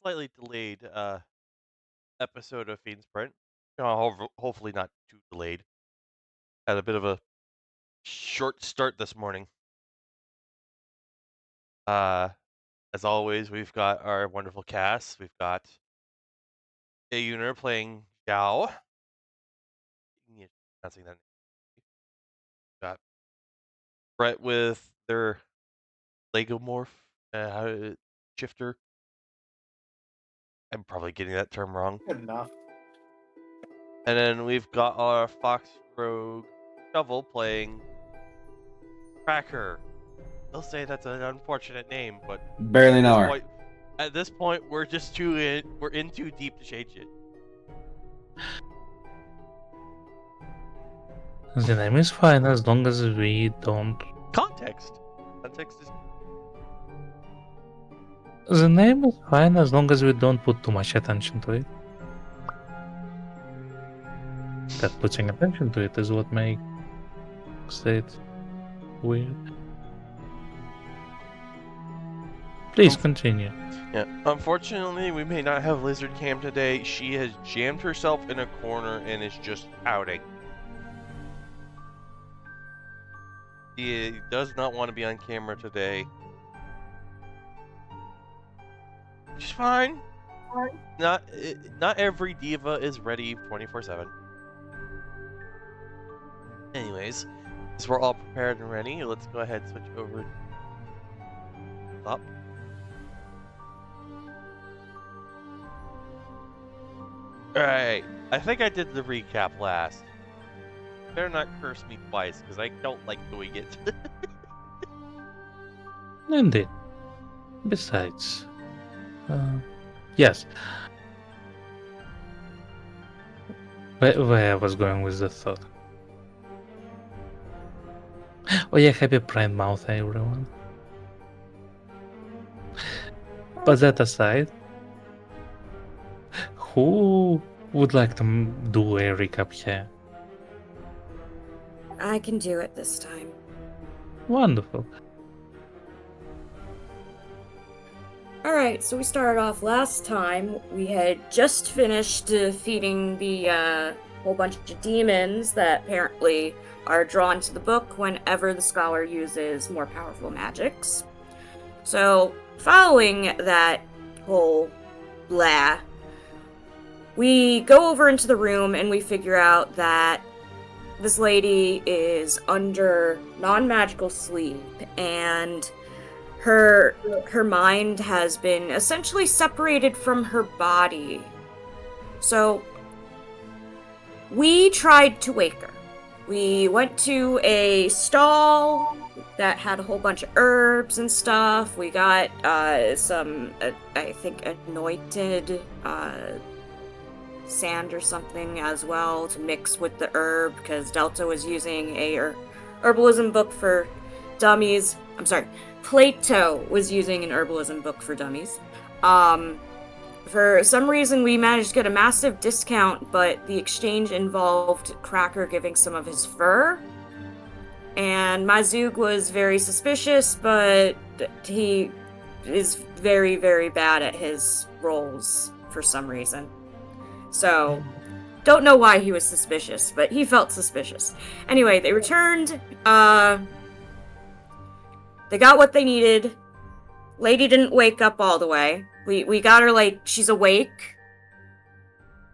slightly delayed episode of Fiend Sprint. Hopefully not too delayed. Had a bit of a short start this morning. Uh, as always, we've got our wonderful cast. We've got Ayuner playing Xiao. Yeah, pronouncing that. Got Brett with their Legomorph shifter. I'm probably getting that term wrong. Good enough. And then we've got our Fox Rogue Shovel playing Cracker. They'll say that's an unfortunate name, but Barely know her. at this point, we're just we're in too deep to change it. The name is fine as long as we don't. Context is The name is fine as long as we don't put too much attention to it. That putting attention to it is what makes it weird. Please continue. yeah. Unfortunately, we may not have Lizard Cam today. She has jammed herself in a corner and is just pouting. She does not want to be on camera today. She's fine. Not every diva is ready 24/7. Anyways, as we're all prepared and ready, let's go ahead and switch over up. Alright, I think I did the recap last. Better not curse me twice, because I don't like doing it. Indeed. Besides, yes. Where I was going with the thought. Oh yeah, happy Pride Month, everyone. But that aside, who would like to do a recap here? I can do it this time. Wonderful. Alright, so we started off last time. We had just finished defeating the whole bunch of demons that apparently are drawn to the book whenever the scholar uses more powerful magics. So, following that whole blah, we go over into the room and we figure out that this lady is under non-magical sleep, and her mind has been essentially separated from her body. So we tried to wake her. We went to a stall that had a whole bunch of herbs and stuff. We got some, I think, anointed sand or something as well to mix with the herb, because Delta was using a herbalism book for dummies. I'm sorry, Plato was using an herbalism book for dummies. For some reason, we managed to get a massive discount, but the exchange involved Cracker giving some of his fur. And Mazug was very suspicious, but he is very, very bad at his roles for some reason. So, don't know why he was suspicious, but he felt suspicious. Anyway, they returned. They got what they needed. Lady didn't wake up all the way. We got her, like, she's awake.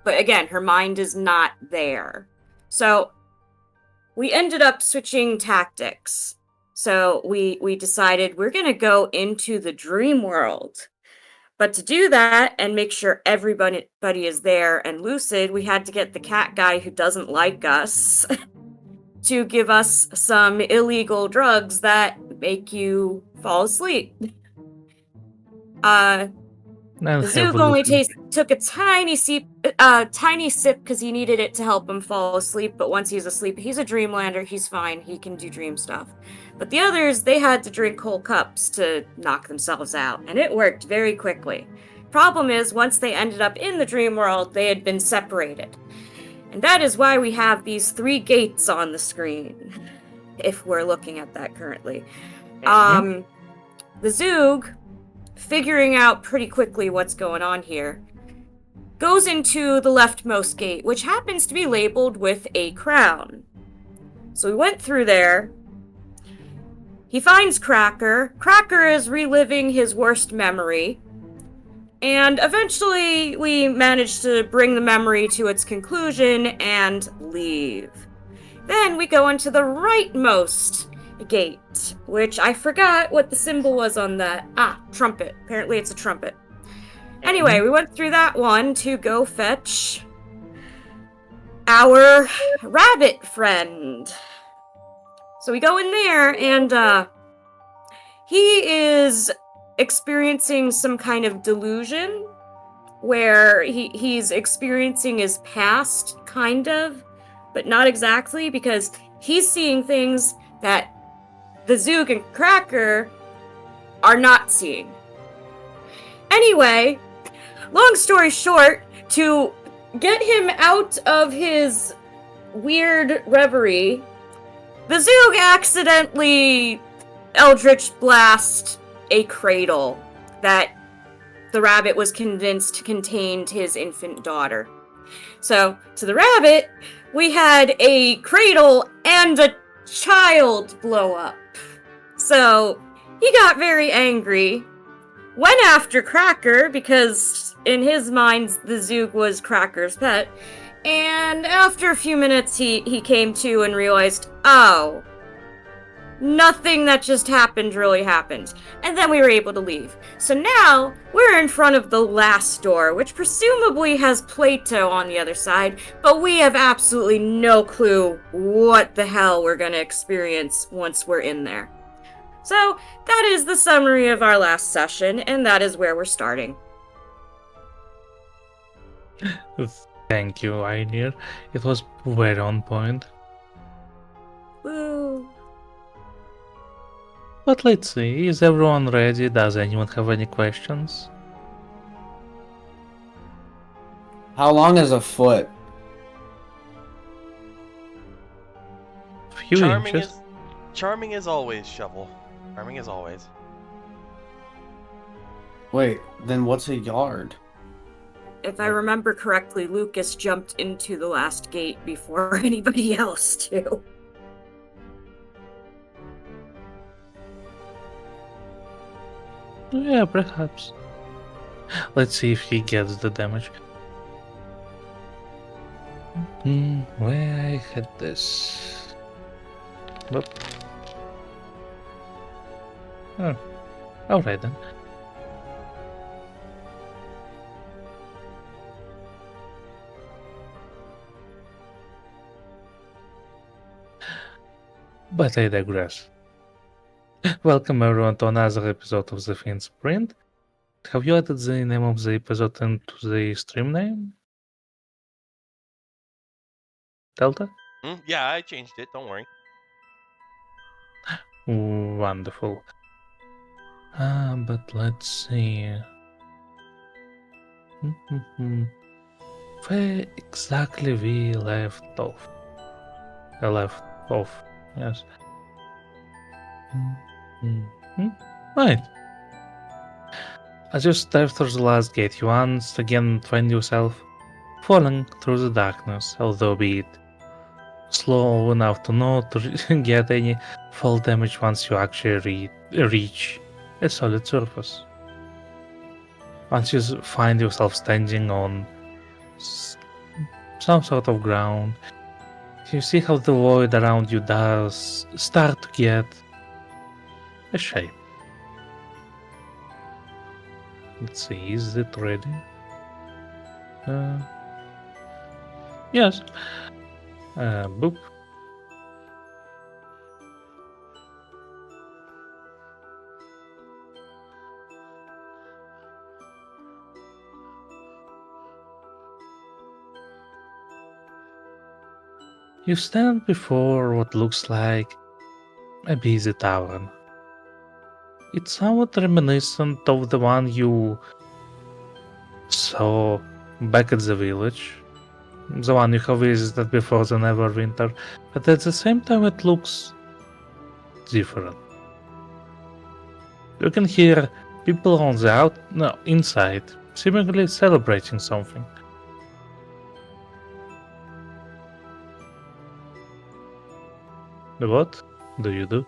But again, her mind is not there. So, we ended up switching tactics. So, we decided we're gonna go into the dream world. But to do that and make sure everybody is there and lucid, we had to get the cat guy who doesn't like us to give us some illegal drugs that make you fall asleep. The Zug only took a tiny sip because he needed it to help him fall asleep, but once he's asleep, he's a dreamlander, he's fine, he can do dream stuff. But the others, they had to drink whole cups to knock themselves out, and it worked very quickly. Problem is, once they ended up in the dream world, they had been separated. And that is why we have these 3 gates on the screen, if we're looking at that currently. The Zug figuring out pretty quickly what's going on here, goes into the leftmost gate, which happens to be labeled with a crown. So we went through there. He finds Cracker. Cracker is reliving his worst memory. And eventually we manage to bring the memory to its conclusion and leave. Then we go into the rightmost gate, which I forgot what the symbol was on that. Trumpet. Apparently it's a trumpet. Anyway, we went through that one to go fetch our rabbit friend. So we go in there, and he is experiencing some kind of delusion where he's experiencing his past, kind of, but not exactly, because he's seeing things that the Zoog and Cracker are not seeing. Anyway, long story short, to get him out of his weird reverie, the Zoog accidentally Eldritch Blast a cradle that the rabbit was convinced contained his infant daughter. So, to the rabbit, we had a cradle and a child blow up. So, he got very angry, went after Cracker, because in his mind, the Zoog was Cracker's pet, and after a few minutes, he came to and realized, oh, nothing that just happened really happened. And then we were able to leave. So now, we're in front of the last door, which presumably has Plato on the other side, but we have absolutely no clue what the hell we're gonna experience once we're in there. So, that is the summary of our last session, and that is where we're starting. Thank you, Einir. It was very on point. Woo! But let's see, is everyone ready? Does anyone have any questions? How long is a foot? Few inches. Charming as always, Shovel. Charming as always. Wait, then what's a yard? If I remember correctly, Lucas jumped into the last gate before anybody else, too. Yeah, perhaps. Let's see if he gets the damage. Where I had this. Whoop. Oh, alright then. But I digress. Welcome everyone to another episode of the Fiend Sprint. Have you added the name of the episode into the stream name? Delta? Yeah, I changed it. Don't worry. Wonderful. But let's see. Where exactly we left off? Yes. Right. As you step through the last gate, you once again find yourself falling through the darkness, although be it slow enough to not get any fall damage once you actually reach a solid surface. Once you find yourself standing on some sort of ground, you see how the void around you does start to get a shape. Let's see, is it ready? Yes. Boop. You stand before what looks like a busy tavern. It's somewhat reminiscent of the one you saw back at the village, the one you have visited before the Neverwinter, but at the same time it looks different. You can hear People on the inside, seemingly celebrating something. What do you do?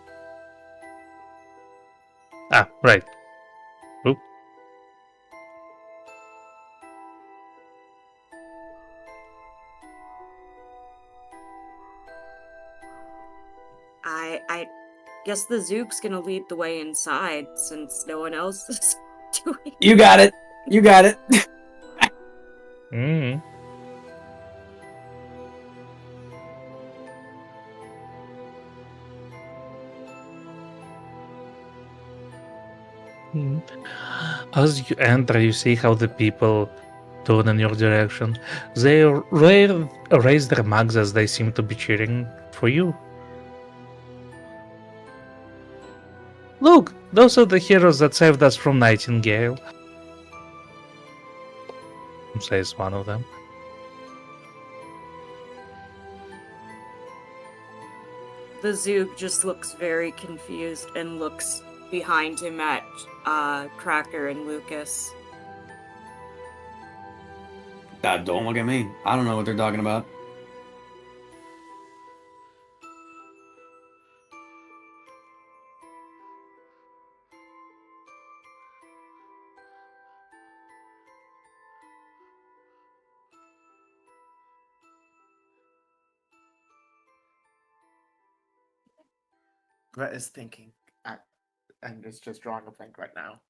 Ah, right. Oop. I guess the Zook's gonna lead the way inside since no one else is doing. You got it. You got it. Mm. Mm. As you enter, you see how the people turn in your direction. They raise their mugs as they seem to be cheering for you. Look, those are the heroes that saved us from Nightingale, says one of them. The Zook just looks very confused and looks behind him at Cracker and Lucas. Don't look at me. I don't know what they're talking about. Brett is thinking, and is just drawing a blank right now.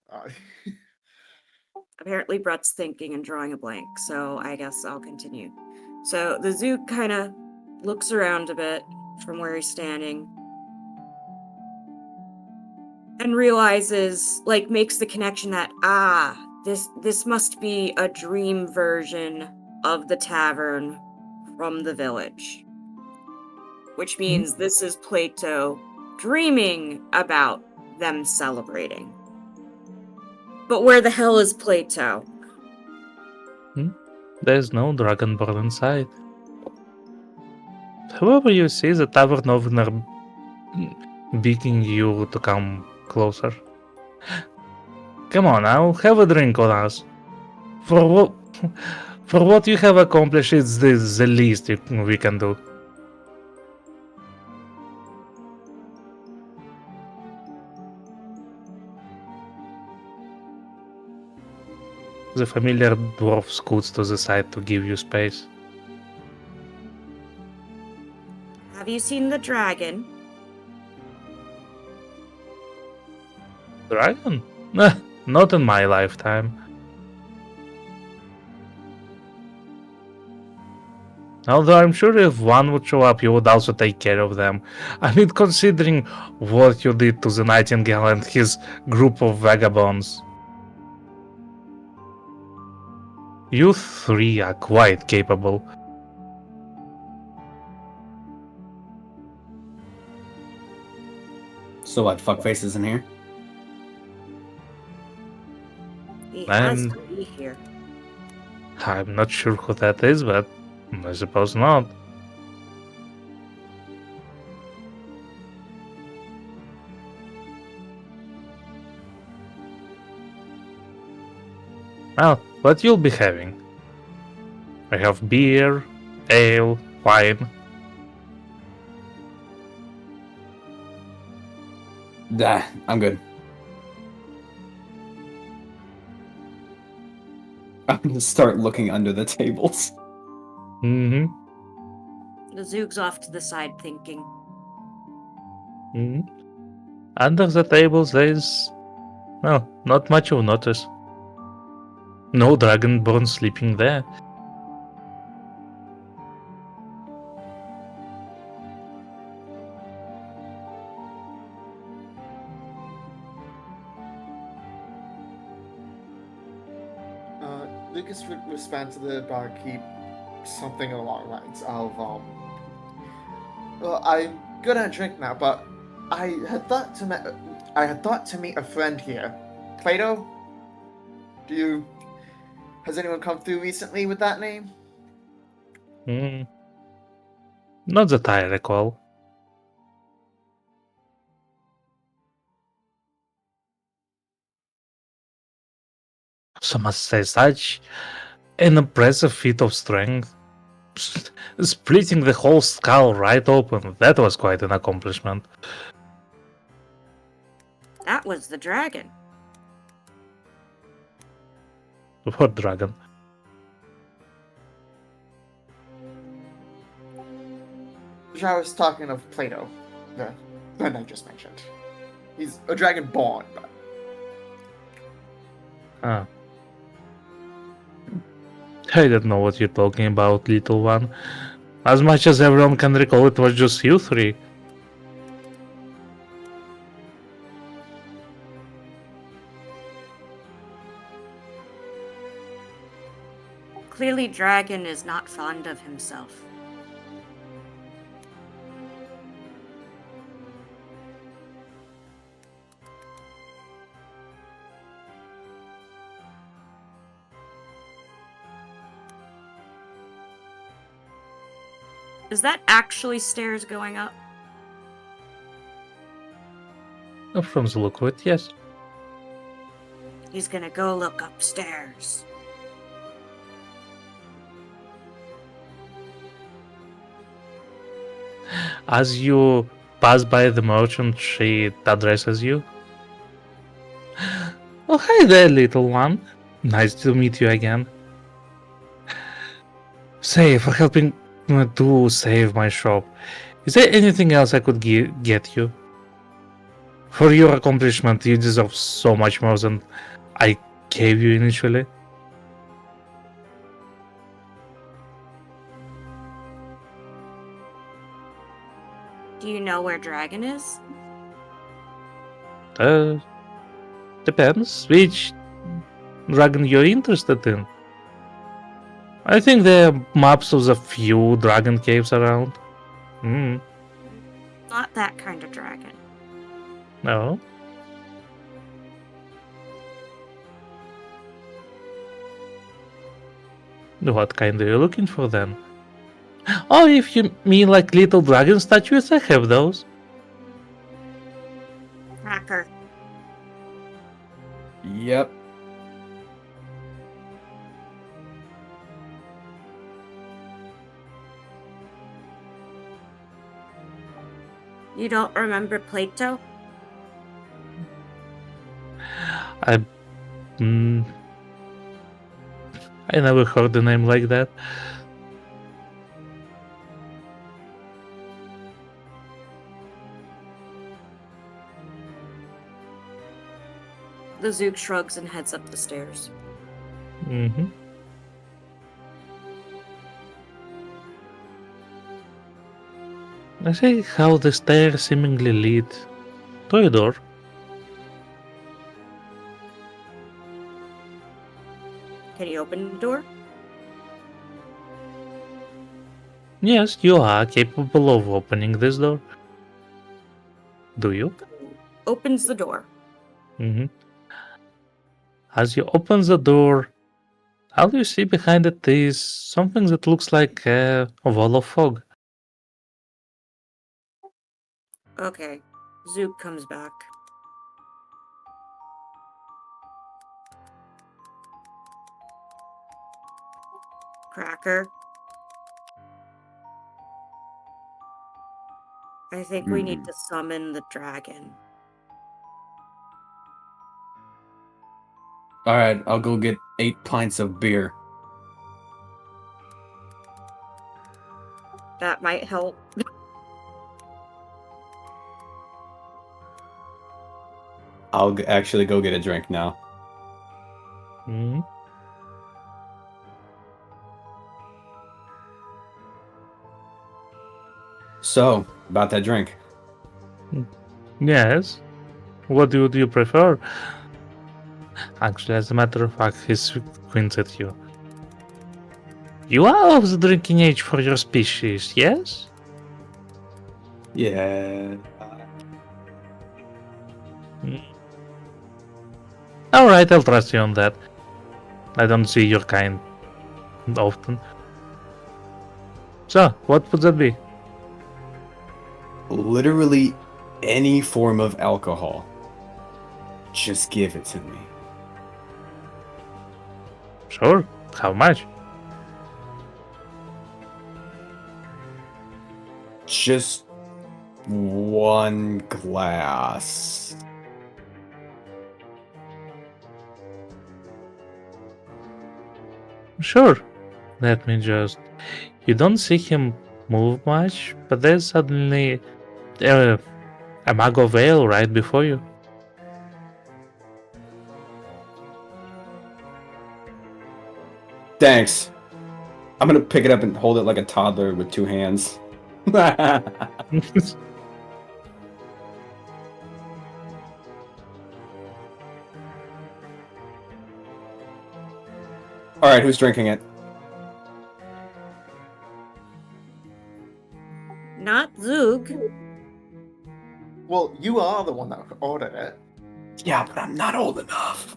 Apparently, Brett's thinking and drawing a blank, so I guess I'll continue. So the Zook kind of looks around a bit from where he's standing and realizes, like, makes the connection that this must be a dream version of the tavern from the village, which means this is Plato dreaming about them celebrating. But where the hell is Plato? There's no dragonborn inside. However, you see the tavern owner begging you to come closer. Come on now, have a drink on us. For what? For what you have accomplished, it's the least we can do. The familiar dwarf scoots to the side to give you space. Have you seen the dragon? Dragon? Nah, not in my lifetime. Although I'm sure if one would show up, you would also take care of them. I mean, considering what you did to the Nightingale and his group of vagabonds. You three are quite capable. So what? Fuckface is in here. He has I'm- to be here. I'm not sure who that is, but I suppose not. Well, what you'll be having? I have beer, ale, wine. I'm good. I'm gonna start looking under the tables. Mm-hmm. The Zook's off to the side thinking. Mm-hmm. Under the tables, there's, well, not much you'll notice. No dragonborn sleeping there. Lucas would respond to the barkeep something along the lines of, well, I'm good at drink now, but I had thought to meet a friend here. Plato? Has anyone come through recently with that name? Not that I recall. So must say, such an impressive feat of strength. Splitting the whole skull right open, that was quite an accomplishment. That was the dragon. What dragon? I was talking of Plato, the friend I just mentioned. He's a dragonborn, but Ah. I don't know what you're talking about, little one. As much as everyone can recall, it was just you three. Clearly, Dragon is not fond of himself. Is that actually stairs going up? From the look of it, yes. He's gonna go look upstairs. As you pass by the merchant, she addresses you. Oh, hi there, little one. Nice to meet you again. Say, for helping to save my shop, is there anything else I could get you? For your accomplishment, you deserve so much more than I gave you initially. Do you know where Dragon is? Depends which dragon you're interested in. I think there are maps of the few dragon caves around. Not that kind of dragon. No. What kind are you looking for then? Oh, if you mean like little dragon statues, I have those. Cracker. Yep. You don't remember Plato? I never heard the name like that. The Zook shrugs and heads up the stairs. Mm-hmm. I see how the stairs seemingly lead to a door. Can you open the door? Yes, you are capable of opening this door. Do you? Opens the door. Mm-hmm. As you open the door, all you see behind it is something that looks like a wall of fog. Okay. Zook comes back. Cracker. I think we need to summon the dragon. Alright, I'll go get 8 pints of beer. That might help. I'll actually go get a drink now. Mm-hmm. So, about that drink. Yes. What do you prefer? Actually, as a matter of fact, he squints at you. You are of the drinking age for your species, yes? Yeah. Alright, I'll trust you on that. I don't see your kind often. So, what would that be? Literally any form of alcohol. Just give it to me. Sure. How much? Just one glass. Sure. Let me just. You don't see him move much, but there's suddenly a mug of ale right before you. Thanks. I'm gonna pick it up and hold it like a toddler with two hands. Alright, who's drinking it? Not Zug. Well, you are the one that ordered it. Yeah, but I'm not old enough.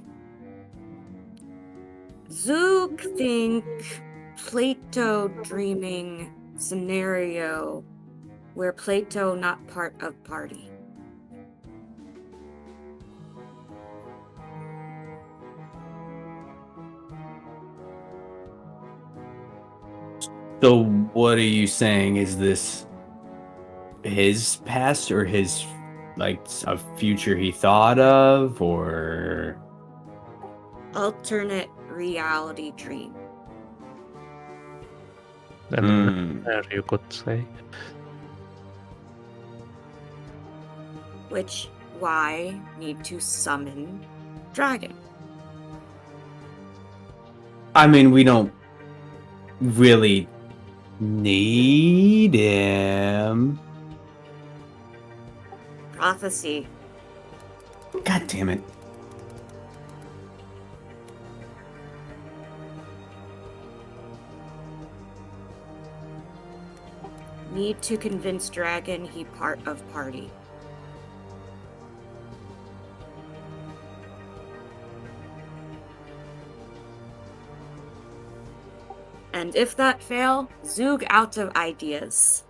Zug think Plato dreaming scenario where Plato not part of party. So what are you saying? Is this his past or his like a future he thought of, or Alternate reality dream. There you could say. Which why need to summon dragon. I mean, we don't really need him. Prophecy. God damn it. Need to convince dragon he part of party. And if that fail, Zug out of ideas.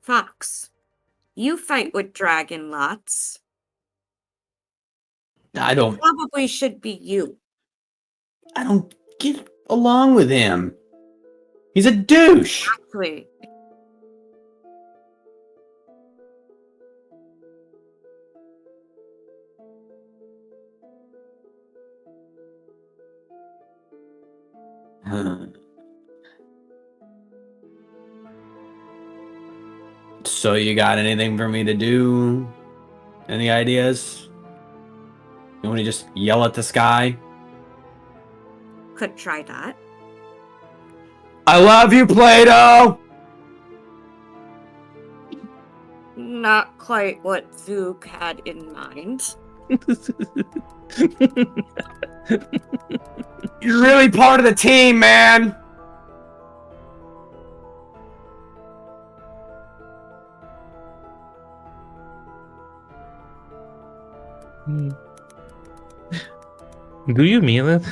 Fox, you fight with dragon lots. I don't Probably should be you. get along with him. He's a douche. Actually, So you got anything for me to do? Any ideas? You want to just yell at the sky? could try that. I love you, Plato! Not quite what Zug had in mind. You're really part of the team, man! Do you mean it?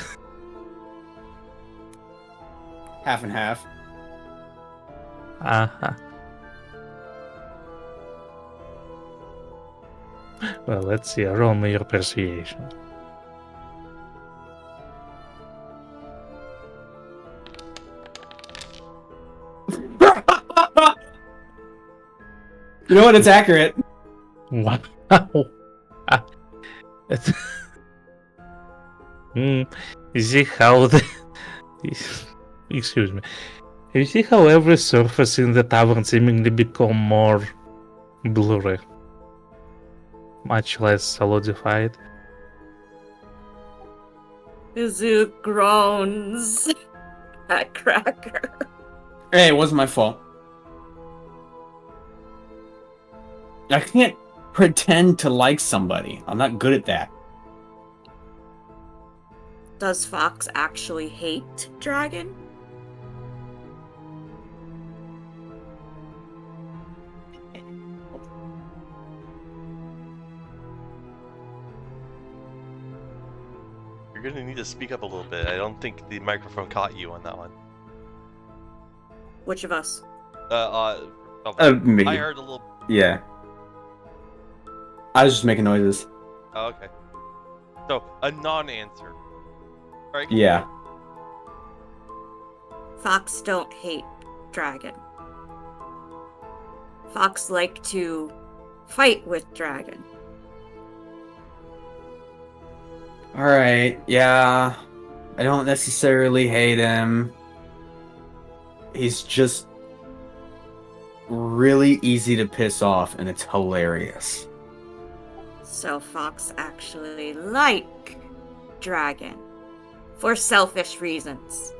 Half and half. Uh-huh. Well, let's see. Roll me your persuasion. You know what? It's accurate. Wow. It's- You see how the... Excuse me. You see how every surface in the tavern seemingly become more blurry, much less solidified. Zug groans at Cracker. Hey, it wasn't my fault. I can't pretend to like somebody. I'm not good at that. Does Fox actually hate dragon? You're gonna need to speak up a little bit. I don't think the microphone caught you on that one. Which of us? Shovel. Me. I heard a little. Yeah. I was just making noises. Oh, okay. So a non-answer, right? Yeah. Fox don't hate dragon. Fox like to fight with dragon. Alright, yeah. I don't necessarily hate him. He's just really easy to piss off, and it's hilarious. So Fox actually like dragon for selfish reasons.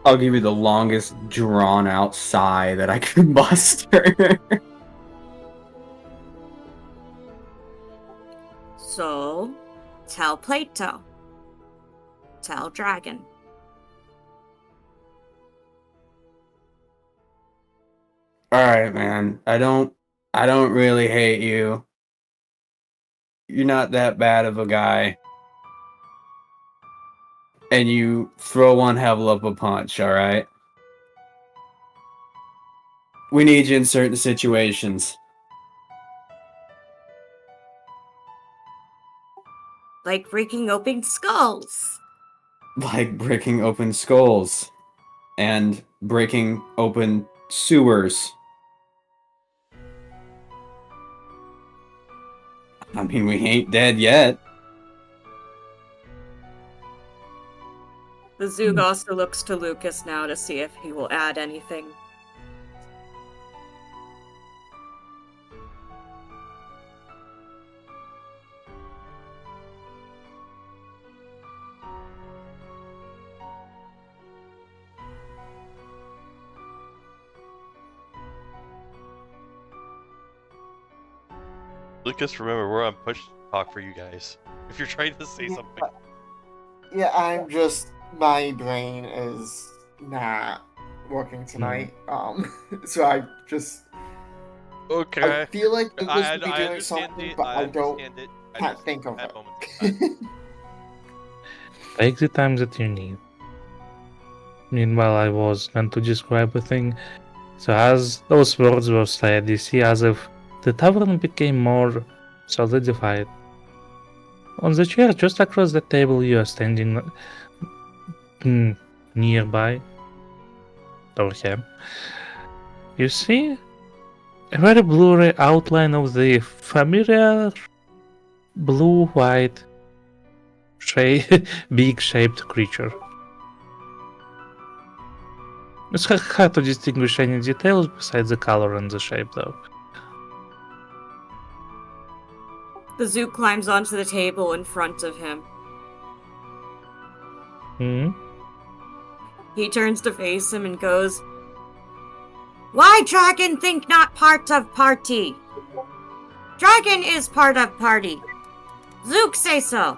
I'll give you the longest drawn out sigh that I could muster. So tell Plato. Tell dragon. Alright, man. I don't really hate you. You're not that bad of a guy. And you throw one hell of a punch, alright? We need you in certain situations. Like breaking open skulls. Like breaking open skulls. And breaking open sewers. I mean, we ain't dead yet. The Zoog also looks to Lucas now to see if he will add anything. Lucas, remember we're on push talk for you guys. If you're trying to say something, Yeah, I'm just my brain is not working tonight. So I just okay. I feel like Lucas would be doing understand something, it. but I don't understand it. I can't just think of had it. moments of time. Take the time that you need. Meanwhile, I was meant to describe a thing. So as those words were said, you see as if the tavern became more solidified. On the chair just across the table you are standing nearby, or him, you see a very blurry outline of the familiar blue-white big-shaped creature. It's hard to distinguish any details besides the color and the shape, though. The Zoog climbs onto the table in front of him. Hmm? He turns to face him and goes, "Why dragon think not part of party? Dragon is part of party. Zook say so."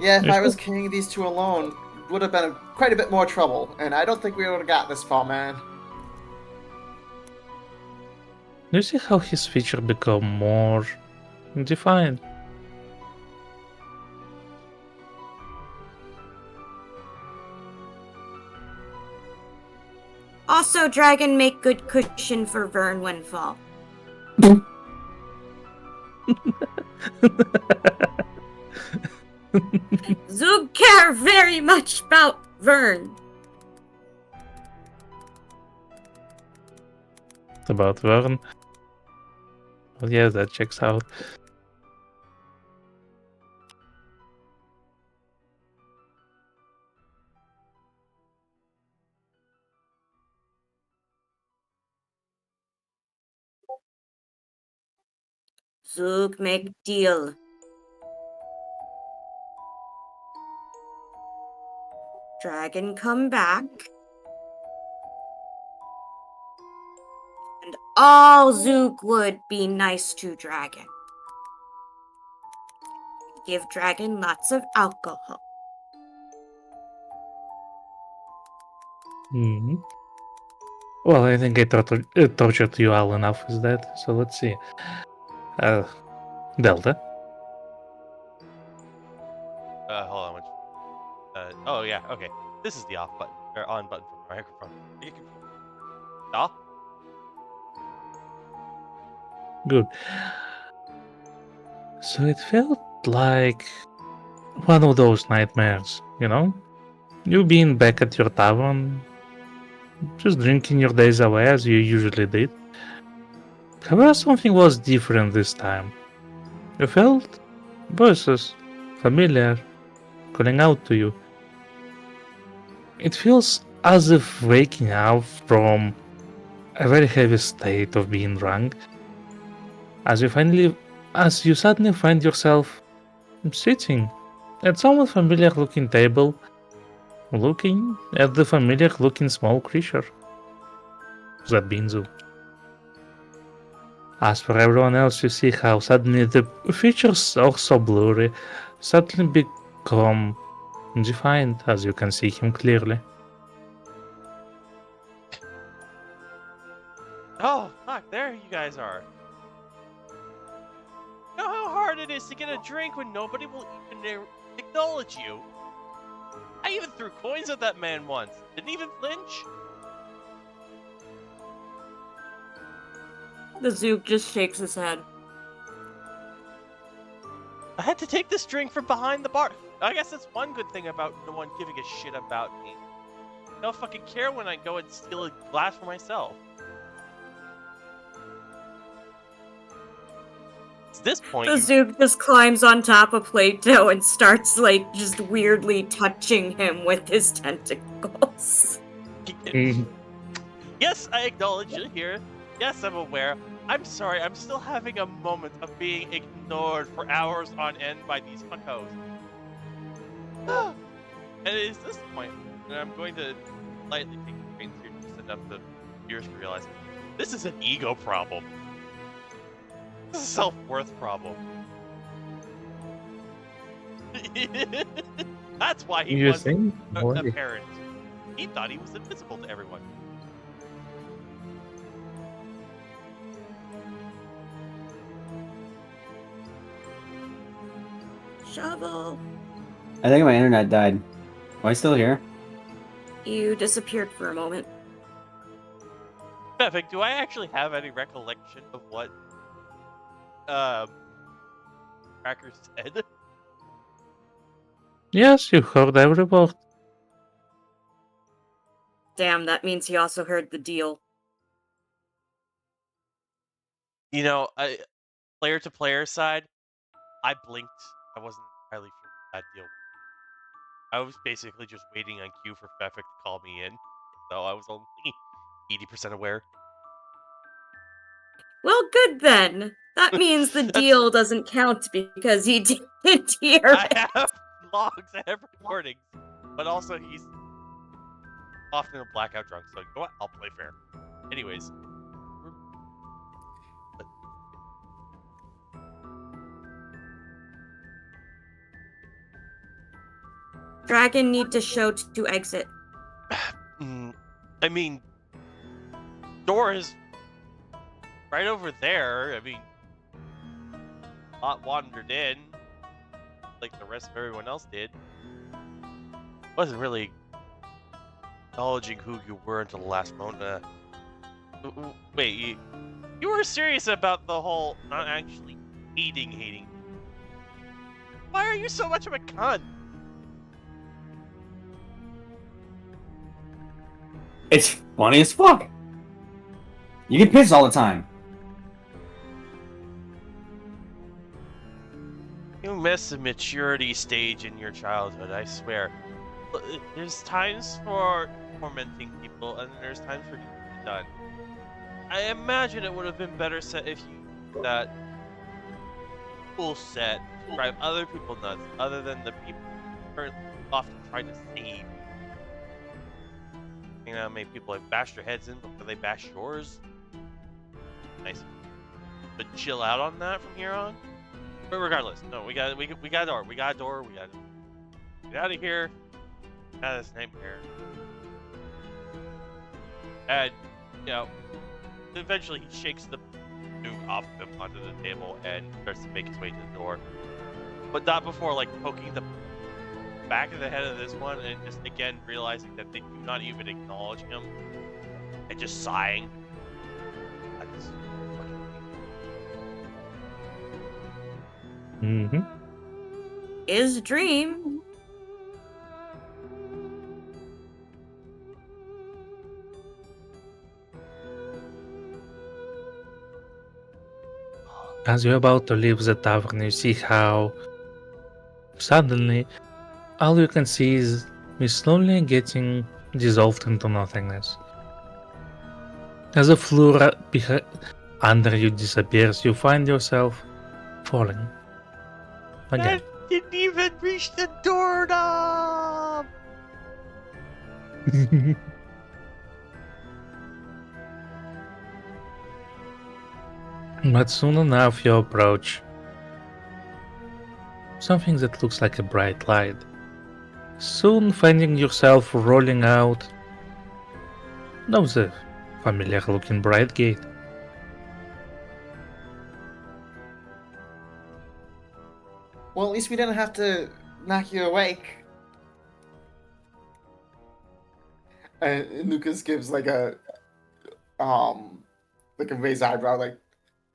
Yeah, if I was carrying these two alone, would have been quite a bit more trouble, and I don't think we would have got this far, man. Do you see how his features become more defined? Also, dragon make good cushion for Vern when fall. Zoog care very much about Vern. About Vern. Well, yeah, that checks out. Zoog make deal. Dragon come back. And all Zoog would be nice to Dragon. Give Dragon lots of alcohol. Hmm. Well, I think I tortured you all enough with that, so let's see. Delta. Hold on. Oh yeah, okay. This is the off button or on button for my microphone. Are you confused? Ah? Good. So it felt like one of those nightmares, you know? You being back at your tavern, just drinking your days away as you usually did. However, something was different this time. You felt voices, familiar, calling out to you. It feels as if waking up from a very heavy state of being drunk, as you suddenly find yourself sitting at somewhat familiar looking table, looking at the familiar looking small creature, that Binzu. As for everyone else, you see how suddenly the features are so blurry, suddenly become defined as you can see him clearly. Oh, fuck, there you guys are. You know how hard it is to get a drink when nobody will even acknowledge you? I even threw coins at that man once. Didn't even flinch. The Zook just shakes his head. I had to take this drink from behind the bar. I guess that's one good thing about no one giving a shit about me. I don't fucking care when I go and steal a glass for myself. It's this point. The Zook just climbs on top of Plato and starts, like, just weirdly touching him with his tentacles. Yes, I acknowledge it here. Yes, I'm aware. I'm sorry, I'm still having a moment of being ignored for hours on end by these fuckos. And it is this point that I'm going to lightly take the reins here just enough to viewers to realize this is an ego problem. This is a self-worth problem. That's why he You wasn't think? apparent. He thought he was invisible to everyone. Shovel. I think my internet died. Am I still here? You disappeared for a moment. Perfect. Do I actually have any recollection of what Cracker said? Yes, you heard every word. Damn, that means he also heard the deal. You know, player to player side, I blinked. I wasn't entirely sure what that deal was. I was basically just waiting on cue for Fefik to call me in, so I was only 80% aware. Well, good then. That means the deal doesn't count because he didn't hear I it. have logs, I have recordings, but also he's often a blackout drunk, so you know what? I'll play fair. Anyways. Dragon need to show to exit. I mean, door is right over there. I mean, Lot wandered in, like the rest of everyone else did. Wasn't really acknowledging who you were until the last moment. Wait, you were serious about the whole not actually hating. Why are you so much of a cunt? It's funny as fuck. You get pissed all the time. You miss a maturity stage in your childhood, I swear. There's times for tormenting people, and there's times for getting it done. I imagine it would have been better set if you that full set to drive other people nuts, other than the people currently often trying to save. You know how many people have bashed their heads in before they bash yours? Nice. But chill out on that from here on. But regardless, no, we got a door. We got to get out of here. Out of this nightmare. And you know, eventually he shakes the Zook off of him onto the table and starts to make his way to the door. But not before, like, poking the back of the head of this one and just, again, realizing that they do not even acknowledge him. And just sighing. I just Mm-hmm. Is a dream. As you're about to leave the tavern, you see how suddenly all you can see is me slowly getting dissolved into nothingness. As the floor under you disappears, you find yourself falling again. didn't even reach the doorknob! But soon enough you approach something that looks like a bright light, soon finding yourself rolling out of the familiar looking bright gate. Well, at least we didn't have to knock you awake. And Lucas gives like a raised eyebrow, like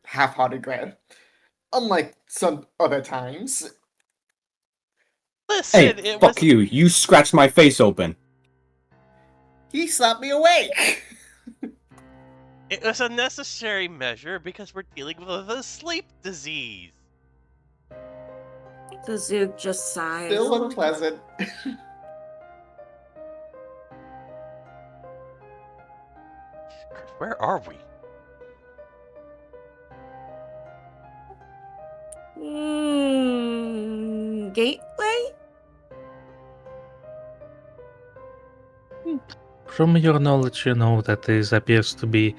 half-hearted glare. Unlike some other times. Listen, Hey, fuck you. You scratched my face open. He slapped me awake. It was a necessary measure because we're dealing with a sleep disease. The Zook just sighs. Still unpleasant. Where are we? Gateway? From your knowledge, you know that this appears to be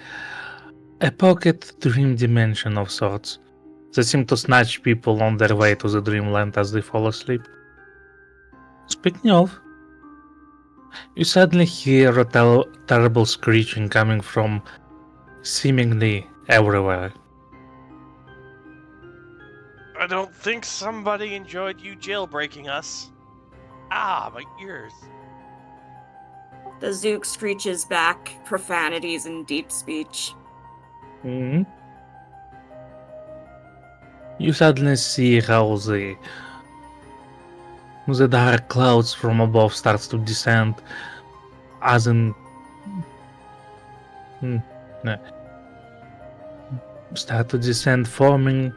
a pocket dream dimension of sorts that seem to snatch people on their way to the dreamland as they fall asleep. Speaking of, you suddenly hear a terrible screeching coming from seemingly everywhere. I don't think somebody enjoyed you jailbreaking us. Ah, my ears. The Zook screeches back profanities in deep speech. Mhm. You suddenly see how the dark clouds from above starts to descend, as in start to descend, forming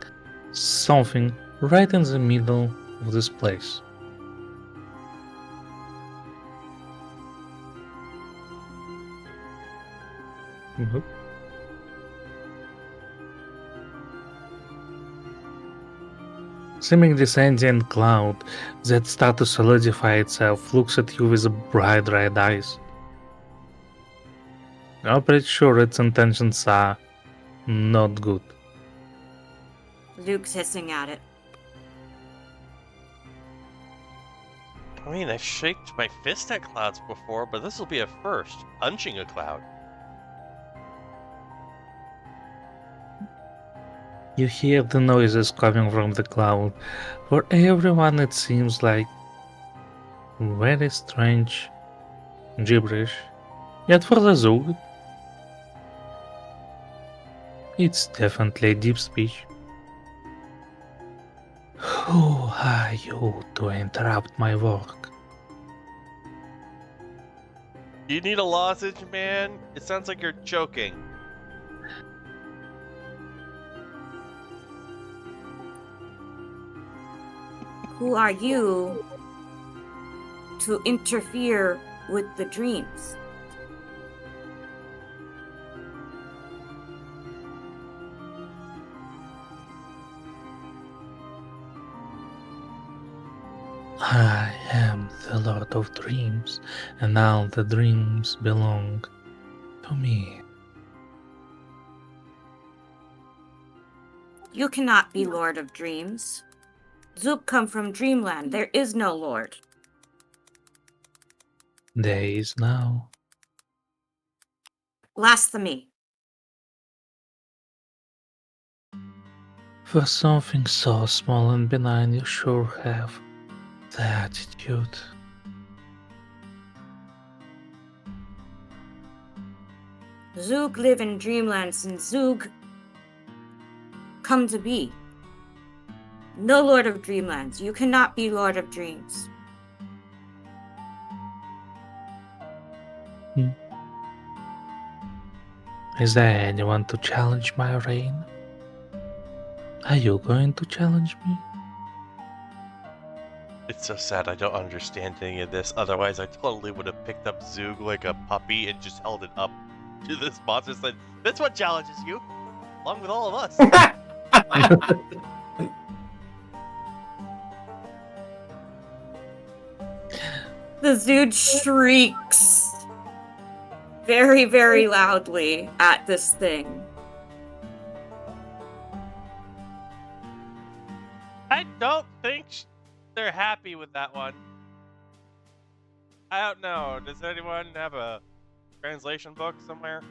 something right in the middle of this place. Seemingly sentient cloud that starts to solidify itself looks at you with bright red eyes. I'm pretty sure its intentions are not good. Zook's hissing at it. I mean, I've shaked my fist at clouds before, but this will be a first, punching a cloud. You hear the noises coming from the cloud. For everyone it seems like very strange gibberish. Yet for the Zug, it's definitely deep speech. Who are you to interrupt my work? You need a lozenge, man? It sounds like you're choking. Who are you to interfere with the dreams? I am the Lord of Dreams, and all the dreams belong to me. You cannot be Lord of Dreams. Zook come from Dreamland. There is no Lord. There is now. Blasphemy. For something so small and benign, you sure have the attitude. Zug live in dreamlands, and Zug come to be. No Lord of Dreamlands. You cannot be Lord of Dreams. Is there anyone to challenge my reign? Are you going to challenge me? It's so sad I don't understand any of this. Otherwise, I totally would have picked up Zug like a puppy and just held it up to this monster and said, "That's what challenges you, along with all of us." The dude shrieks very, very loudly at this thing. I don't think they're happy with that one. I don't know. Does anyone have a translation book somewhere?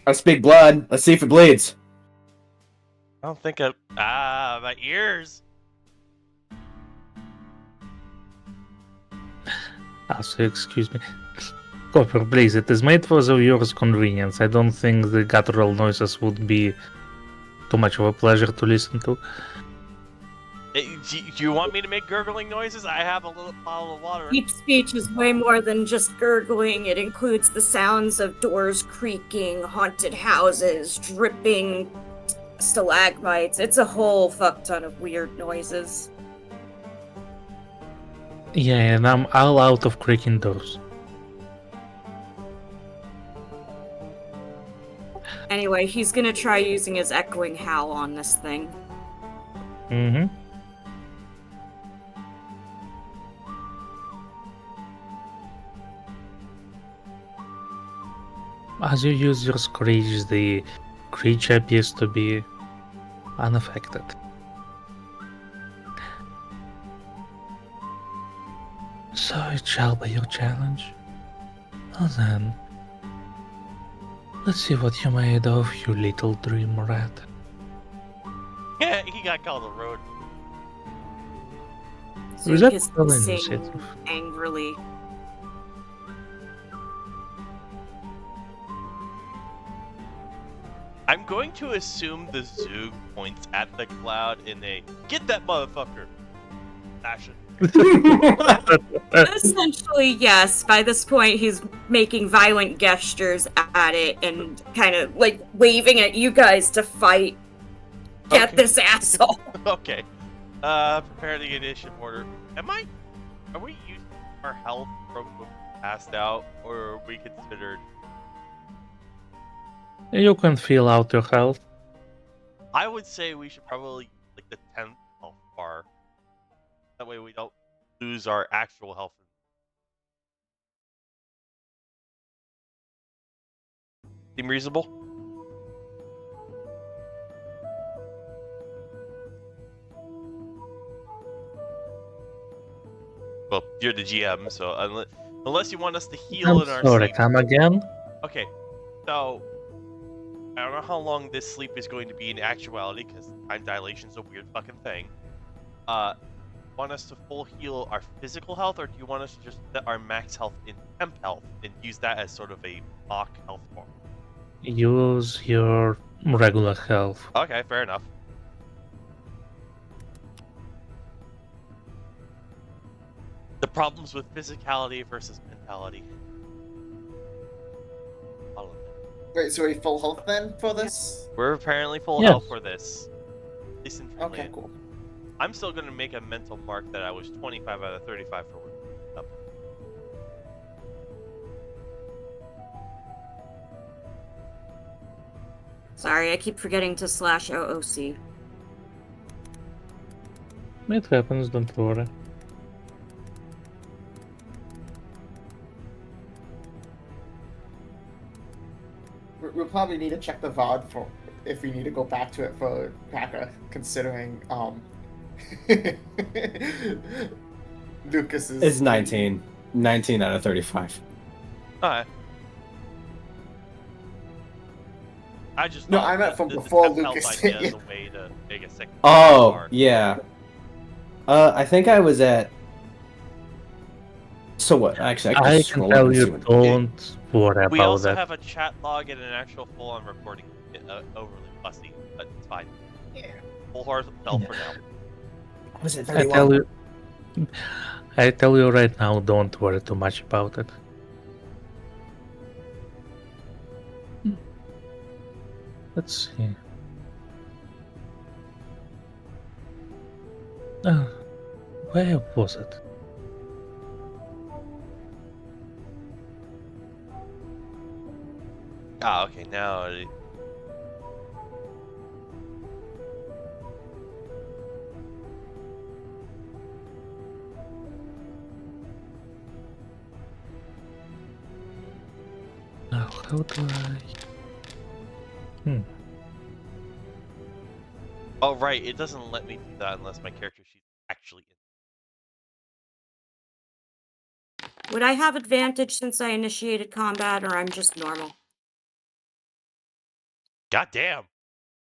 I speak blood. Let's see if it bleeds. I don't think my ears. Also, excuse me. Copper, please, it is made for the viewer's convenience. I don't think the guttural noises would be too much of a pleasure to listen to. Do you want me to make gurgling noises? I have a little bottle of water. Deep speech is way more than just gurgling. It includes the sounds of doors creaking, haunted houses, dripping stalagmites. It's a whole fuck ton of weird noises. Yeah, and I'm all out of creaking doors. Anyway, he's gonna try using his echoing howl on this thing. Mm-hmm. As you use your screech, the creature appears to be unaffected. So it shall be your challenge. Well then, let's see what you're made of, you little dream rat. Yeah, he got called a road. Was that Zeke is still hissing initiative? angrily. I'm going to assume the Zug points at the cloud in a "get that motherfucker" fashion. Essentially, yes. By this point, he's making violent gestures at it and kind of like waving at you guys to fight. Get Okay. this asshole. Okay. Prepare the initiative order. Are we using our health from when we passed out, or are we considered? You can feel out your health. I would say we should probably like the 10th health bar. That way we don't lose our actual health. Seem reasonable? Well, you're the GM, so unless you want us to heal in our I'm sorry, sleep. come again? Okay, so I don't know how long this sleep is going to be in actuality, because time dilation is a weird fucking thing. Want us to full heal our physical health, or do you want us to just set our max health in temp health and use that as sort of a mock health bar? Use your regular health. Okay, fair enough. The problems with physicality versus mentality. All of them. Wait, so are we full health then for this? We're apparently full Yes. health for this. At least in Okay, Trinity. cool. I'm still going to make a mental mark that I was 25 out of 35 for working up. Sorry, I keep forgetting to slash OOC. It happens, don't worry. We'll probably need to check the VOD for if we need to go back to it for Packer, considering Lucas's. It's 19. 19 out of 35. Alright. I just No, thought I meant from the before temp health Lucas idea hit is you. a way to make a second Oh, card. yeah. I think I was at. So what? Actually, I can I just can scroll up tell and see you, what. don't worry We about also that. have a chat log and an actual full-on recording. Overly fussy, but it's fine. Yeah. Full horse self for now. Was it I 31? tell you, I tell you right now, don't worry too much about it. Let's see. Where was it? Ah, okay, now Now, how do I? oh right, it doesn't let me do that unless my character sheet's actually in. Would I have advantage since I initiated combat, or I'm just normal? God damn!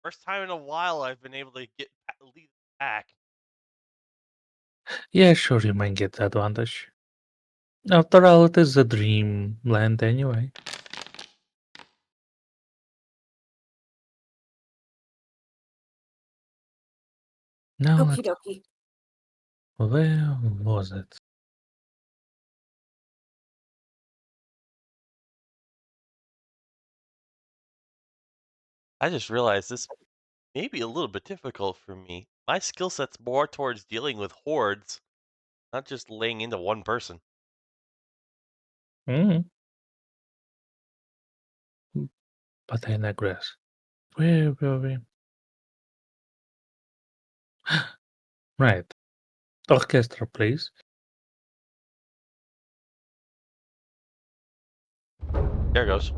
First time in a while I've been able to lead back. Yeah, sure, you might get the advantage. After all, it is a dreamland anyway. Now, Okie dokie. where was it? I just realized this may be a little bit difficult for me. My skill set's more towards dealing with hordes, not just laying into one person. Hmm. But I digress. Where were we? Right. Orchestra, please. There goes.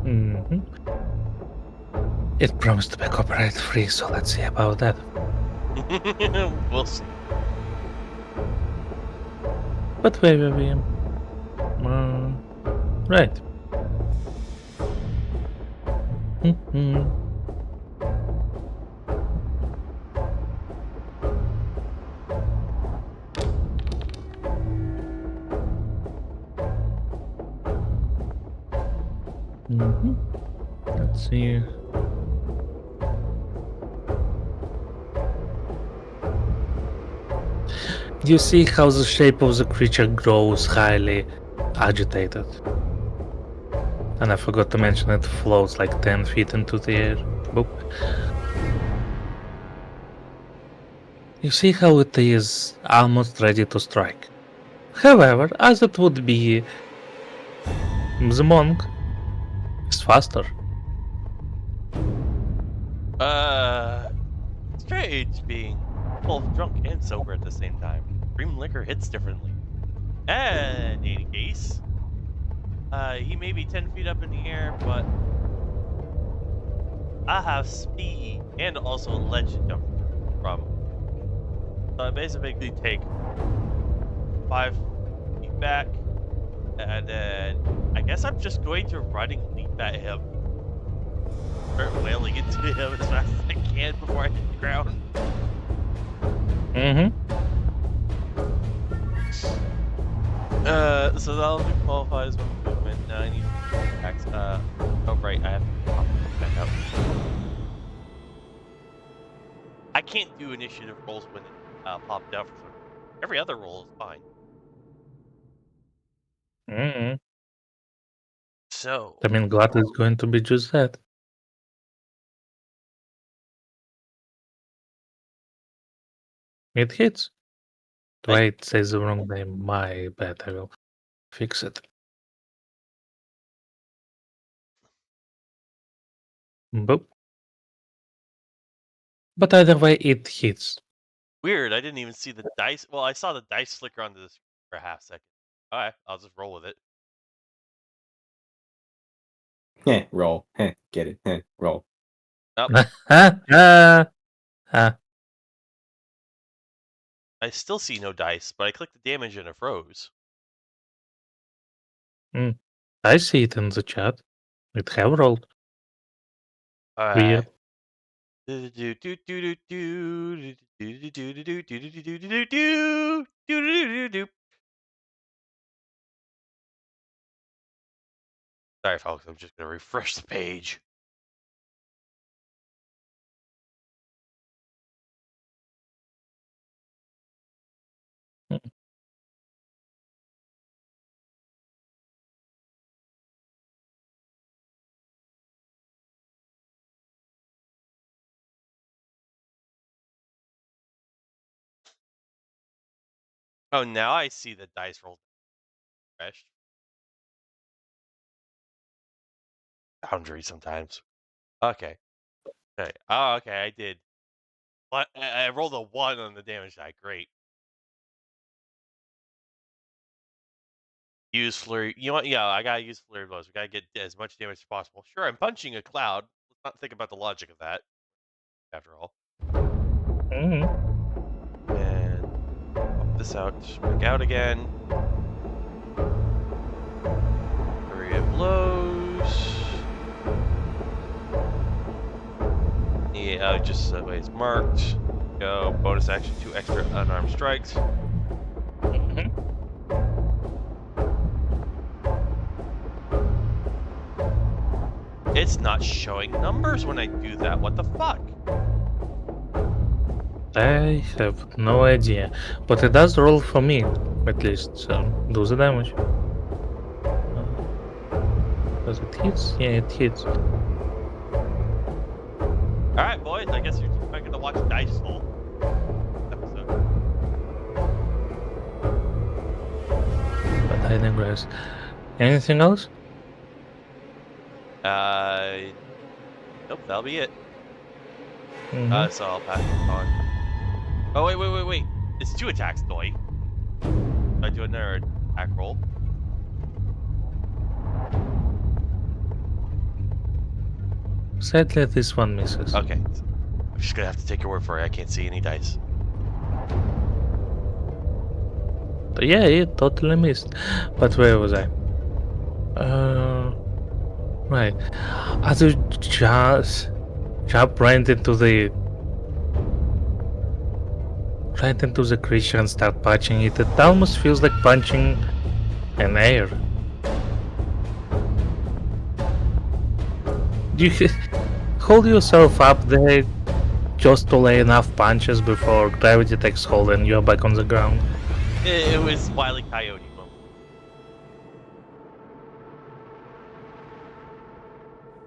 Hmm. It promised to be copyright free, so let's see about that. We'll see. But where were we? Right. Mhm. Mhm. Let's see. You see how the shape of the creature grows highly agitated. And I forgot to mention it floats like 10 feet into the air. Boop. You see how it is almost ready to strike. However, as it would be, the monk is faster. Strange being both drunk and sober at the same time. Dream liquor hits differently. And in any case, he may be 10 feet up in the air, but I have speed and also ledge jump from. So I basically take 5 feet back, and then I guess I'm just going to running leap at him. Start wailing into him as fast as I can before I hit the ground. Mm-hmm. So that'll be qualified as one movement. Now I need to attacks. Oh right, I have to pop back out. I can't do initiative rolls when it popped out for some reason. Every other roll is fine. Mm-hmm. So I mean, glad it's going to be just that. It hits. Wait, says the wrong name. My bad. I will fix it. Boop. But either way, it hits. weird. I didn't even see the dice. Well, I saw the dice flicker onto this for a half second. All right, I'll just roll with it. Roll. Get it. Roll. Nope. Ah. I still see no dice, but I clicked the damage and it froze. I see it in the chat. It have rolled. Weird. Sorry, folks. I'm just gonna refresh the page. Oh, now I see the dice roll refreshed. Boundary sometimes. Okay. Okay. Oh, okay. I did. But I rolled a 1 on the damage die. Great. Use flurry. You know what? Yeah, I gotta use flurry blows. We gotta get as much damage as possible. Sure, I'm punching a cloud. Let's not think about the logic of that. After all, Mm. and pop this out. Back out again. Flurry of blows. Yeah, just the way it's marked. Go. Bonus action. 2 extra unarmed strikes. Mhm. It's not showing numbers when I do that. What the fuck? I have no idea, but it does roll for me, at least, so do the damage. Does it hits? Yeah, it hits. All right, boys. I guess you're just not gonna watch Dice Roll episode. But I digress. Anything else? Nope. That'll be it. Mhm. So I'll pass it on. Oh wait. It's 2 attacks, Doi. I do another attack roll. Sadly, this one misses. Okay. I'm just gonna have to take your word for it. I can't see any dice. Yeah, it totally missed. But where was I? Right. As you just jump right into the creature and start punching it, it almost feels like punching an air. You hold yourself up there just to lay enough punches before gravity takes hold and you're back on the ground. It was Wile E. Coyote moment.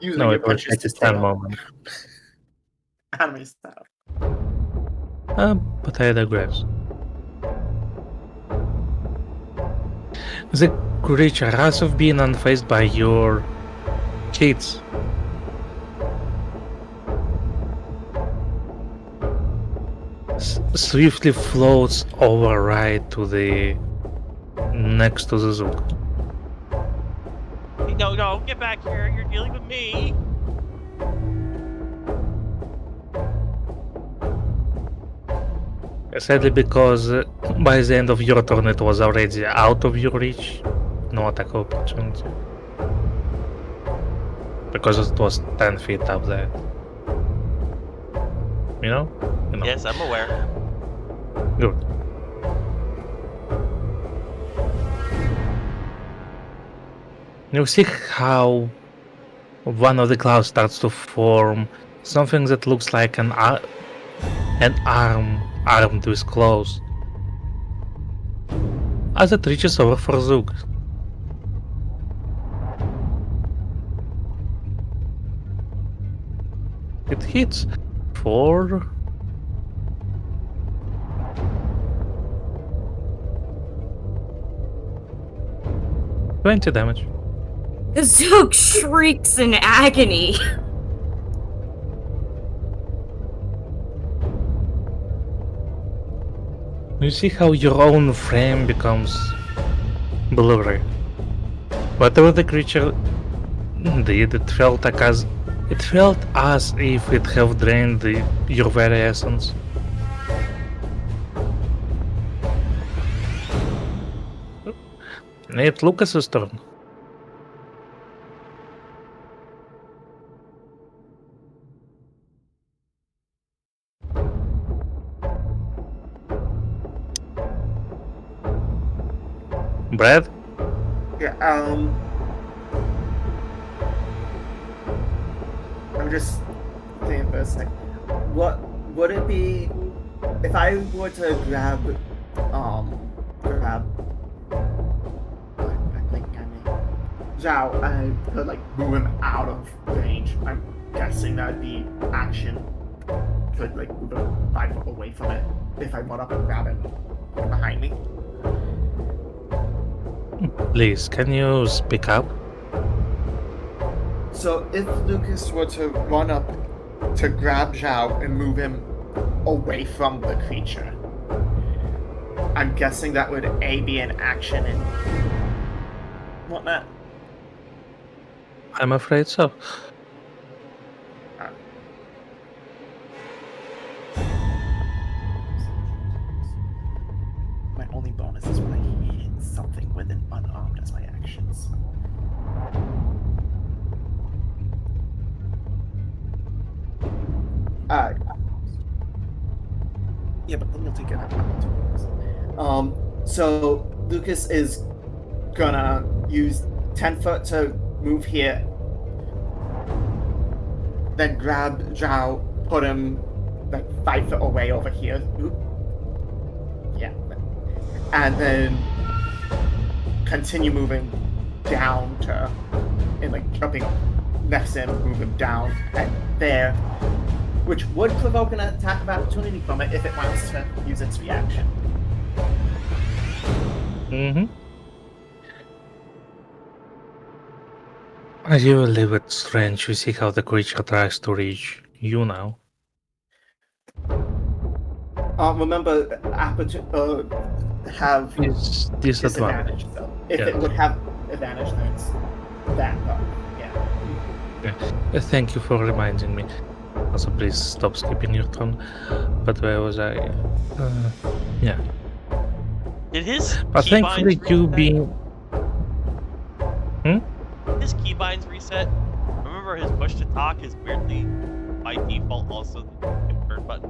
Using No, your it was punches to Jackie Chan tail. moment. Anime style. But I digress. The creature has of been unfazed by your hits. Swiftly floats over right to the next to the Zook. Hey, no, get back here. You're dealing with me. Sadly, because by the end of your turn it was already out of your reach. No attack opportunity. Because it was 10 feet up there. You know? Yes, I'm aware. Good. You see how one of the clouds starts to form something that looks like an arm armed with claws. As it reaches over for Zug. It hits for 20 damage. Zook shrieks in agony. You see how your own frame becomes blurry. Whatever the creature did, it felt as if it have drained your very essence. It's Lucas's turn. Brad? Yeah, I'm just thinking for a sec. What would it be if I were to grab I'm thinking I mean Zhao, I could like move him out of range. I'm guessing that'd be action. Could like move him 5 foot away from it if I went up and grab him behind me. Please, can you speak up? So if Lucas were to run up to grab Zhao and move him away from the creature, I'm guessing that would A, be an action and whatnot. I'm afraid so. My only bonus is when I hit something with an unarmed as my actions. Yeah, but then you'll take it out. So Lucas is gonna use 10 foot to move here, then grab Zhao, put him like 5 foot away over here. Oop. Yeah. And then continue moving down to, and like jumping next to him, move him down and there, which would provoke an attack of opportunity from it if it wants to use its reaction. Mm-hmm. As you leave it strange, you see how the creature tries to reach you now. Remember, have It's disadvantage. disadvantage. So if it would have advantage, then it's that. But yeah. Thank you for reminding me. Also, please stop skipping your turn. But where was I? Yeah. Did his But thankfully, keybinds you reset? being. His keybinds reset. Remember his push to talk is weirdly by default also the turn button.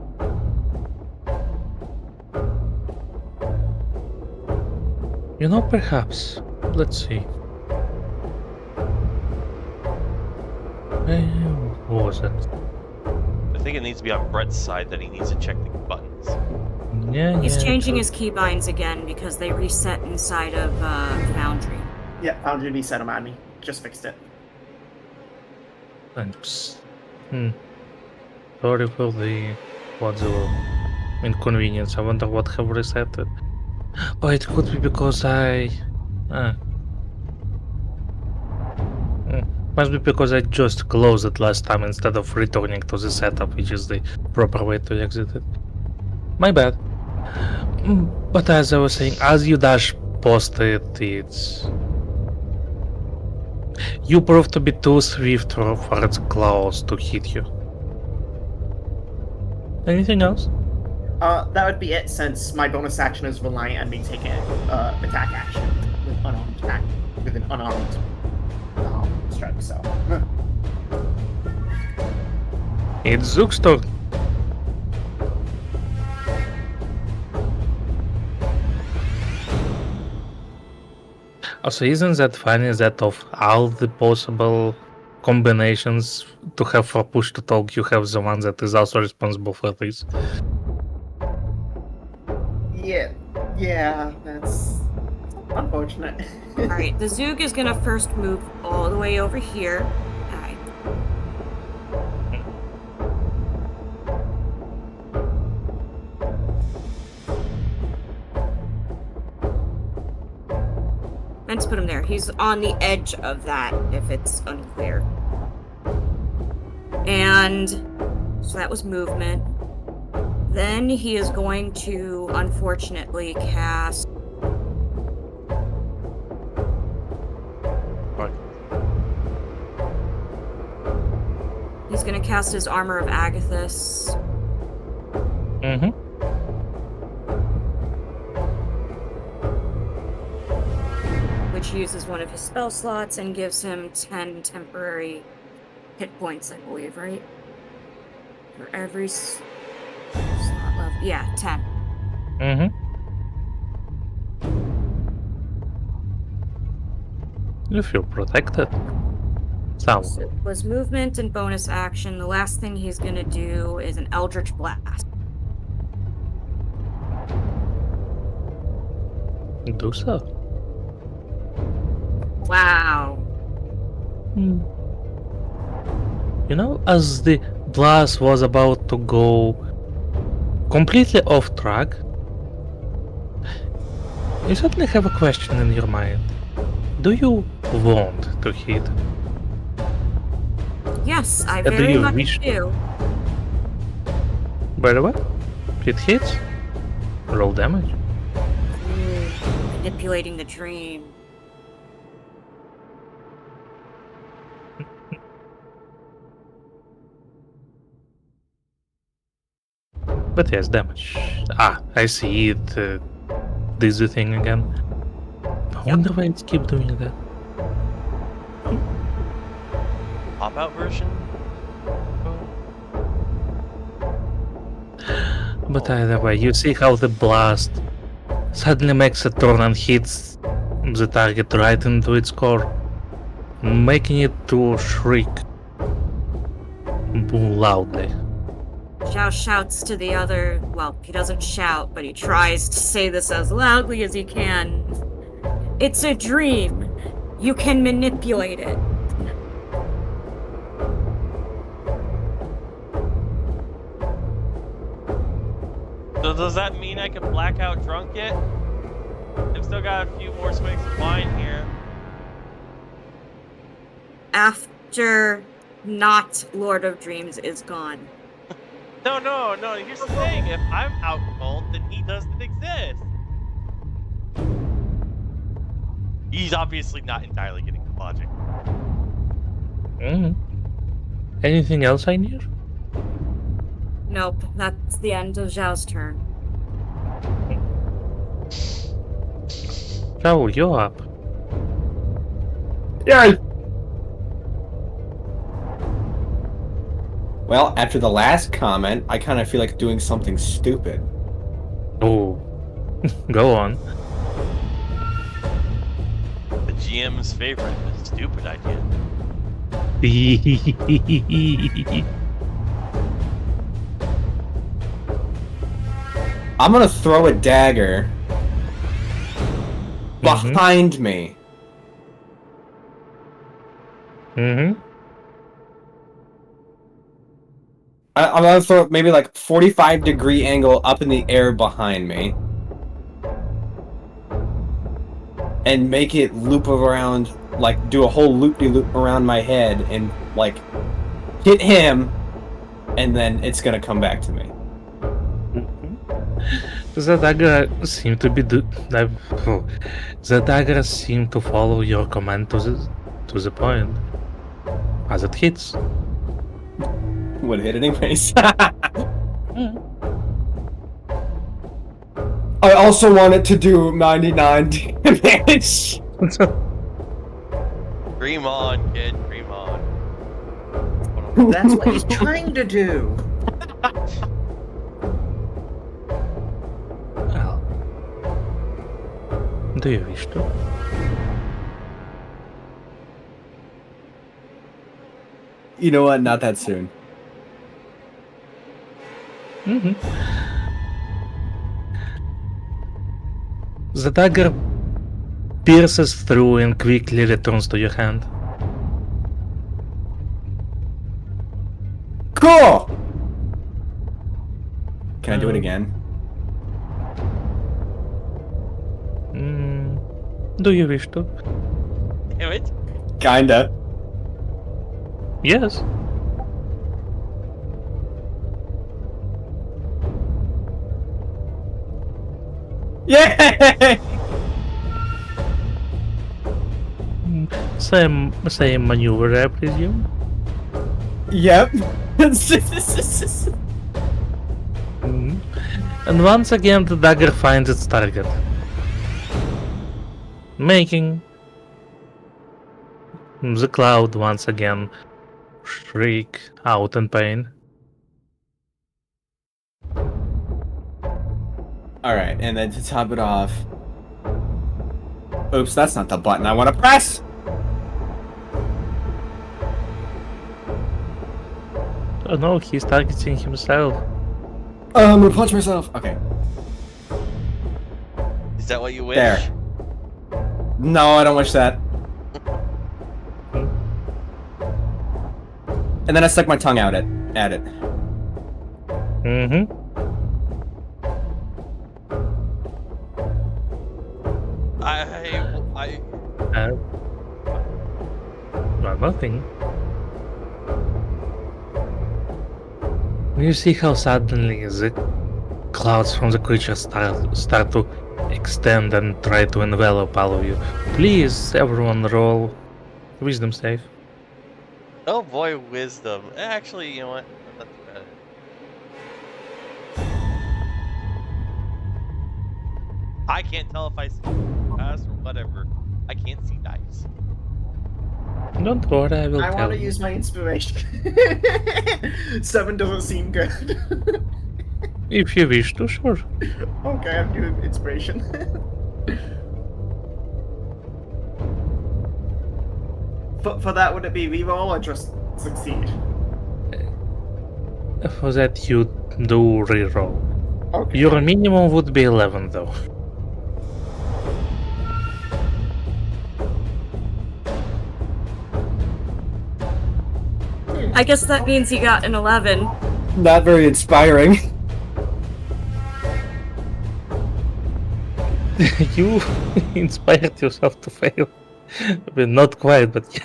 You know, perhaps. Let's see. What was it? I think it needs to be on Brett's side that he needs to check the buttons. Yeah, He's yeah, changing true. his keybinds again because they reset inside of Foundry. Yeah, Foundry reset him on me. Just fixed it. Thanks. Sorry for the inconvenience. I wonder what have reset it. Oh, it could be because I. Must be because I just closed it last time instead of returning to the setup, which is the proper way to exit it. My bad. But as I was saying, as you dash past it, it's. You prove to be too swift for its claws to hit you. Anything else? That would be it, since my bonus action is reliant on me taking attack action with unarmed attack with an unarmed strike. So It's Zook's turn. Also, isn't that funny that of all the possible combinations to have for push to talk, you have the one that is also responsible for this? yeah, that's unfortunate. Alright, the Zoog is gonna first move all the way over here. Alright. Meant to put him there. He's on the edge of that, if it's unclear. And so that was movement. Then he is going to, unfortunately, cast... Right. He's going to cast his Armor of Agathis. Mm-hmm. Which uses one of his spell slots and gives him 10 temporary hit points, I believe, right? For every slot level. Yeah, 10. Mm-hmm. You feel protected. Some. So it was movement and bonus action. The last thing he's gonna do is an Eldritch Blast. Do so. Wow. Hmm. You know, as the blast was about to go completely off track, you suddenly have a question in your mind. Do you want to hit? Yes, I Do very you much wish to? do. By the way, it hits. Roll damage. Manipulating the dream. But yes, damage. Ah, I see it. This the thing again. I wonder why it keep doing that. Pop out version? But either way, you see how the blast suddenly makes a turn and hits the target right into its core, making it to shriek loudly. Zhao shouts to the other. Well, he doesn't shout, but he tries to say this as loudly as he can. It's a dream. You can manipulate it. So does that mean I can blackout drunk it? I've still got a few more swigs of wine here. After not Lord of Dreams is gone. No. Here's the thing. If I'm out cold, then he doesn't exist. He's obviously not entirely getting the logic. Anything else I need? Nope, that's the end of Zhao's turn. Zhao, you're up. Yeah. Well, after the last comment, I kind of feel like doing something stupid. Oh, go on. The GM's favorite, the stupid idea. I'm gonna throw a dagger behind me. I'm gonna throw it maybe like 45-degree angle up in the air behind me. And make it loop around, like do a whole loop-de-loop around my head and like hit him, and then it's gonna come back to me. The dagger seemed to be the dagger seemed to follow your command to the point. As it hits. Would hit anyways. I also want it to do 99 damage. Dream on, kid. Dream on. That's what he's trying to do. Well, do you wish to? You know what? Not that soon. The dagger pierces through and quickly returns to your hand. Cool! Can I do it again? Do you wish to? Damn it. Kinda. Yes. Yay! Same maneuver, I presume. Yep. And once again, the dagger finds its target, making the cloud once again shriek out in pain. Alright, and then to top it off... Oops, that's not the button I want to press! Oh no, he's targeting himself. I'm gonna punch myself. Okay. Is that what you wish? There. No, I don't wish that. And then I stuck my tongue out at it. Mm-hmm. I Well, nothing. You see how suddenly the clouds from the creature start to extend and try to envelop all of you. Please, everyone, roll wisdom save. oh boy, wisdom. Actually, you know what? That's better. I can't tell if I see pass or whatever. I can't see dice. Don't worry, I will I tell want to you. use my inspiration. 7 doesn't seem good. If you wish to, sure. Okay, I'm doing inspiration. For that, would it be reroll or just succeed? For that, you do reroll. Okay. Your minimum would be 11, though. I guess that means you got an 11. Not very inspiring. You inspired yourself to fail. I mean, not quite, but yeah.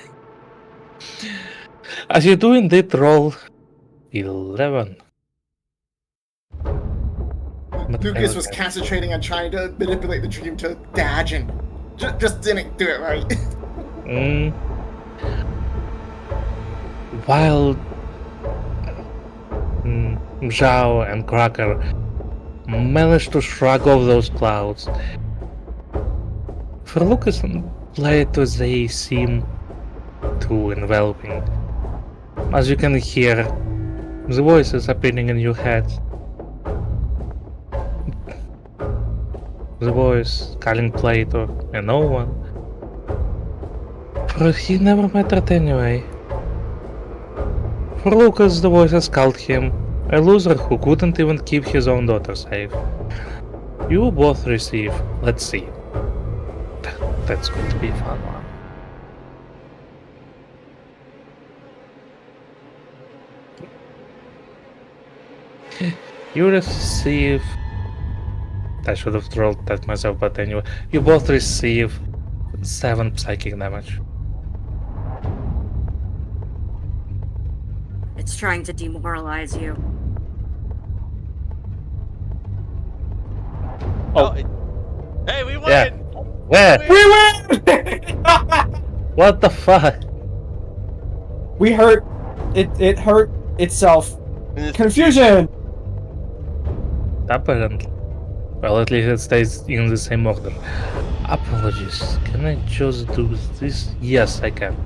As you do indeed roll 11. Lucas was concentrating on trying to manipulate the dream to dodge and just didn't do it right. While Zhao and Cracker managed to shrug off those clouds, for Lucas and Plato they seem too enveloping. As you can hear, the voices appearing in your head. The voice calling Plato and no one. For he never mattered anyway. For Lucas, the voices called him a loser who couldn't even keep his own daughter safe. You both receive, let's see. That's going to be a fun one. You receive... I should have rolled that myself, but anyway. You both receive 7 psychic damage. It's trying to demoralize you. Oh, hey, we win! Yeah. Where? We win! What the fuck? We hurt. It hurt itself. It's- Confusion! Apparently. Well, at least it stays in the same order. Apologies. Can I just do this? Yes, I can.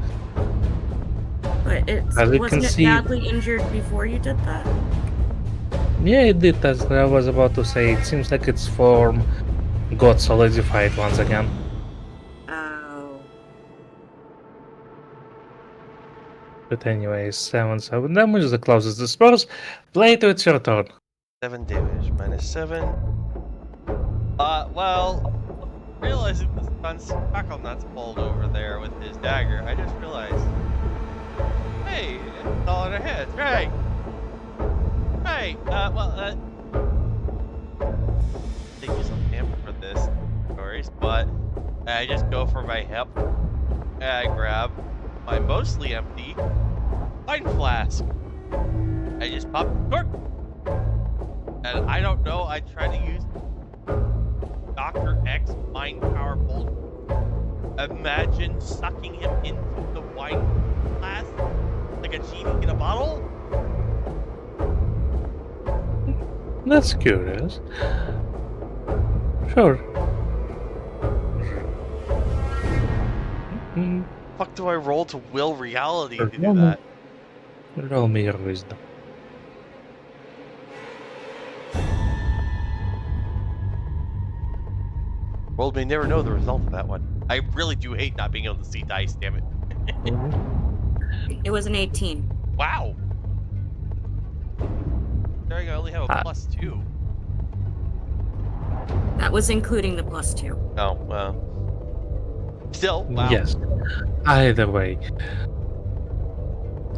But As you wasn't can it see- badly injured before you did that? Yeah, it did, as I was about to say. It seems like its form got solidified once again. Oh. But anyways, 7 damage, the closest disperse. Plato, it's your turn. 7 damage, minus 7. Well, realizing the sun's spackle nuts pulled over there with his dagger, I just realized, hey, it's all in our heads, right? Right, thank you so much for this, stories, but I just go for my hip, and I grab my mostly empty wine flask. I just pop the cork, and I don't know, I try to use Dr. X mind power bolt. Imagine sucking him into the wine glass like a genie in a bottle. That's curious. Sure. Fuck do I roll to will reality to do No, no. that? Roll me your wisdom. World may never know the result of that one. I really do hate not being able to see dice, damn it. It was an 18. Wow. Considering I only have a Ah. +2. That was including the +2. Oh, well. Still, wow. Yes. Either way.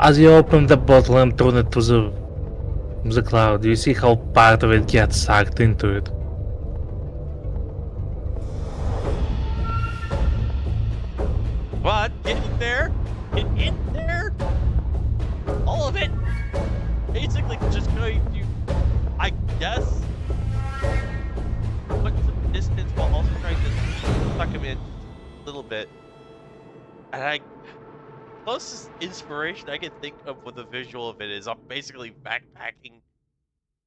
As you open the bottle and turn it to the cloud, you see how part of it gets sucked into it. But get in there. Get in there. All of it. Basically just going to, I guess, put some distance while also trying to suck him in a little bit. And closest inspiration I can think of with a visual of it is I'm basically backpacking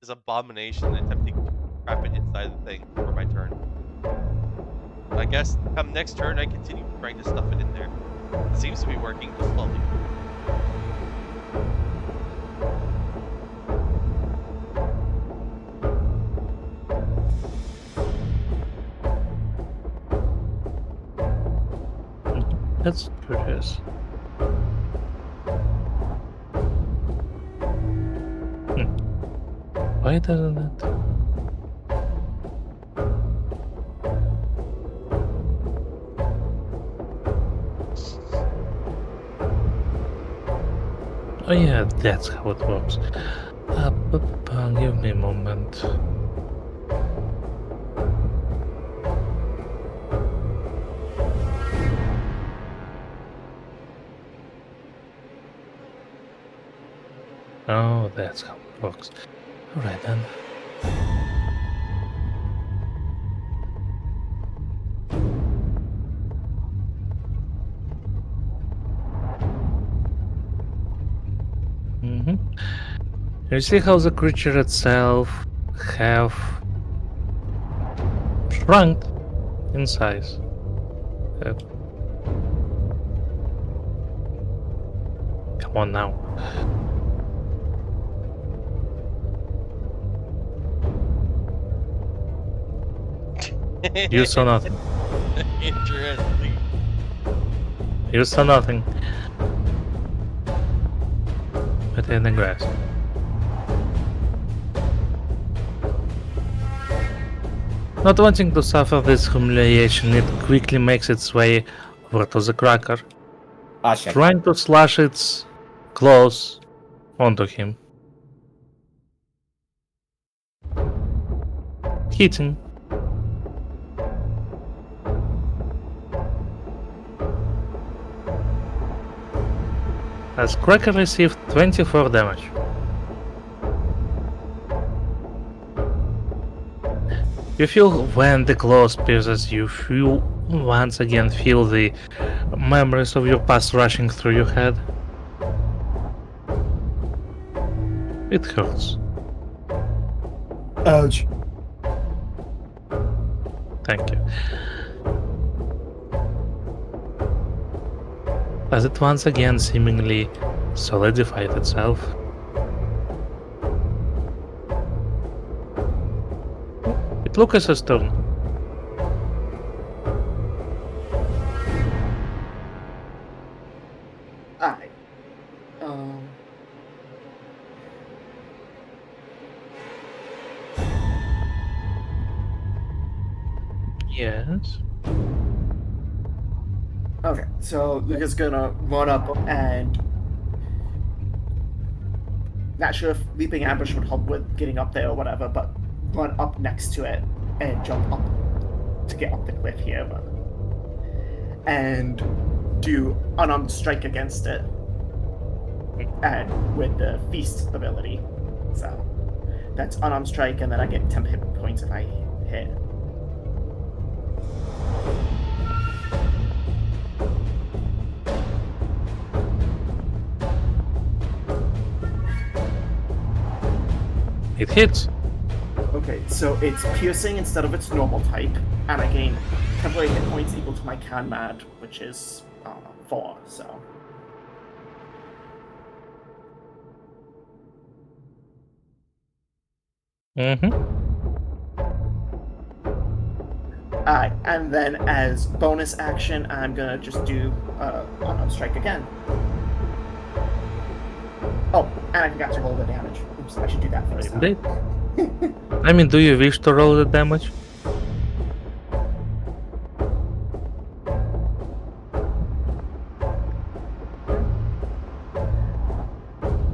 this abomination and attempting to trap it inside the thing for my turn. I guess come next turn I continue trying to stuff it in there. It seems to be working just slowly. That's curious. Why doesn't it? Oh yeah, that's how it works. Give me a moment. Oh, that's how it works. Alright then. You see how the creature itself have shrunk in size. Come on now. You saw nothing. Interesting. You saw nothing. But in the grass. Not wanting to suffer this humiliation, it quickly makes its way over to the cracker, Asha. trying to slash its claws onto him. Hitting. As Cracker received 24 damage. You feel when the claws pierces you, you once again feel the memories of your past rushing through your head. It hurts. Ouch. Thank you. As it once again seemingly solidified itself. It Lucas's turn. Alright. Yes. Okay, so Luca's gonna run up and not sure if leaping ambush would help with getting up there or whatever, but run up next to it and jump up to get up the cliff here, and do unarmed strike against it, and with the feast ability. So that's unarmed strike, and then I get 10 hit points if I hit. It hits. Okay, so it's piercing instead of its normal type, and I gain temporary hit points equal to my Can Mad, which is 4, so. And then as bonus action, I'm gonna just do unarmed strike again. Oh, and I forgot to roll the damage. Oops. Oops, I should do that first. Indeed. I mean, do you wish to roll the damage?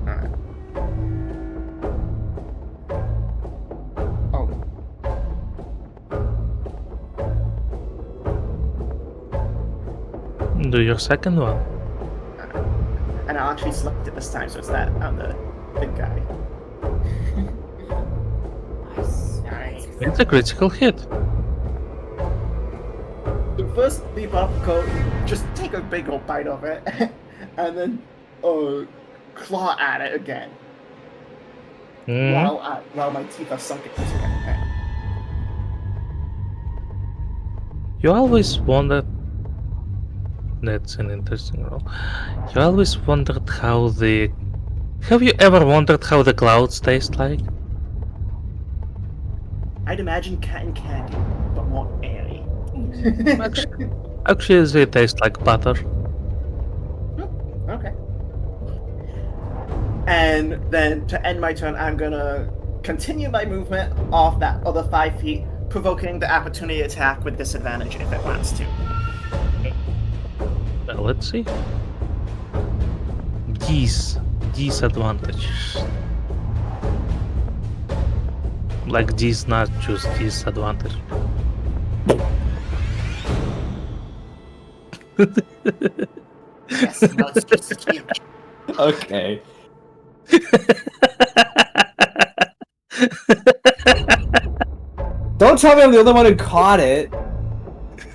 Alright. Oh. Do your second one. And I actually select it this time, so it's that on the big guy. Nice. Nice. It's a critical hit. So first, leap up, go, just take a big old bite of it, and then claw at it again. Mhm. While my teeth are sunk into it. You always wondered. That's an interesting roll. You always wondered how the. Have you ever wondered how the clouds taste like? I'd imagine cotton candy, but more airy. Actually, they taste like butter. Okay. And then to end my turn, I'm gonna continue my movement off that other 5 feet, provoking the opportunity attack with disadvantage if it wants to. Well, let's see. Disadvantage. Like these, not just disadvantage. Yes, no, it's just huge. Okay. Don't tell me I'm the only one who caught it.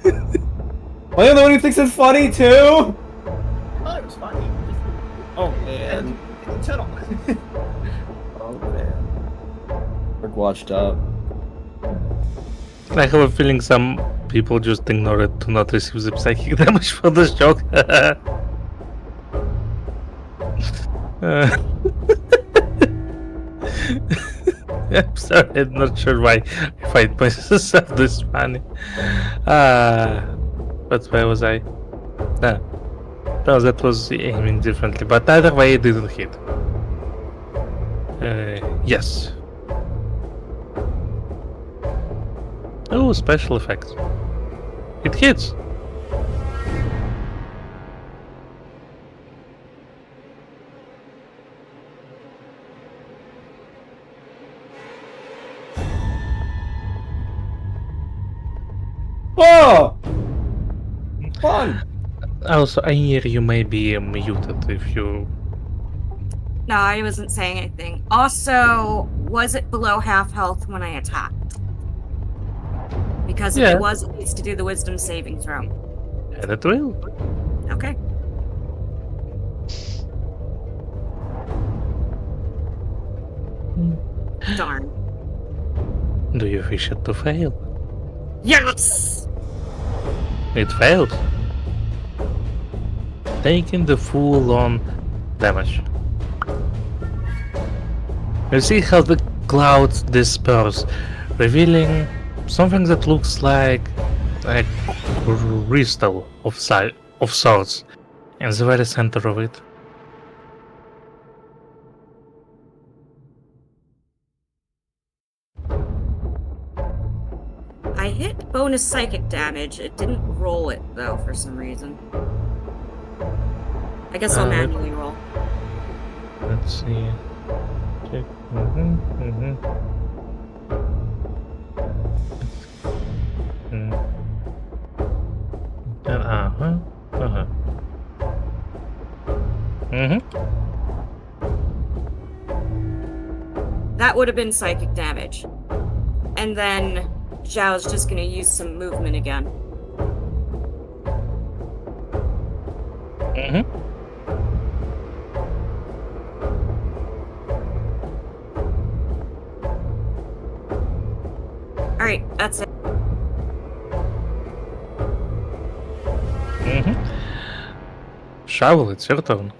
Am I the only one who thinks it's funny too? Oh, it was funny. Oh man. Turtle. Oh man. We're watched up. I have a feeling some people just ignore it to not receive the psychic damage for this joke. I'm sorry, I'm not sure why I find myself this funny. But where was I? No, that was aiming differently, but either way it didn't hit. Yes. Oh, special effects. It hits. Oh! Fun! Also, I hear you may be muted if you. No, I wasn't saying anything. Also, was it below half health when I attacked? Because if Yeah. it was, it needs to do the wisdom saving throw. And it will. Okay. Darn. Do you wish it to fail? Yes! It failed. Taking the full-on damage. You see how the clouds disperse, revealing something that looks like a crystal of sorts in the very center of it. I hit bonus psychic damage. It didn't roll it, though, for some reason. I guess I'll let- manually roll. Let's see. Check. That would have been psychic damage. And then Zhao's just gonna use some movement again. Alright, that's it. Shovel, it's your turn.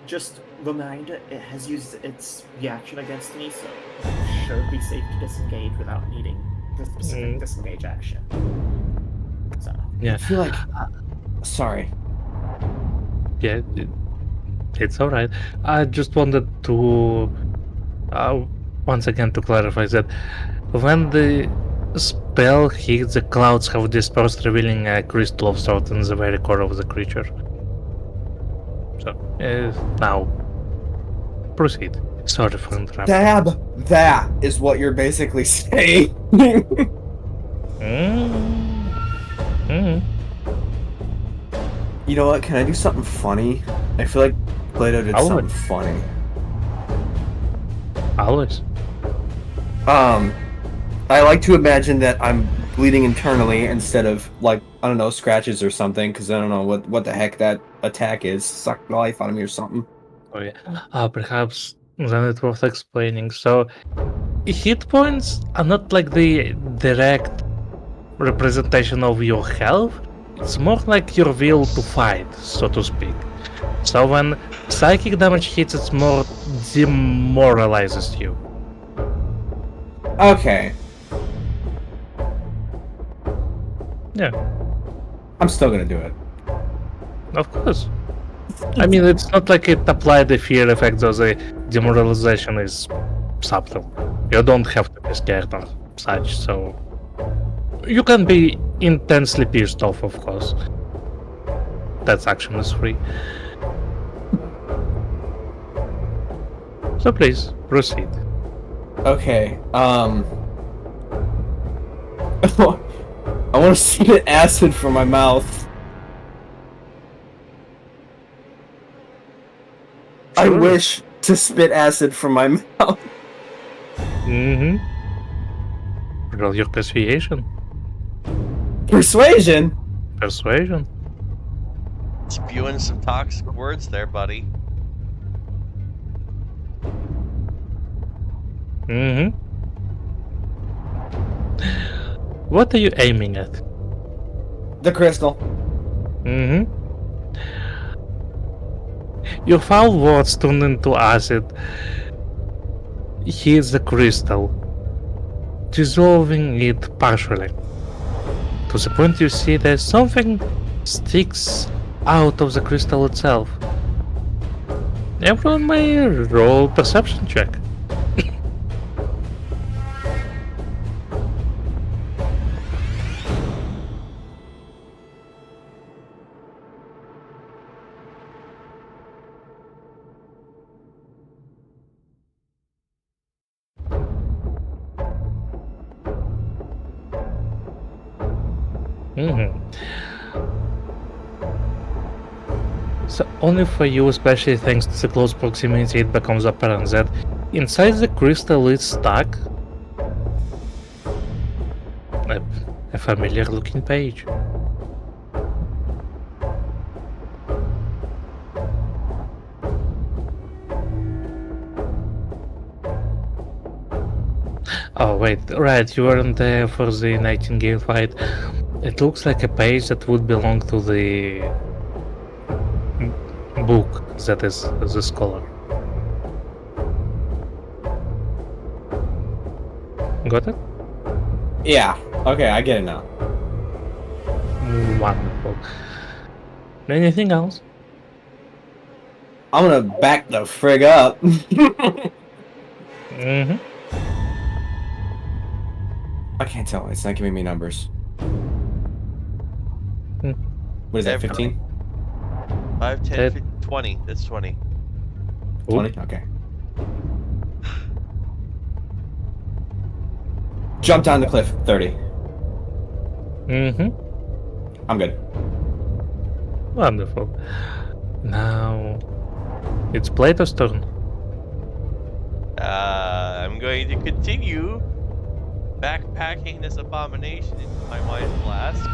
Just reminder, it has used its reaction against me, so it should be safe to disengage without needing the specific disengage action. So, I feel like. Sorry. Yeah. It's alright. I just wanted to once again to clarify that when the spell hits, the clouds have dispersed, revealing a crystal of sort in the very core of the creature. So, now, proceed. Sorry for interrupting. Stab! That is what you're basically saying. Mm. You know what? Can I do something funny? I feel like Plato did Always. something funny. Always. I like to imagine that I'm bleeding internally instead of, like, I don't know, scratches or something, because I don't know what the heck that attack is. Suck the life out of me or something. Oh yeah. Perhaps then it's worth explaining. So, hit points are not like the direct representation of your health. It's more like your will to fight, so to speak. So when psychic damage hits, it's more demoralizes you. Okay. Yeah, I'm still gonna do it. of course. I mean, it's not like it applied the fear effect, so the demoralization is subtle. You don't have to be scared or such, so you can be intensely pissed off, of course. That's action is free. So please, proceed. Okay, I want to spit acid from my mouth. I Sure. wish to spit acid from my mouth. Mm-hmm. Roll your persuasion. Persuasion? Persuasion. Spewing some toxic words there, buddy. Mm-hmm. What are you aiming at? The crystal. Mm-hmm. Your foul words turned into acid. Hits the crystal, dissolving it partially. To the point you see that something sticks out of the crystal itself. Everyone may roll perception check. Mm-hmm. So only for you, especially thanks to the close proximity, it becomes apparent that inside the crystal is stuck a familiar looking page. Oh wait, right, you weren't there for the Nightingale fight. It looks like a page that would belong to the book that is the scholar. Got it? Yeah. Okay, I get it now. Wonderful. Anything else? I'm gonna back the frig up. Mm-hmm. I can't tell. It's not giving me numbers. Hmm. What is that, Every- 15? 5, 10, Ted. 15, 20. That's 20. 20? Okay. Jump down the cliff, 30. Mm-hmm. I'm good. Wonderful. Now it's Plato's turn. I'm going to continue backpacking this abomination into my mind blast.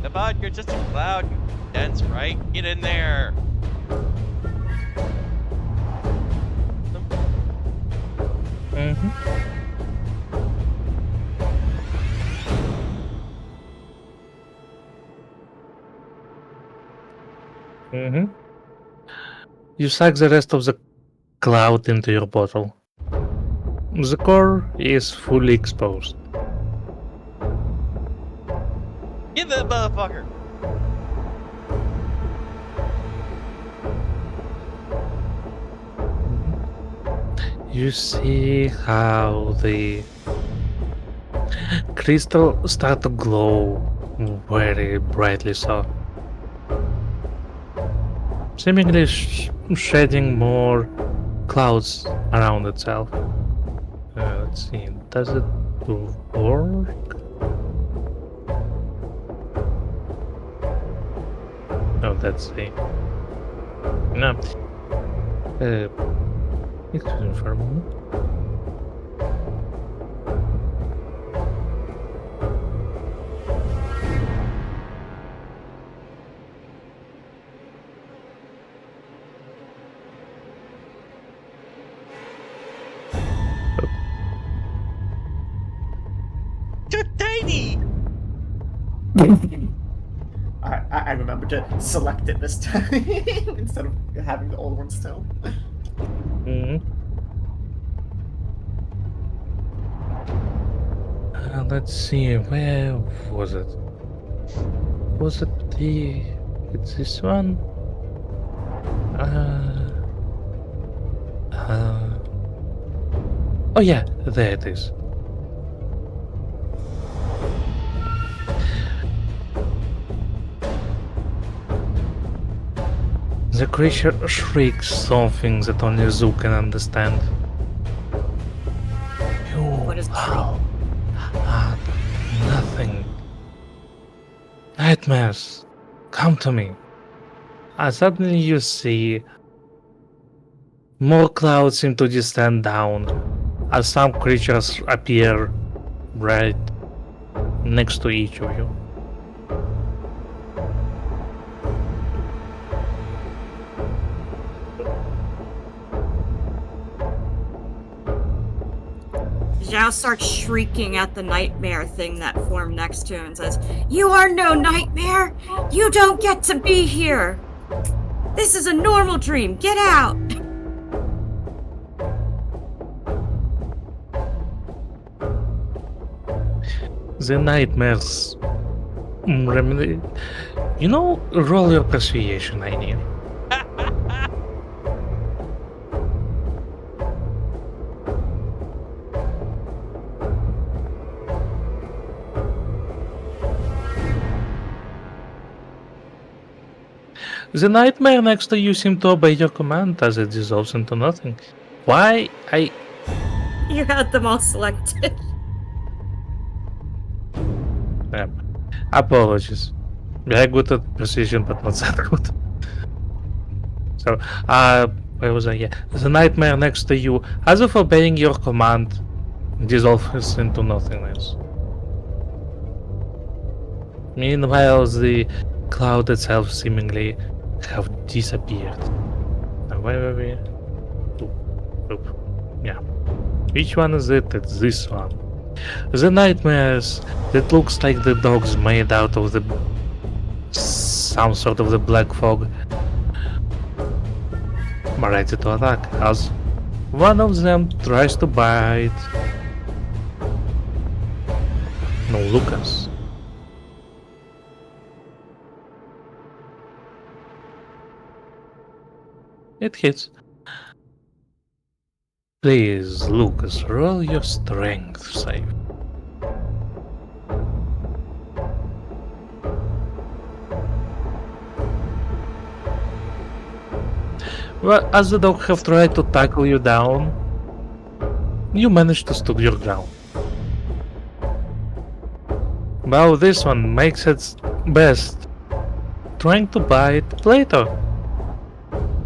About you're just a cloud, you dense, right? Get in there. Mm-hmm. Mm-hmm. You suck the rest of the cloud into your bottle. The core is fully exposed. Get that motherfucker. You see how the crystal start to glow very brightly, so seemingly shedding more clouds around itself. Let's see, does it work? Oh, that's the no. Excuse me for a moment. Too tiny. I remember to select it this time instead of having the old one still. Mhm. Let's see, where was it? Was it it's this one? Oh yeah, there it is. The creature shrieks something that only Zoo can understand. You What is the are nothing. Nightmares, come to me. And suddenly you see more clouds seem to descend down as some creatures appear right next to each of you. Zhao starts shrieking at the nightmare thing that formed next to him and says, "You are no nightmare! You don't get to be here! This is a normal dream! Get out!" The nightmares. You know, roll your persuasion, I need. The nightmare next to you seemed to obey your command as it dissolves into nothing. Why? You had them all selected. Apologies. Very good at precision, but not that good. So, where was I? Yeah. The nightmare next to you, as if obeying your command, dissolves into nothingness. Meanwhile, the cloud itself seemingly have disappeared. Now, where were we? Oop. Yeah. Which one is it? It's this one. The nightmares that looks like the dogs made out of the some sort of the black fog are ready to attack as one of them tries to bite. No, Lucas. It hits. Please, Lucas, roll your strength save. Well, as the dog have tried to tackle you down, you manage to stood your ground. Well, this one makes its best, trying to bite Plato.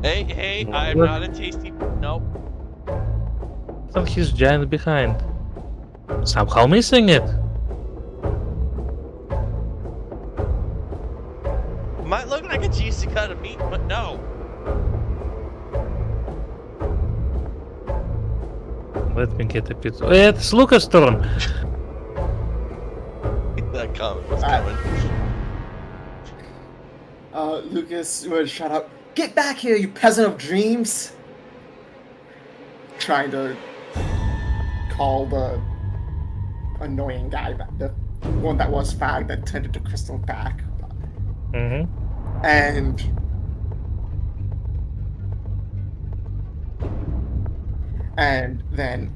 Hey, I'm not a tasty. Nope. On his giant behind, somehow missing it. Might look like a juicy cut of meat, but no. Let me get a bit. It's Lucas' turn. That comment was Ah. coming. Lucas would shout out, "Get back here, you peasant of dreams!" Trying to call the annoying guy back, the one that was Fag that tended to Crystal back. Mm-hmm. and then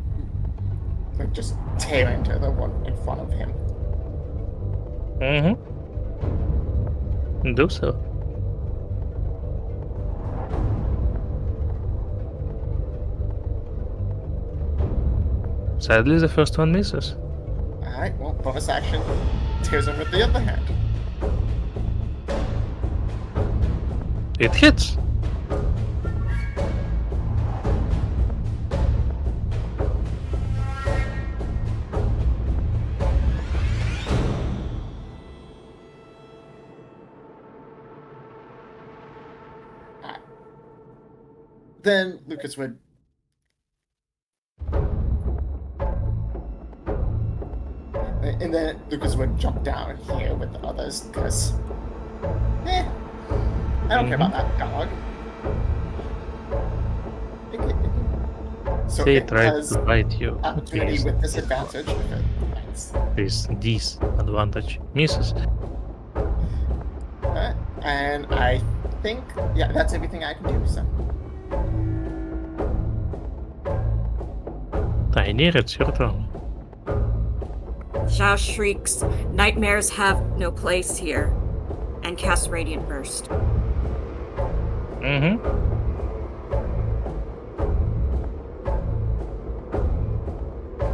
like, just tear into the one in front of him. Mm-hmm. Do so. Sadly, the first one misses. Alright, well, bonus action tears him with the other hand. It hits. Alright. Then Lucas would and then Lucas would jump down here with the others because I don't care about that dog. So They it tried does to bite you. opportunity Yes, with it disadvantage if it bites. This disadvantage misses. And I think, yeah, that's everything I can do, so. Tiny, it's your turn. Zhao shrieks, "Nightmares have no place here," and casts Radiant Burst. Mm-hmm.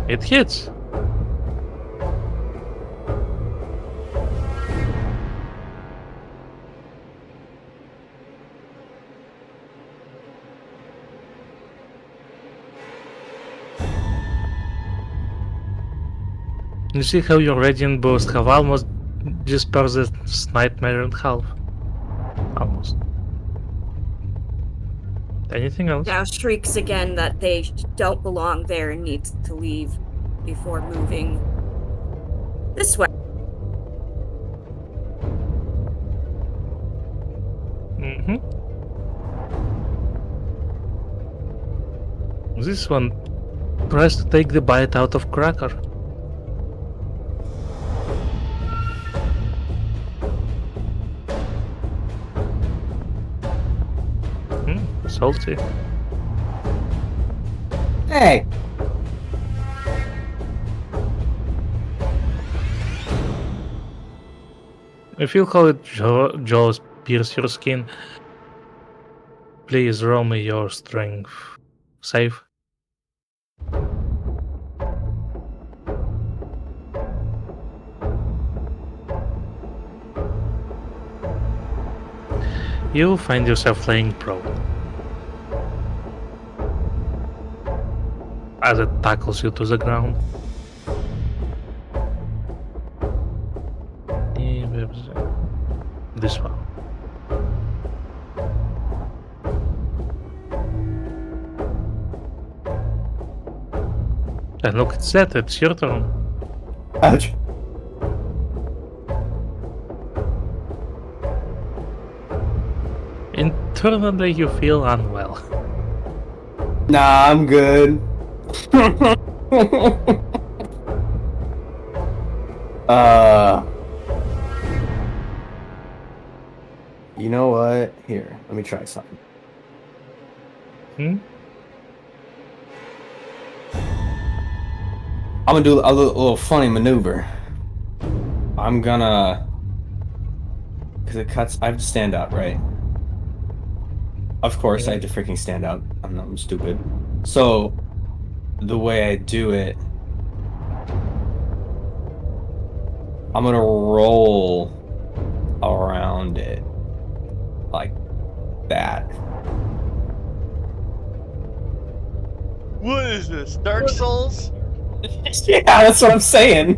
It hits. You see how your Radiant Burst have almost dispersed this nightmare in half. Almost. Anything else? Zhao shrieks again that they don't belong there and needs to leave before moving this way. Mm-hmm. This one tries to take the bite out of Cracker. Salty. Hey! If you call it jaws pierce your skin, please roll me your strength. Save. You find yourself laying prone as it tackles you to the ground. This one. And look, it's that, it's your turn. Ouch. Internally, you feel unwell. Nah, I'm good. You know what? Here, let me try something. I'm gonna do a little funny maneuver. I'm gonna... Because it cuts... I have to stand up, right? Of course, I have to freaking stand up. I'm stupid. So, the way I do it... I'm gonna roll around it. Like that. What is this? Dark Souls? Yeah, that's what I'm saying.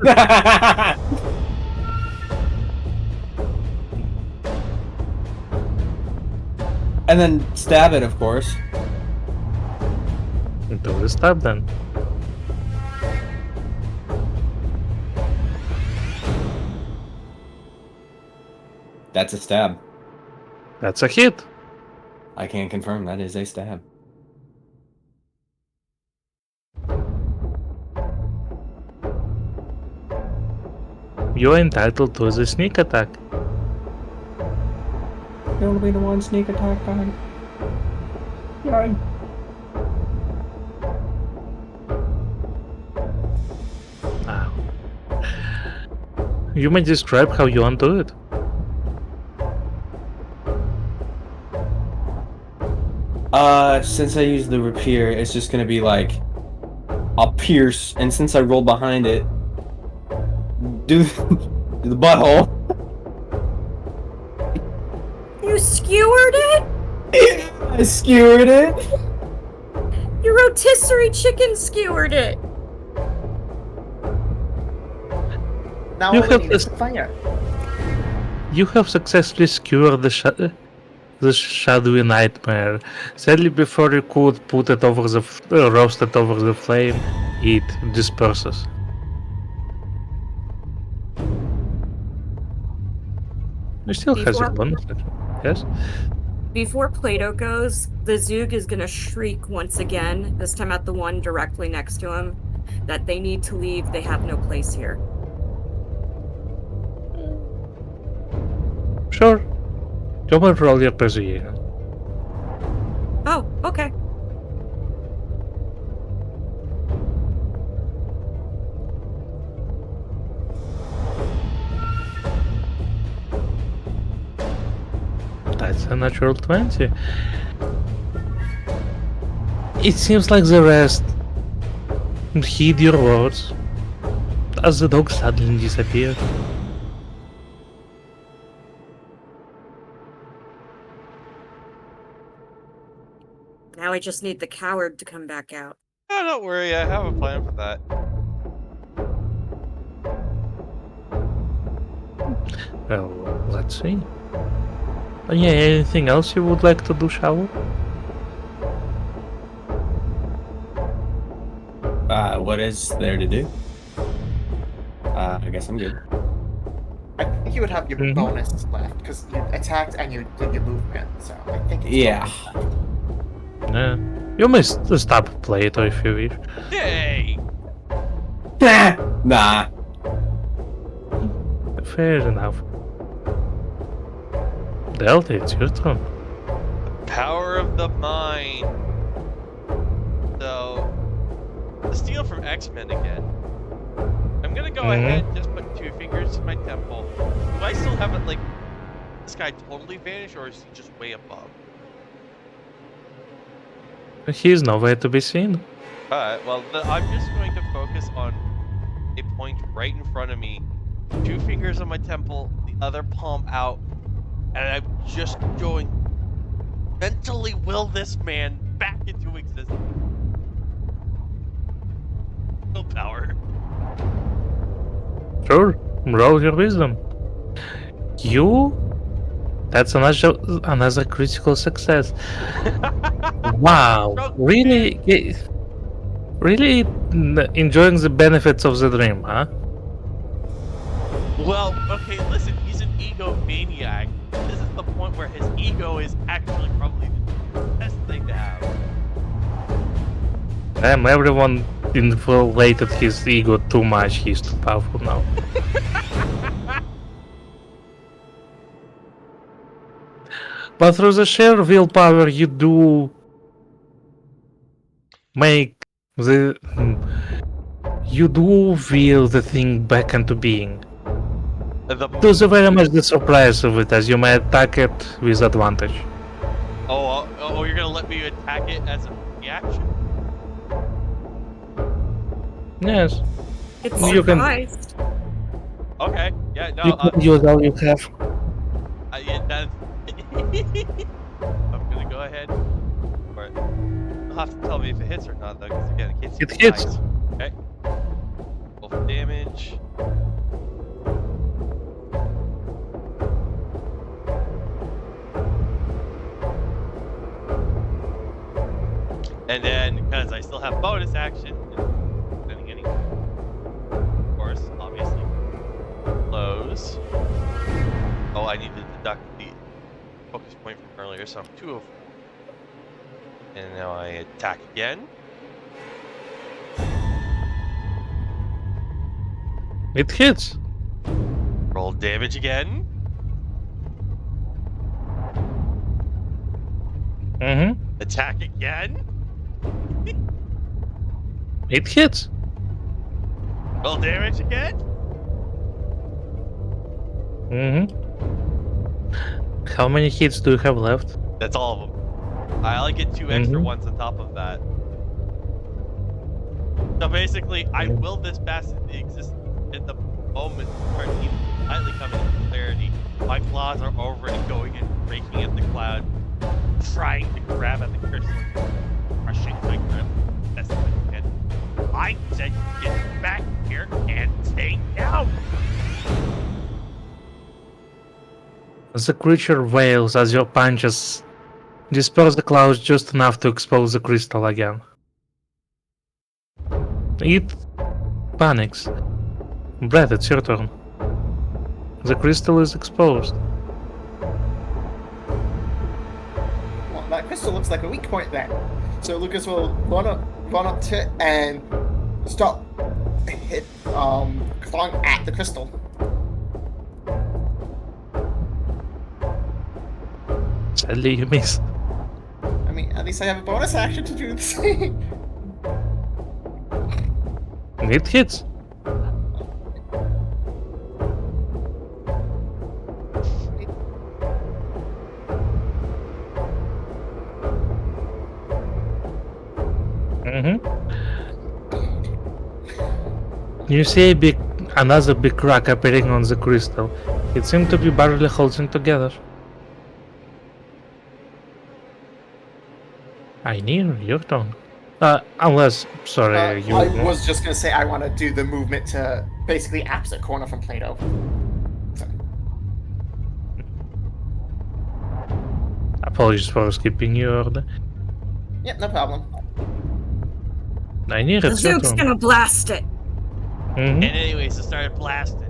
And then stab it, of course. Do the stab then. That's a stab. That's a hit. I can confirm that is a stab. You're entitled to the sneak attack. It'll be the one sneak attack time. Yay. You may describe how you want to do it. Since I use the rapier, it's just gonna be like I'll pierce, and since I roll behind it, do the butthole. You skewered it? I skewered it. Your rotisserie chicken skewered it. Now You all we have need is this- the fire. You have successfully skewered the shadowy nightmare. Sadly, before you could put it over the roast it over the flame, it disperses. You still has your Before- bonus action. Yes. Before Plato goes, the Zoog is gonna shriek once again, this time at the one directly next to him, that they need to leave, they have no place here. Sure. You may roll your persuasion. Oh, okay. That's a natural 20. It seems like the rest heed your words as the dog suddenly disappeared. Now I just need the coward to come back out. Oh, don't worry, I have a plan for that. Well, let's see. Yeah, anything else you would like to do, Shower? What is there to do? I guess I'm good. I think you would have your Mhm. bonus left because you attacked and you did your movement. So I think. It's Yeah. Yeah. You may stop Plato if you wish. Yay! Nah. Fair enough. Delta, it's your turn. Power of the mind. So, to steal from X-Men again. I'm gonna go ahead and just put 2 fingers to my temple. Do I still have it like this guy totally vanished, or is he just way above? He's nowhere to be seen. Alright, well, I'm just going to focus on a point right in front of me. 2 fingers on my temple, the other palm out, and I'm just going mentally will this man back into existence. Willpower. Sure, roll your wisdom. You? That's another critical success. Wow, really, really enjoying the benefits of the dream, huh? Well, okay, listen, he's an egomaniac. This is the point where his ego is actually probably the best thing to have. Damn, everyone inflated his ego too much. He's too powerful now. But through the sheer willpower, you do make the. You do will the thing back into being. To the very much the surprise of it, as you may attack it with advantage. Oh, you're gonna let me attack it as a reaction? Yes. It's You can- surprised. Okay, yeah, no, You can use all you have. yeah, that's... I'm gonna go ahead for it. You'll have to tell me if it hits or not, though, because again, I can't see It the hits. dice. Okay. Roll for damage. And then, because I still have bonus action, depending any, of course, obviously, close. Oh, I need to deduct the focus point from earlier, so I'm 2 of 4. And now I attack again. It hits. Roll damage again. Mm-hmm. Attack again. It hits. Roll damage again. Mm-hmm. How many hits do you have left? That's all of them. I only get 2 extra ones on top of that. So basically, I will this past into existence in the moment where even slightly coming into clarity. My claws are already going and breaking at the cloud, trying to grab at the crystal, crushing my grip best I can. I said, get back here and stay down. The creature wails as your punches disperse the clouds just enough to expose the crystal again. It panics. Brett, it's your turn. The crystal is exposed. Well, that crystal looks like a weak point then. So Lucas will run up to it and start clawing at the crystal. Sadly, you miss. I mean, at least I have a bonus action to do the same. It hits. You see another big crack appearing on the crystal. It seemed to be barely holding together. Ainir, your turn. Sorry, you. I was just gonna say I want to do the movement to basically opposite corner from Plato. So, Apologies for skipping your order. yeah, no problem. Ainir, it's your Zook's turn. gonna blast it. And anyways, it started blasting.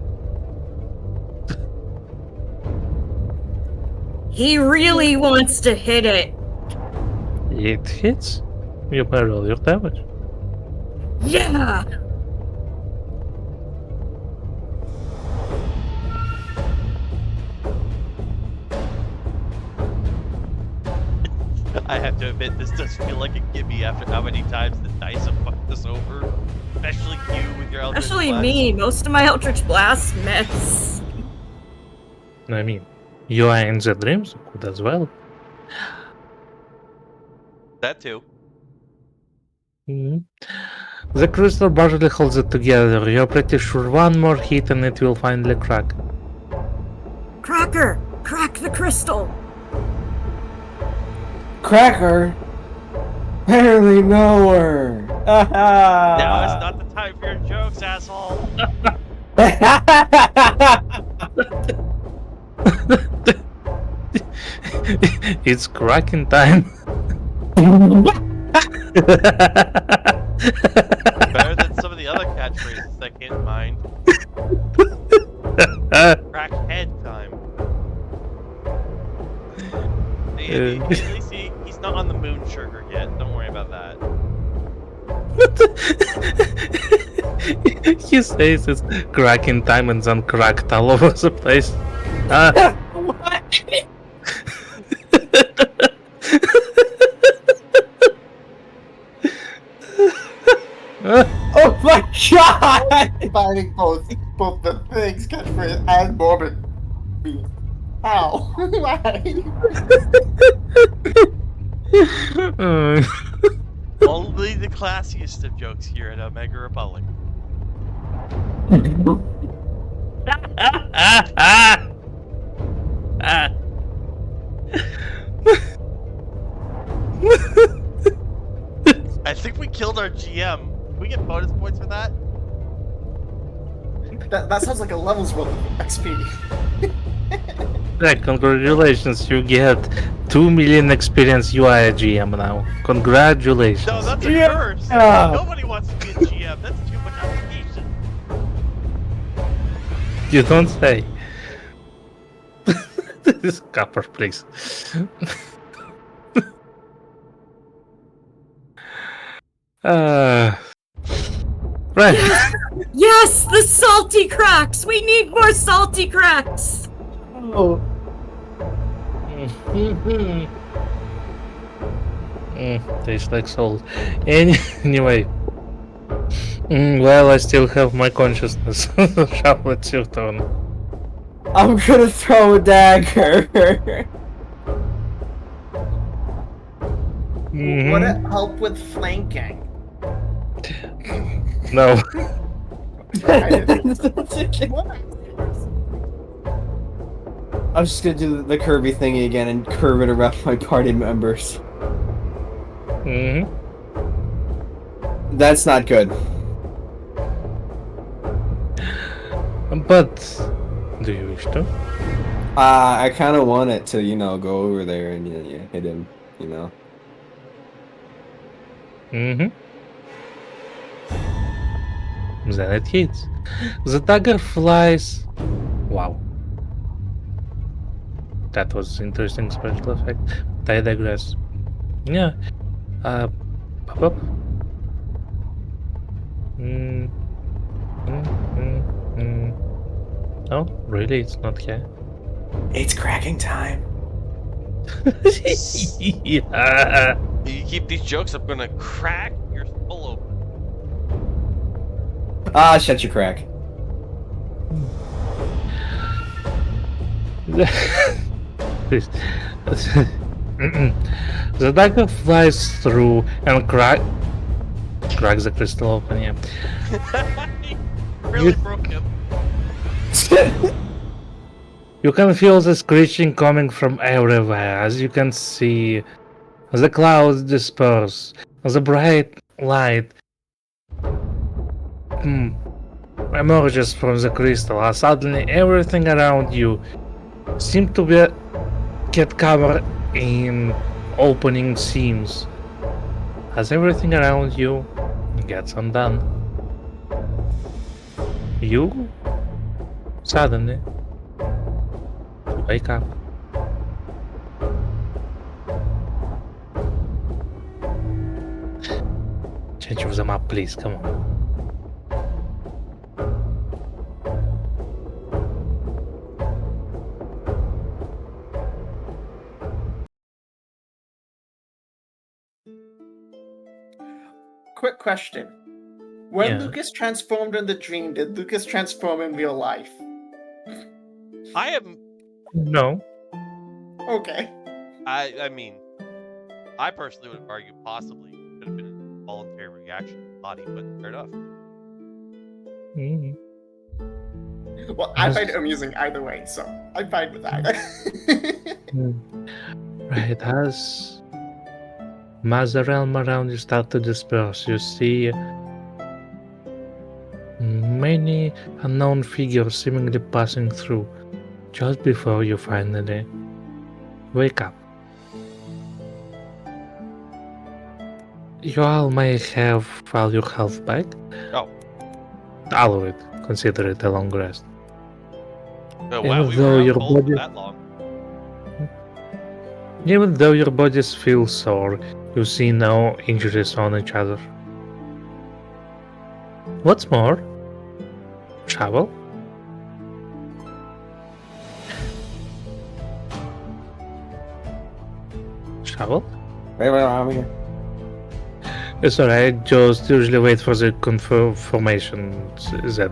He really wants to hit it. It hits. You may roll your damage. Yeah. I have to admit, this does feel like a gimme after how many times the dice have fucked us over. Especially you with your Eldritch Especially Blast. me. Most of my Eldritch Blasts miss. I mean, you are in the dreams, good as well. That too. The crystal barely holds it together. You're pretty sure one more hit and it will finally crack. Cracker! Crack the crystal! Cracker? Barely know her. Now is not the time for your jokes, asshole. It's cracking time. Better than some of the other catchphrases that came to mind. Crackhead time. At least he's not on the moon sugar yet. Don't worry about that. He says it's cracking time and then cracked all over the place. Oh my god! Combining both the things, catchphrase and morbid. How? Why? Only the classiest of jokes here at Omega Republic. I think we killed our GM. Can we get bonus points for that? That sounds like a levels worth of XP. Yeah, congratulations, you get 2 million experience. You are a GM now. Congratulations. No, that's a Yeah. curse. Ah. Nobody wants to be a GM. That's too much obligation. You don't say. This copper, please. Right. Yes, the salty cracks! We need more salty cracks! Oh. Tastes like salt. Anyway. Well, I still have my consciousness. Shall it's your turn. I'm gonna throw a dagger. Would it Mhm. help with flanking? No. I didn't think I'm just gonna do the Kirby thingy again and curve it around my party members. Mhm. That's not good. But do you wish to? I kind of want it to, go over there and hit him, Mhm. Then it hits. The dagger flies. Wow. That was interesting special effect. But I digress. Yeah. Pop up. Mm, mm. Oh, really? It's not here. It's cracking time. Yeah. You keep these jokes, I'm gonna crack your skull open. Ah, shut your crack. Please. The dagger flies through and cracks the crystal open. Yeah. You really broke him. You can feel the screeching coming from everywhere. As you can see, the clouds disperse. The bright light emerges from the crystal. As suddenly, everything around you seems to get covered in opening seams. As everything around you gets undone, you suddenly wake up. Change of the map, please. Come on. Quick question. When Yeah. Lucas transformed in the dream, did Lucas transform in real life? I am. No. Okay. I mean, I personally would argue possibly could have been a voluntary reaction to the body, but fair enough. Mm. Well, I find it amusing either way, so I'm fine with that. Right, as the realm around you start to disperse, you see many unknown figures seemingly passing through just before you finally wake up. You all may have all your health back. Oh. All of it. Consider it a long rest. Wow, Even we though were your out cold for body- that long. Even though your bodies feel sore, you see no injuries on each other. What's more, Shovel? Shovel? Wait, I'm here. It's alright, just usually wait for the confirmation that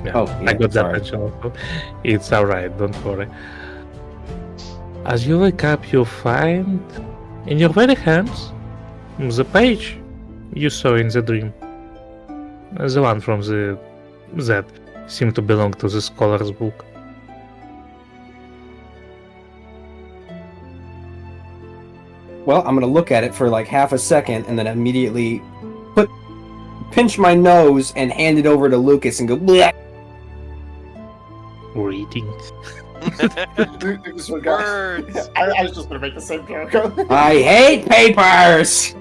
yeah, Oh, I yeah, got that sorry. mention also. It's alright, don't worry. As you wake up, you find in your very hands the page you saw in the dream. The one from that seemed to belong to the scholar's book. Well, I'm gonna look at it for like half a second and then immediately pinch my nose and hand it over to Lucas and go, bleh. Reading. Lucas would go- Words. I was just gonna make the same joke. I hate papers!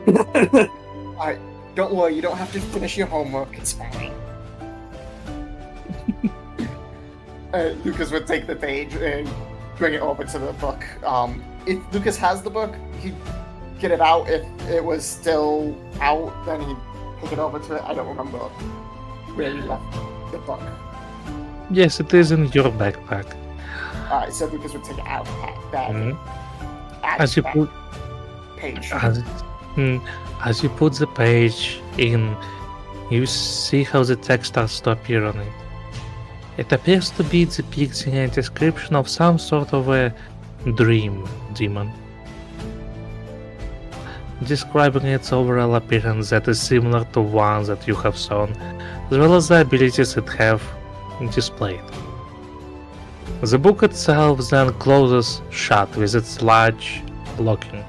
Don't worry, you don't have to finish your homework. It's fine. Lucas would take the page and bring it over to the book. If Lucas has the book, he'd get it out. If it was still out, then he'd pick it over to it. I don't remember where he left the book. Yes, it is in your backpack. Alright, so Lucas would take it out of the bag. Mhm. Add As you that put page. as you put the page in, you see how the text starts to appear on it. It appears to be depicting a description of some sort of a dream demon, describing its overall appearance that is similar to one that you have shown, as well as the abilities it have displayed. The book itself then closes shut with its large locking.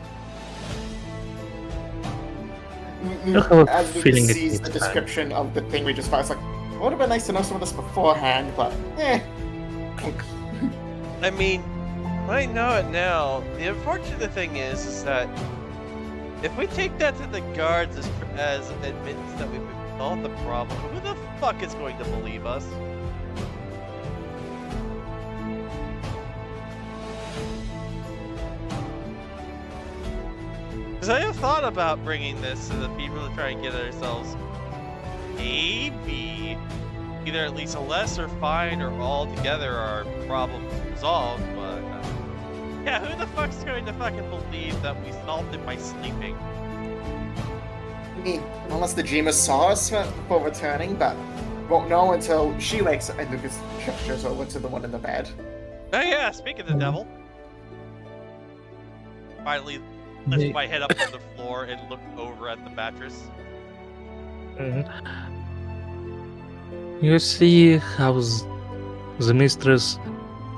You have a As we feeling can it see needs the time. description of the thing we just found, it's like, it would have been nice to know some of this beforehand, but I mean, I know it now. The unfortunate thing is that if we take that to the guards as admittance that we've solved the problem, who the fuck is going to believe us? Because I have thought about bringing this to the people to try and get ourselves maybe either at least a lesser fine or altogether our problems resolved, but yeah, who the fuck's going to fucking believe that we solved it by sleeping? I mean, unless the Jima saw us before returning, but won't know until she wakes up and Lucas gestures over to the one in the bed. Oh yeah, speaking of the devil. Finally lift my head up from the floor and look over at the mattress. You see how the mistress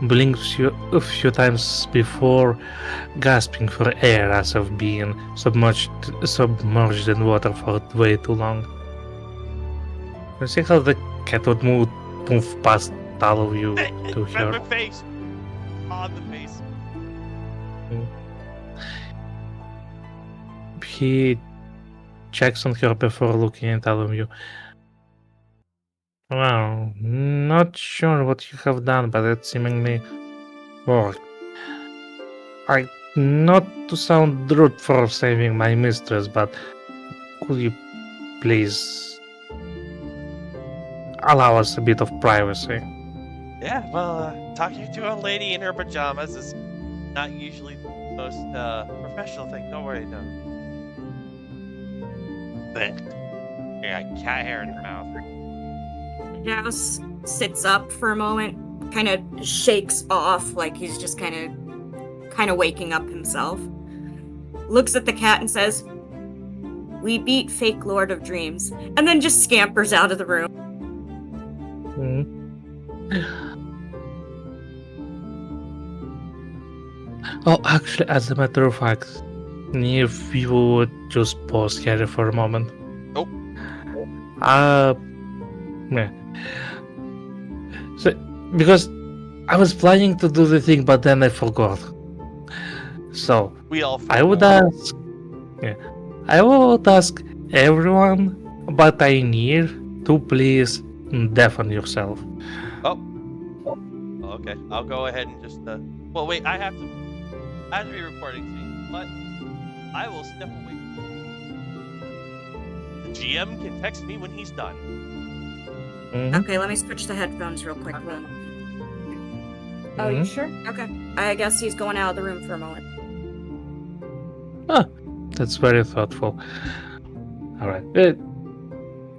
blinks a few times before gasping for air as of being submerged in water for way too long. You see how the cat would move past all of you to Remember her. face! On the face. He checks on her before looking at all of you. Well, not sure what you have done, but it seemingly worked. Not to sound rude for saving my mistress, but could you please allow us a bit of privacy? Yeah, well, talking to a lady in her pajamas is not usually the most professional thing. Don't worry, no. Blech. I got cat hair in her mouth. House sits up for a moment, kind of shakes off like he's just kind of waking up himself. Looks at the cat and says, "We beat fake Lord of Dreams," and then just scampers out of the room. Oh, actually, as a matter of fact, if you would just pause here for a moment. Oh. Yeah. So, because I was planning to do the thing, but then I forgot. So, We all I would ask everyone, but I need to please deafen yourself. Oh, okay. I'll go ahead and just. Well, wait. I have to be recording things, but I will step away. The GM can text me when he's done. Okay, let me switch to headphones real quick then. Oh, you sure? Okay. I guess he's going out of the room for a moment. That's very thoughtful. Alright.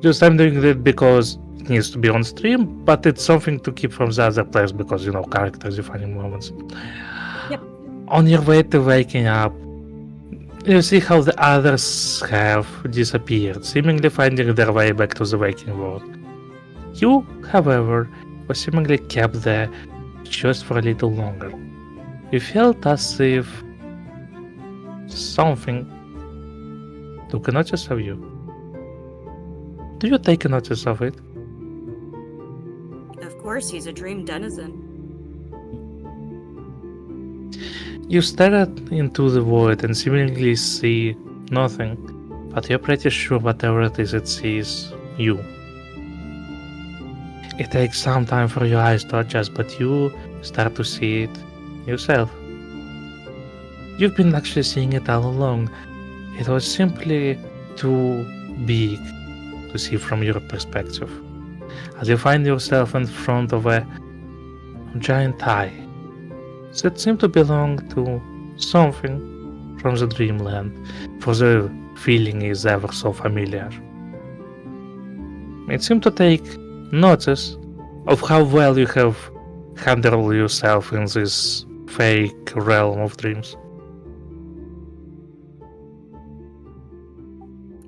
Just I'm doing it because it needs to be on stream, but it's something to keep from the other players because, characters defining moments. Yep. On your way to waking up, you see how the others have disappeared, seemingly finding their way back to the waking world. You, however, were seemingly kept there just for a little longer. You felt as if something took a notice of you. Do you take a notice of it? Of course, he's a dream denizen. You stare into the void and seemingly see nothing, but you're pretty sure whatever it is, it sees you. It takes some time for your eyes to adjust, but you start to see it yourself. You've been actually seeing it all along. It was simply too big to see from your perspective. As you find yourself in front of a giant eye that seemed to belong to something from the dreamland, for the feeling is ever so familiar. It seemed to take notice of how well you have handled yourself in this fake realm of dreams.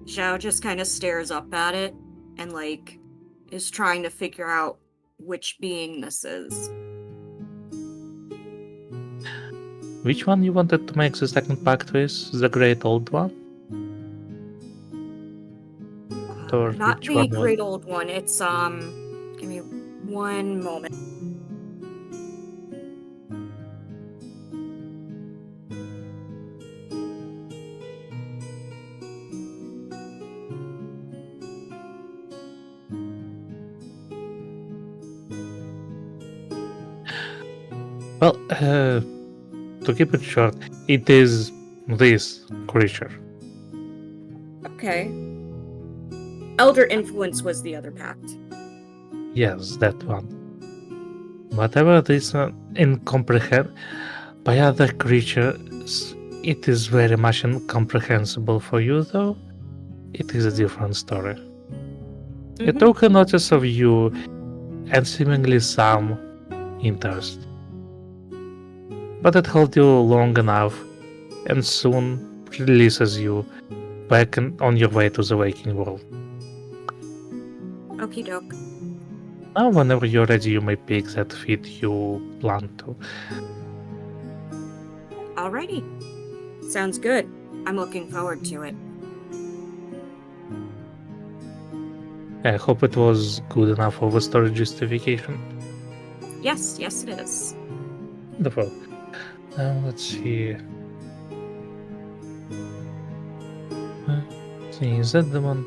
Zhao just kind of stares up at it and, like, is trying to figure out which being this is. Which one you wanted to make the second pact with? The great old one? Or Not which the one great old one. It's, give me one moment. Well, to keep it short, it is this creature. Okay. Elder Influence was the other pact. Yes, that one. Whatever this incomprehensible by other creatures, it is very much incomprehensible for you, though. It is a different story. It Mhm. took a notice of you and seemingly some interest. But it held you long enough and soon releases you back on your way to the waking world. Okie doke. Now, whenever you're ready, you may pick that feat you plan to. Alrighty. Sounds good. I'm looking forward to it. I hope it was good enough of a story justification. Yes, it is. Wonderful. Now, let's see. See, is that the one?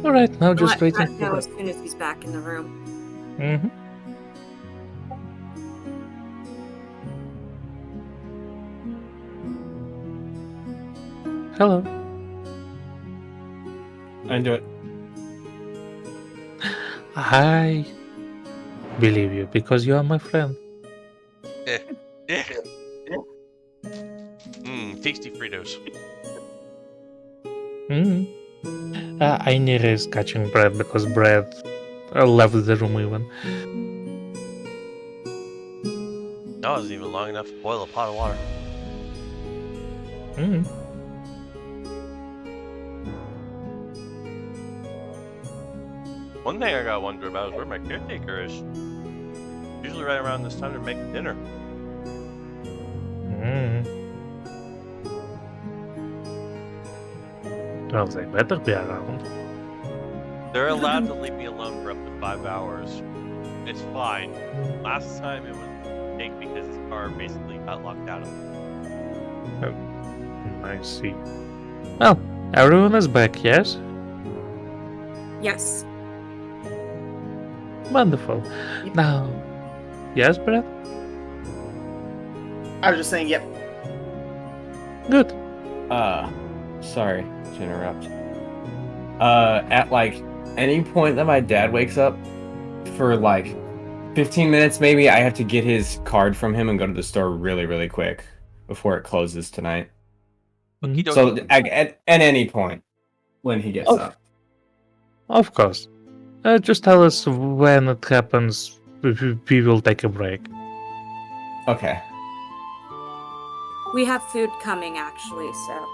Alright, now just I'll let waiting Brett know for... as soon as he's back in the room. Mm-hmm. Hello. I do it. I believe you because you are my friend. Eh. Tasty Fritos. I nearly is catching Brad because Brad left the room even. That wasn't even long enough to boil a pot of water. One thing I gotta wonder about is where my caretaker is. Usually right around this time to make dinner. Well, they better be around. They're allowed to leave me alone for up to 5 hours. It's fine. Last time it was big because his car basically got locked out of it. I see. Well, everyone is back, yes? Yes. Wonderful. Now, yes, Brad? I was just saying, yep. Good. Sorry to interrupt. At like any point that my dad wakes up for like 15 minutes maybe, I have to get his card from him and go to the store really, really quick before it closes tonight. Okie So dokie. at any point when he gets up. Of course. Just tell us when it happens. We will take a break. Okay. We have food coming, actually, so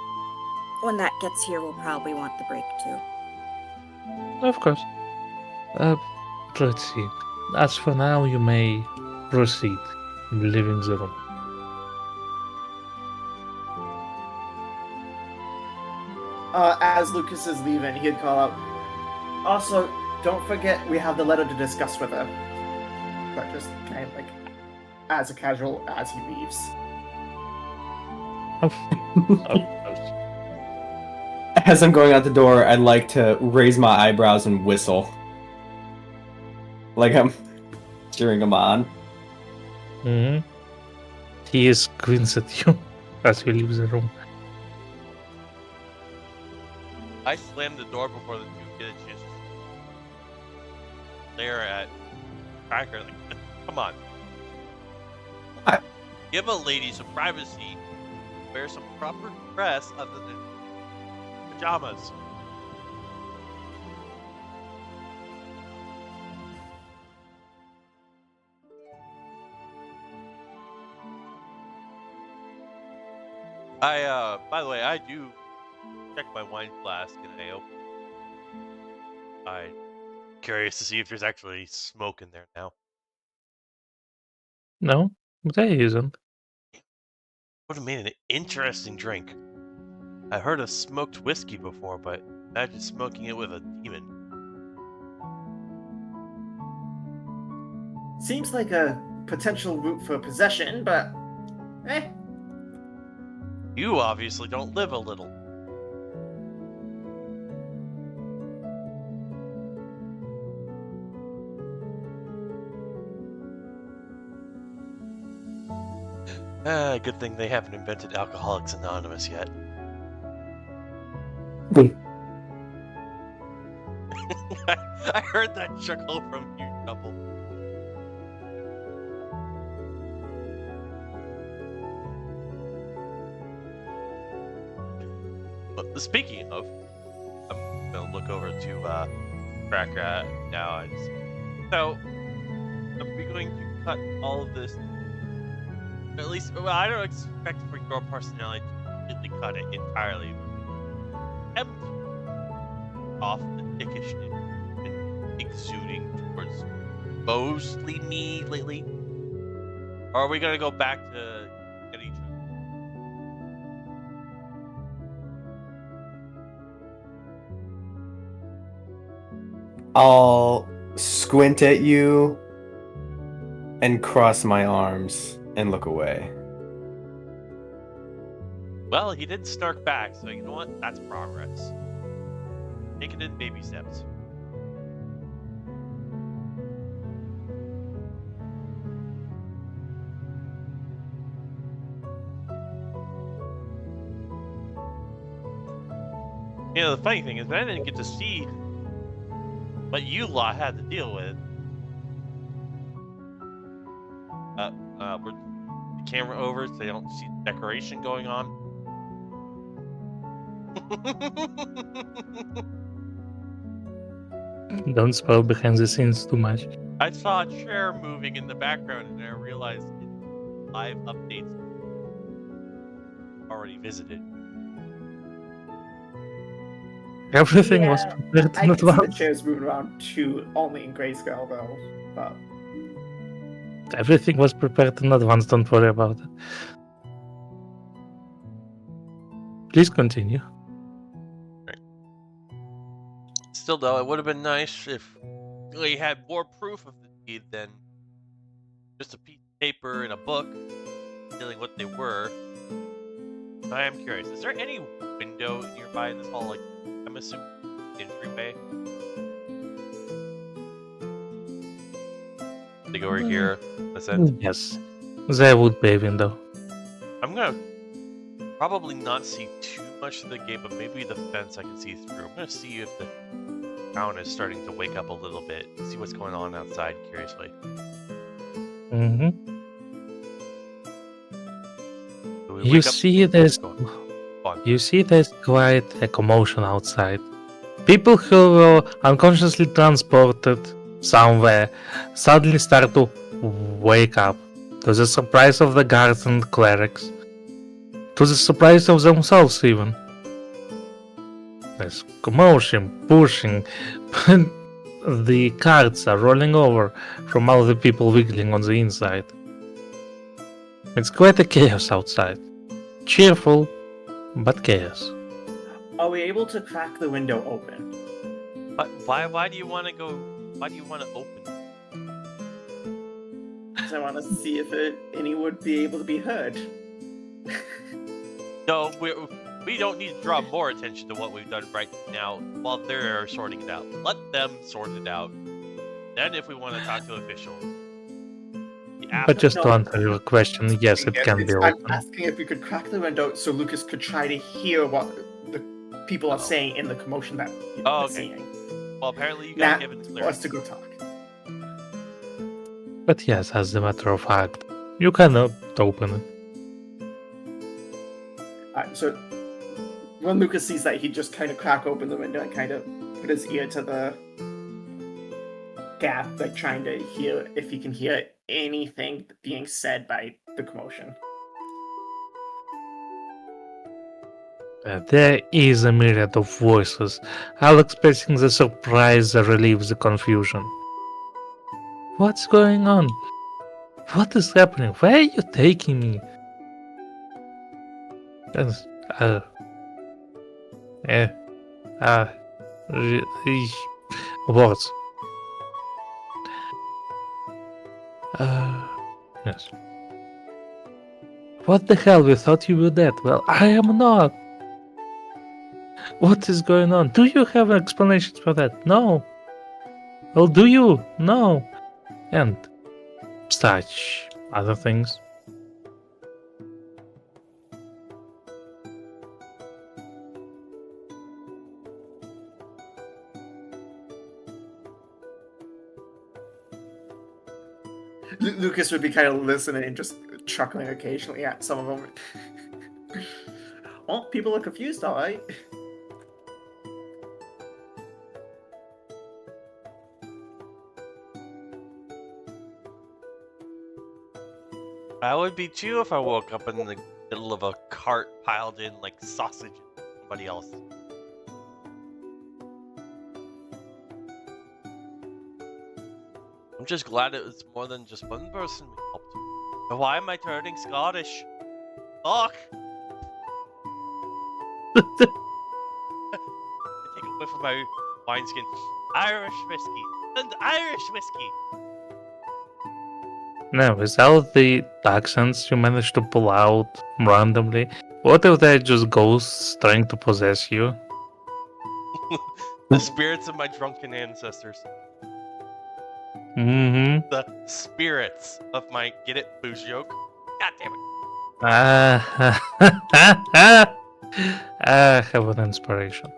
when that gets here, we'll probably want the break too. Of course. Let's see. As for now, you may proceed leaving the room. As Lucas is leaving, he'd call out, also, don't forget we have the letter to discuss with her. But just kind of like, as a casual as he leaves. Of course. As I'm going out the door, I'd like to raise my eyebrows and whistle. Like I'm cheering him on. He squints at you as you leave the room. I slammed the door before the two kids just stare at cracker. Like, come on. What? Give a lady some privacy. Wear some proper dress other than pajamas. By the way, I do check my wine flask and I open. I'm curious to see if there's actually smoke in there now. No, there isn't. Would have made an interesting drink. I heard of smoked whiskey before, but imagine smoking it with a demon. Seems like a potential route for possession, but eh. You obviously don't live a little. Good thing they haven't invented Alcoholics Anonymous yet. I heard that chuckle from you, couple. But speaking of, I'm gonna look over to Cracker now. So, are we going to cut all of this? At least, well, I don't expect for your personality to completely cut it entirely. But off the dickishness been exuding towards mostly me lately? Or are we gonna go back to get each other? I'll squint at you and cross my arms and look away. Well, he did snark back, so you know what? That's progress. Take it in baby steps. You know, the funny thing is, I didn't get to see what you lot had to deal with. We're the camera over so they don't see the decoration going on. Don't spoil behind the scenes too much. I saw a chair moving in the background and I realized it's live updates already visited. Everything was Yeah, prepared I in can see the advance. chairs moving around too, only in grayscale though. But Everything was prepared in advance. Don't worry about it. Please continue. Still, though, it would have been nice if we had more proof of the deed than just a piece of paper and a book telling what they were. I am curious, is there any window nearby in this hall? Like, I'm assuming entryway? They go over here, that's it. Yes, there would be a window. I'm gonna probably not see too much of the gate, but maybe the fence I can see through. I'm gonna see if the town is starting to wake up a little bit, see what's going on outside, curiously. Hmm. Do we You wake up- see, there's Go on. you see there's quite a commotion outside. People who were unconsciously transported somewhere suddenly start to wake up, to the surprise of the guards and clerics, to the surprise of themselves even. There's commotion, pushing, the carts are rolling over from all the people wiggling on the inside. It's quite a chaos outside. Cheerful, but chaos. are we able to crack the window open? But why do you want to go? Why do you want to open? Because I want to see if any would be able to be heard. No, we don't need to draw more attention to what we've done right now while they're sorting it out. Let them sort it out. Then, if we want to talk to officials, But just to No. answer your question, yes, it can be I'm open. asking if we could crack the window so Lucas could try to hear what the people are Oh. saying in the commotion that Oh, we're okay. seeing. well, apparently you Now, got given for us clearance. to go talk. But yes, as a matter of fact, you cannot open it. So when Lucas sees that, he just kind of crack open the window and kind of put his ear to the gap, like trying to hear if he can hear anything being said by the commotion. There is a myriad of voices, all expressing the surprise that relieves the confusion. What's going on? What is happening? Where are you taking me? Yes, eh, uh, words. Yes. What the hell? We thought you were dead. Well, I am not. What is going on? Do you have an explanation for that? No. Well, do you? No. And such other things. Lucas would be kind of listening and just chuckling occasionally at some of them. Well, people are confused, all right. I would be too if I woke up in the middle of a cart piled in like sausage and somebody else. I'm just glad it was more than just one person we helped. But why am I turning Scottish? Fuck! I take a whiff of my wineskin. Irish whiskey. And Irish whiskey! No, is that the accents you managed to pull out randomly? What if they're just ghosts trying to possess you? The spirits of my drunken ancestors. Mm-hmm. The spirits of my get it booze joke. God damn it. I have an inspiration.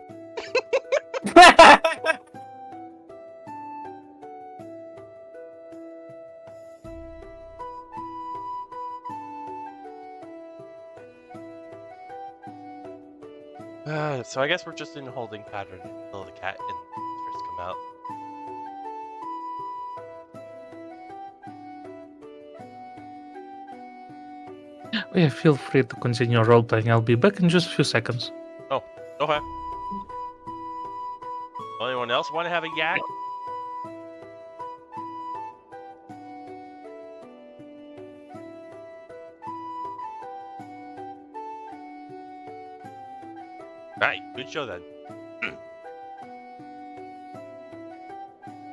So I guess we're just in a holding pattern until the cat and mistress come out. Oh, yeah, feel free to continue role-playing. I'll be back in just a few seconds. Oh, okay. Anyone else want to have a yak? Alright, good show then.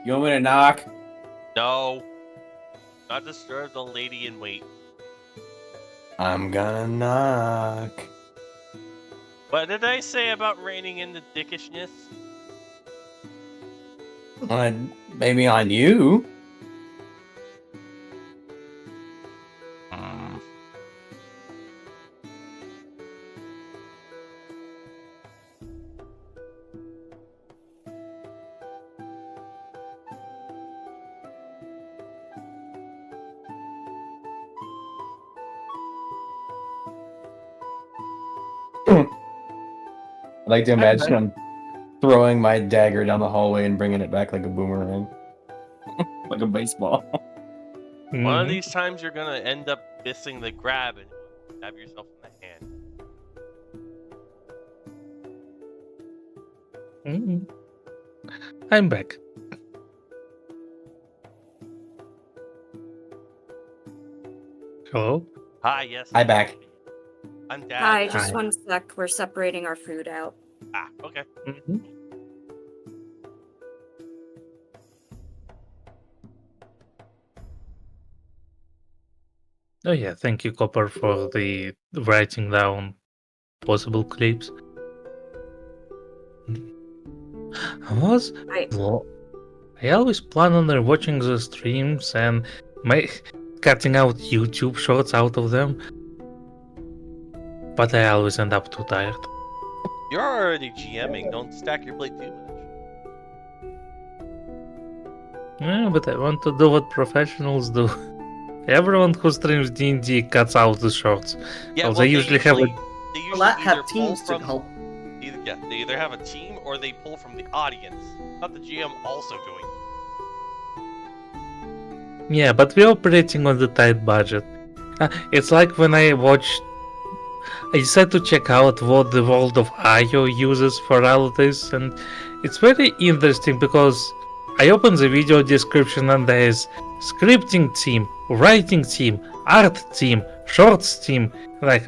You want me to knock? No. Not disturb the lady in wait. I'm gonna knock. What did I say about reining in the dickishness? Maybe on you. I like to imagine I'm throwing my dagger down the hallway and bringing it back like a boomerang. Like a baseball. One of these times you're gonna end up missing the grab and stab yourself in the hand. I'm back. Hello? Hi, yes. Hi, back. I'm Dad. Hi, just Hi. one sec. We're separating our food out. Ah, okay. Oh yeah, thank you, Copper, for the writing down possible clips. I I always plan on watching the streams and cutting out YouTube shorts out of them, but I always end up too tired. You're already GMing. Don't stack your plate too much. Yeah, but I want to do what professionals do. Everyone who streams D&D cuts out the shorts. Yeah, So well, they usually have a... they Well, usually that either have pull teams to from help. they either have a team or they pull from the audience. Not the GM also doing. Yeah, but we're operating on the tight budget. It's like when I decided to check out what the world of IO uses for all of this, and it's very interesting because I open the video description and there's scripting team, writing team, art team, shorts team. Like,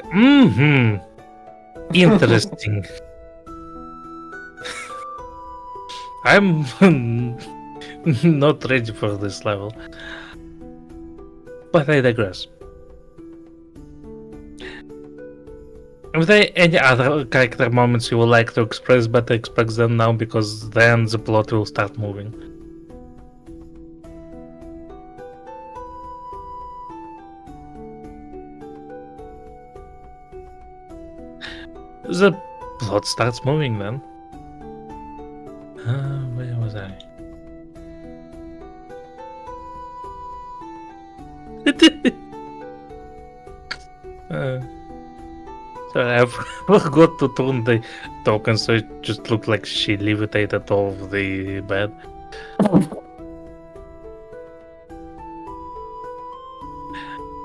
interesting. I'm not ready for this level. But I digress. If there are any other character moments you would like to express, better express them now because then the plot will start moving. The plot starts moving then. Where was I? Sorry, I forgot to turn the token so it just looked like she levitated off the bed.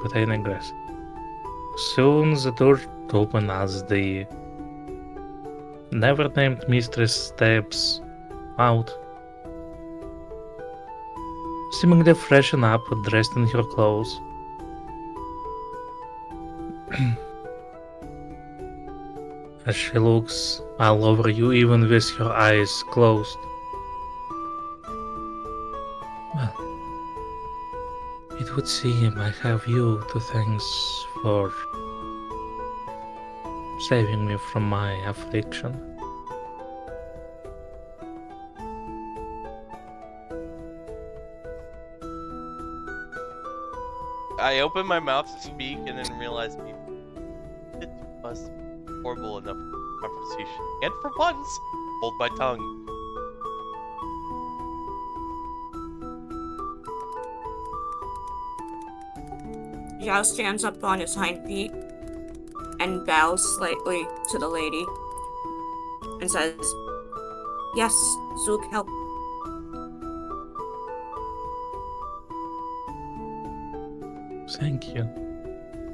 But I digress. Soon the door opens as the never-named mistress steps out, seemingly freshened up, dressed in her clothes. As she looks all over you, even with her eyes closed. Well, it would seem I have you to thank for saving me from my affliction. I open my mouth to speak and then realize maybe it was horrible enough conversation. And for once, hold my tongue. Zhao stands up on his hind feet and bows slightly to the lady and says, "Yes, Zook, help." Thank you.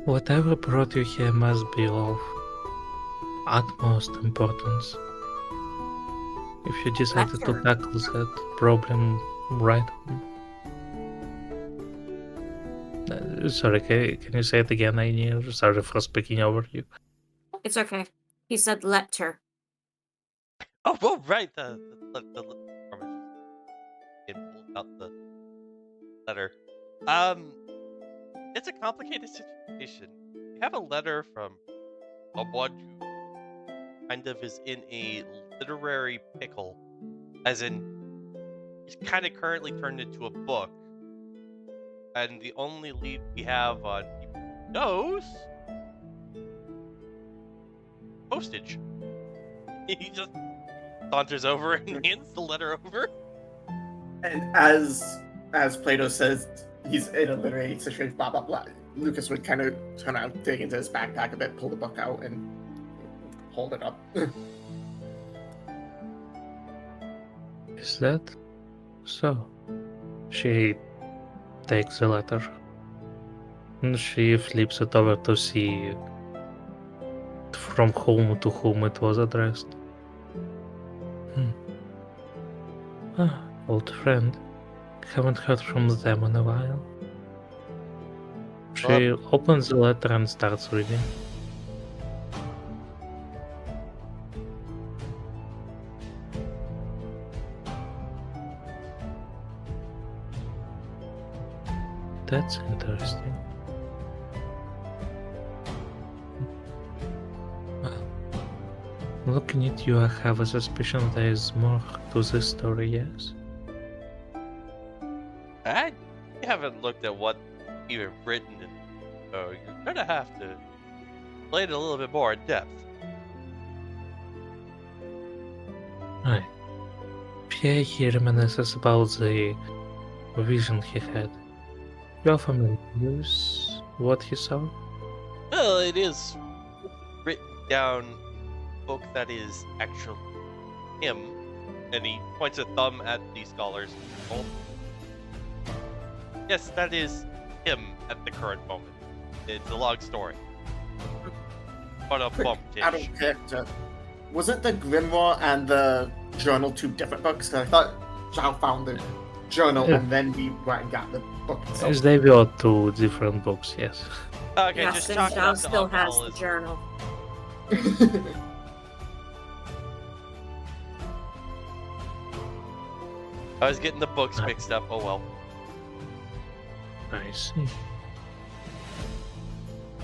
Whatever brought you here must be of utmost importance. If you decided to tackle that problem right on. Sorry, can you say it again, Aini? Sorry for speaking over you. It's okay. He said, "Let her." Oh, well, right. The permission. It pulled out the letter. It's a complicated situation. We have a letter from someone who kind of is in a literary pickle, as in he's kind of currently turned into a book, and the only lead we have on people who knows postage. He just saunters over and hands the letter over. And as Plato says, he's in a literary situation, blah blah blah. Lucas would kind of turn around, dig into his backpack a bit, pull the book out, and hold it up. Is that so? She takes the letter and she flips it over to see from whom to whom it was addressed. Old friend. Haven't heard from them in a while. She opens the letter and starts reading. That's interesting. Well, looking at you, I have a suspicion there is more to this story, yes? I haven't looked at what you've written, so you're gonna have to play it a little bit more in depth. Right. Pierre here reminisces about the a vision he had. You are familiar with what he saw? Well, it is written down book that is actually him, and he points a thumb at the scholars. Oh. Yes, that is him at the current moment. It's a long story. But a bump Out of character. Wasn't the Grimoire and the journal two different books? Because I thought Zhao found the journal Yeah. and then we went and got the book itself. As they were two different books, yes. Okay, Yes, just and chalk it Zhao up to still has the alcoholism. journal. I was getting the books mixed up. Oh well. I see.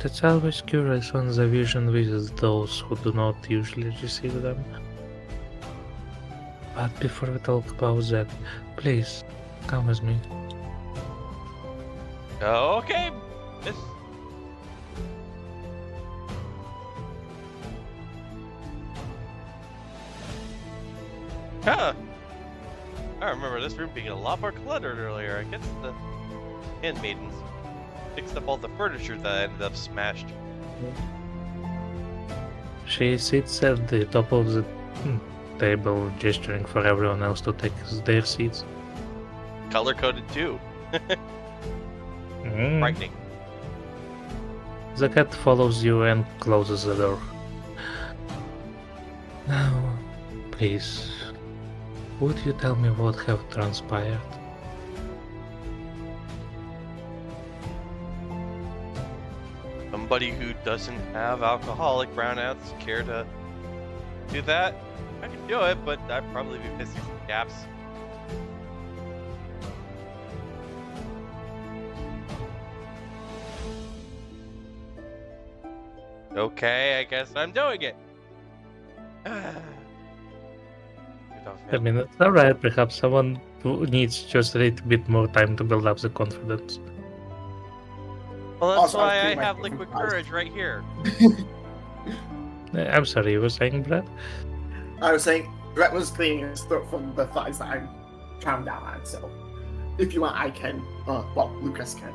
It's always curious when the vision visits those who do not usually receive them. But before we talk about that, please, come with me. Okay. This. Huh. I remember this room being a lot more cluttered earlier. I guess the handmaidens fixed up all the furniture that ended up smashed. She sits at the top of the table, gesturing for everyone else to take their seats. Color coded too. Frightening. The cat follows you and closes the door. Now, please, would you tell me what have transpired? Somebody who doesn't have alcoholic brownouts care to do that? I could do it, but I'd probably be missing some gaps. Okay, I guess I'm doing it. I mean, it's alright, perhaps someone who needs just a little bit more time to build up the confidence. Well, that's Also, I why I think my have liquid surprise. courage right here. I'm sorry, you were saying, Brad? I was saying, Brett was cleaning his throat from the flies that I'm chowing down on, so if you want, I can. Well, Lucas can.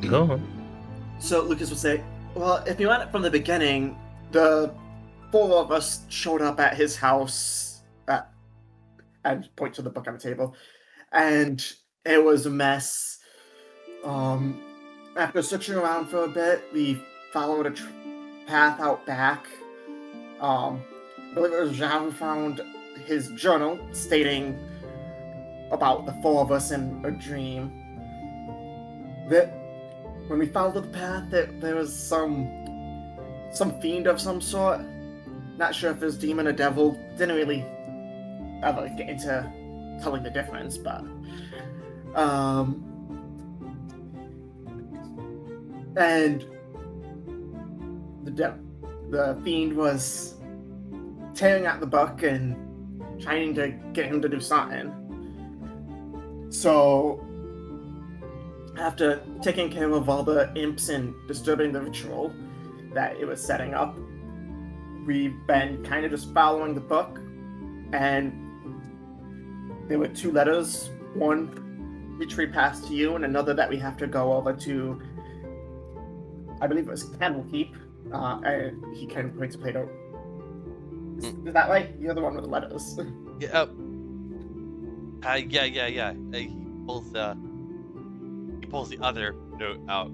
Go on. So Lucas would say, well, if you want it from the beginning, the four of us showed up at his house and point to the book on the table, and it was a mess. After searching around for a bit, we followed a path out back. I believe it was Zhao who found his journal stating about the four of us in a dream. That when we followed the path, there was some fiend of some sort. Not sure if it was demon or devil. Didn't really ever get into telling the difference, but and the fiend was tearing at the book and trying to get him to do something. So after taking care of all the imps and disturbing the ritual that it was setting up, we've been kind of just following the book, and there were two letters, one which we passed to you and another that we have to go over to, I believe it was Candlekeep, and he kind of points to Plato. Is that right? You're the one with the letters. Yeah. Yeah. He pulls the other note out.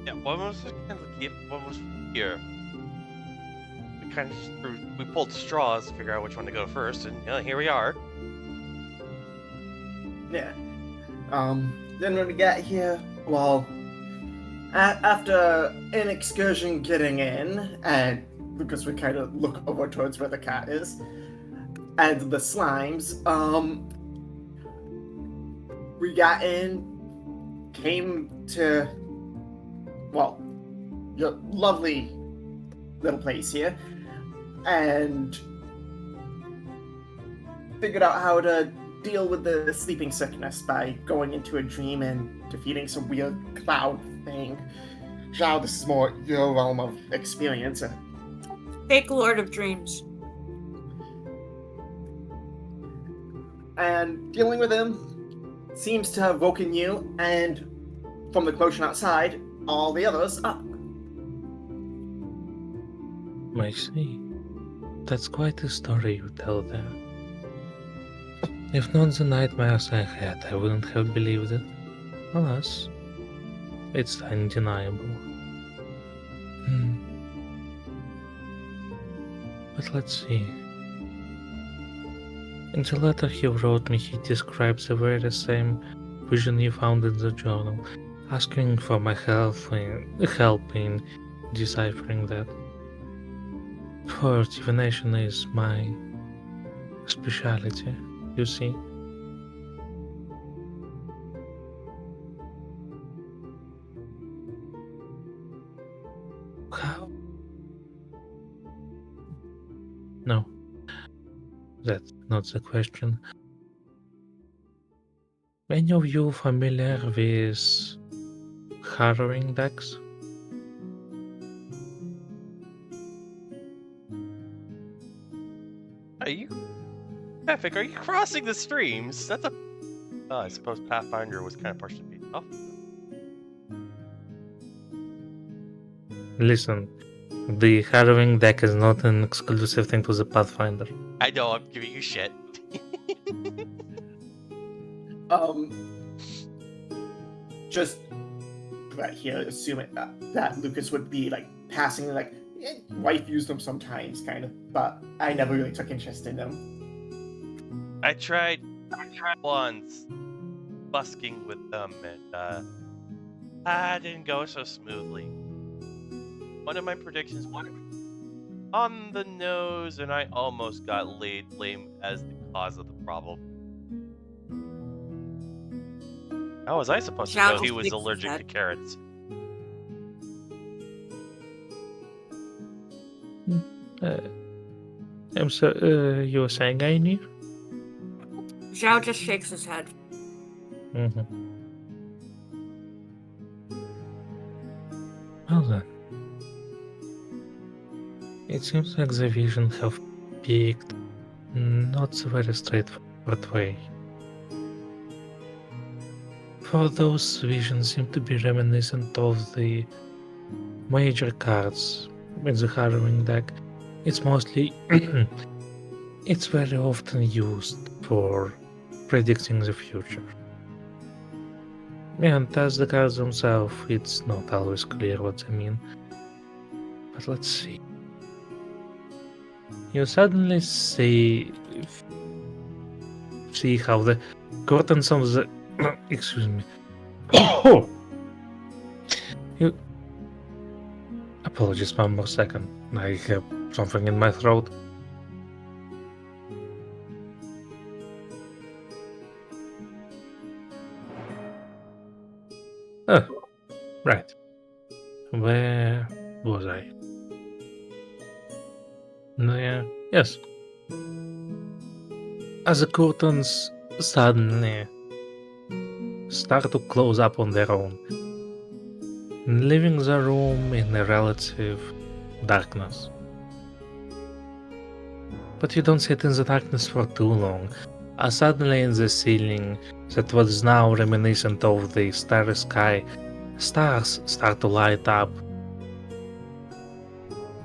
Yeah, one was for Candlekeep, one was here. We pulled straws to figure out which one to go first, and here we are. Yeah. Then when we got here, well, after an excursion getting in, and because we kind of look over towards where the cat is, and the slimes, we got in, came to, well, your lovely little place here, and figured out how to deal with the sleeping sickness by going into a dream and defeating some weird cloud thing. Zhao, this is more your realm of experience. Fake Lord of Dreams. and dealing with him seems to have woken you, and from the commotion outside, all the others up. I see. That's quite a story you tell there. If not the nightmares I had, I wouldn't have believed it. Alas, it's undeniable. But let's see. In the letter he wrote me, he describes the very same vision you found in the journal, asking for my help in deciphering that. For divination is my specialty, you see. How? No, that's not the question. Any of you familiar with harrowing decks? Are you, Epic? Are you crossing the streams? That's a. Oh, I suppose Pathfinder was kind of partially beat off. Listen, the harrowing deck is not an exclusive thing to the Pathfinder. I know, I'm giving you shit. Just right here, assuming that Lucas would be like passing, like, wife used them sometimes, kind of, but I never really took interest in them. I tried once busking with them, and didn't go so smoothly. One of my predictions went on the nose, and I almost got laid blame as the cause of the problem. How was I supposed to know he was allergic to carrots? I'm so, you were saying, Aini? Zhao just shakes his head. Mm-hmm. Well then. It seems like the vision have picked not so very straightforward way. For those visions seem to be reminiscent of the major cards in the harrowing deck. It's mostly it's very often used for predicting the future. And as the cards themselves, it's not always clear what they mean. But let's see. You suddenly see how the curtains of the excuse me. You apologies, one more second. I have something in my throat. Oh, right. Where was I? There. Yes. As the curtains suddenly start to close up on their own, leaving the room in a relative darkness. But you don't sit in the darkness for too long, as suddenly in the ceiling that was now reminiscent of the starry sky, stars start to light up,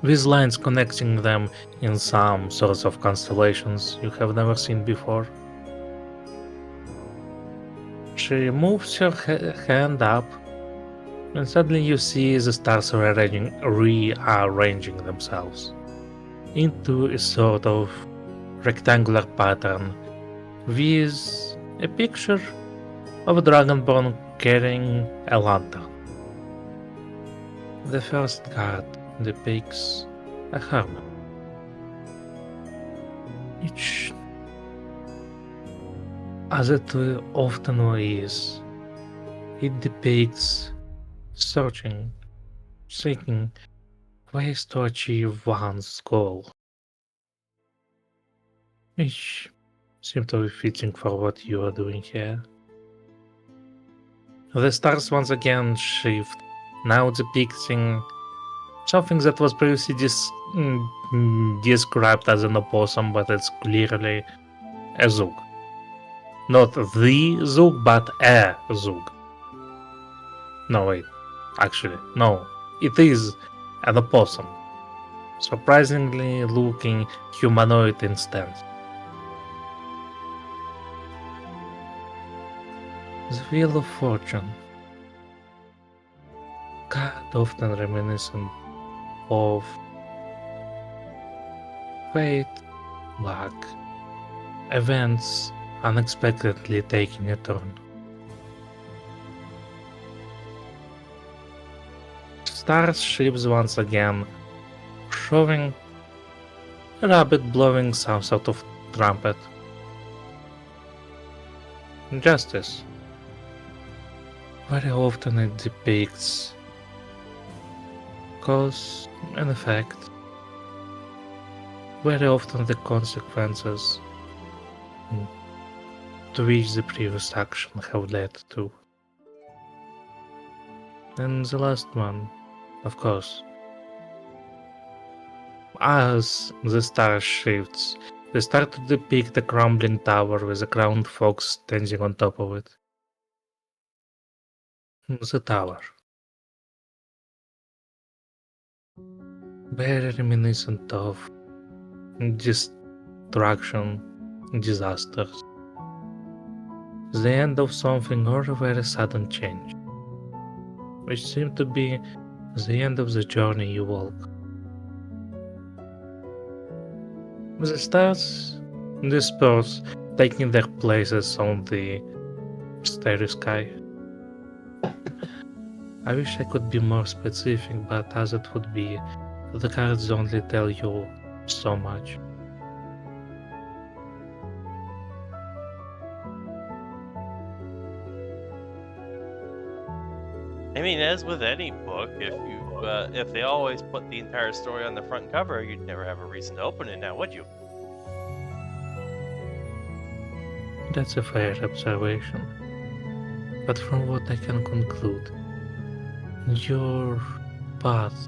with lines connecting them in some sorts of constellations you have never seen before. She moves her hand up, and suddenly you see the stars rearranging themselves into a sort of rectangular pattern with a picture of a dragonborn carrying a lantern. The first card depicts a hermit, which, as it often is, it depicts searching, seeking ways to achieve one's goal, which seems to be fitting for what you are doing here. The stars once again shift, now depicting something that was previously described as an opossum, but it's clearly a zug. Not the Zug, but a Zug. No, wait. Actually, no. It is an opossum. Surprisingly looking humanoid in stance. The Wheel of Fortune. God, often reminiscent of fate, luck, events unexpectedly taking a turn. Starships once again, showing a rabbit blowing some sort of trumpet. Justice. Very often it depicts cause and effect. Very often the consequences to which the previous action have led to. And the last one, of course, as the star shifts, they start to depict a crumbling tower with a crowned fox standing on top of it. The tower. Very reminiscent of destruction, disasters. The end of something or a very sudden change, which seemed to be the end of the journey you walk. The stars disperse, taking their places on the starry sky. I wish I could be more specific, but as it would be, the cards only tell you so much. I mean, as with any book, if they always put the entire story on the front cover, you'd never have a reason to open it now, would you? That's a fair observation. But from what I can conclude, your path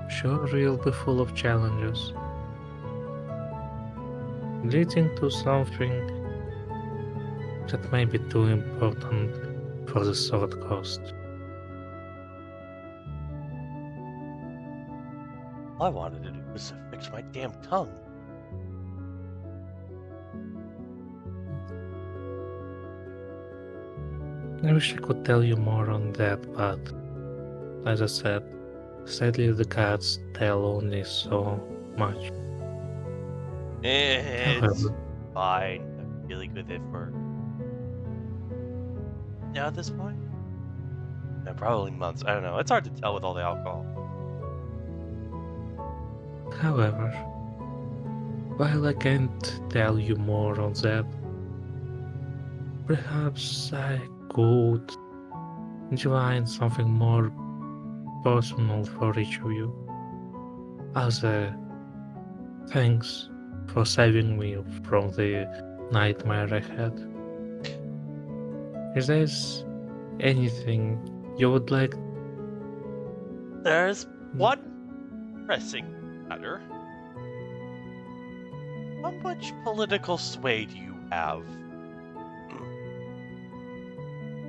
sure will be full of challenges, leading to something that may be too important for the short cost. All I wanted to do was to fix my damn tongue. I wish I could tell you more on that, but as I said, sadly the cards tell only so much. It's However, fine. I'm really good at for now at this point. Probably months. I don't know. It's hard to tell with all the alcohol. however, while I can't tell you more on that, perhaps I could divine something more personal for each of you. As a thanks for saving me from the nightmare I had. Is there anything you would like? There's one pressing matter. How much political sway do you have?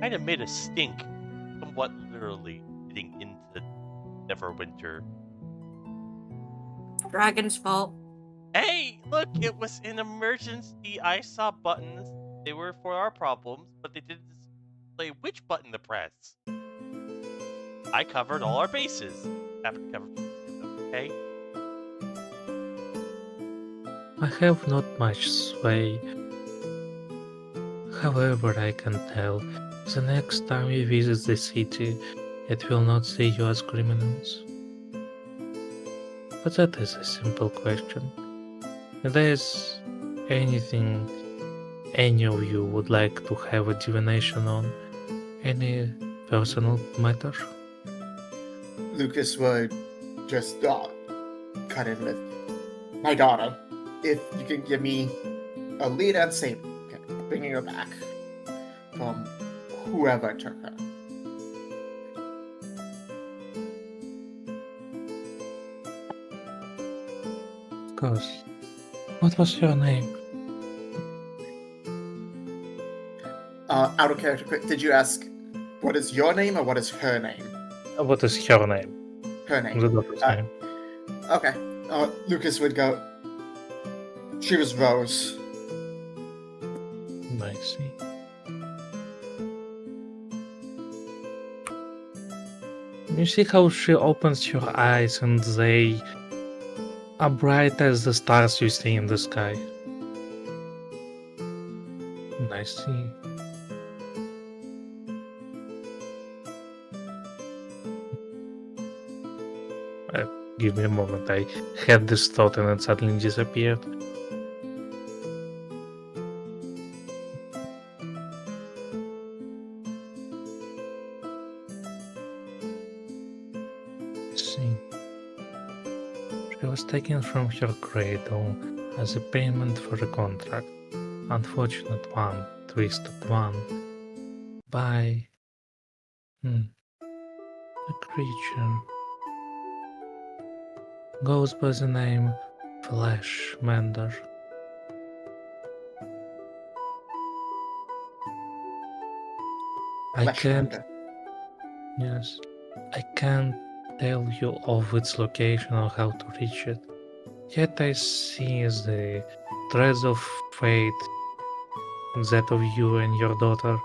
Kind of made a stink, somewhat literally getting into Neverwinter. Dragon's fault. Hey, look, it was an emergency. I saw buttons. They were for our problems, but they didn't display which button to press. I covered all our bases. Happened to cover, okay? I have not much sway. However, I can tell the next time we visit the city, it will not see you as criminals. But that is a simple question. If there is anything any of you would like to have a divination on, any personal matter? Lucas would just cut in with my daughter. If you can give me a lead and say, okay, bringing her back from whoever took her. Of course. What was your name? Out of character, quick, did you ask what is your name or what is her name? What is her name? Her name. The daughter's name. Okay. Lucas would go. She was Rose. I see. You see how she opens her eyes and they are bright as the stars you see in the sky. I see. Give me a moment. I had this thought and it suddenly disappeared. See. She was taken from her cradle as a payment for a contract. Unfortunate one, twisted one. By a creature. Goes by the name Flesh Mender. I can't. Fleshmender. Yes. I can't tell you of its location or how to reach it. Yet I see the threads of fate, that of you and your daughter,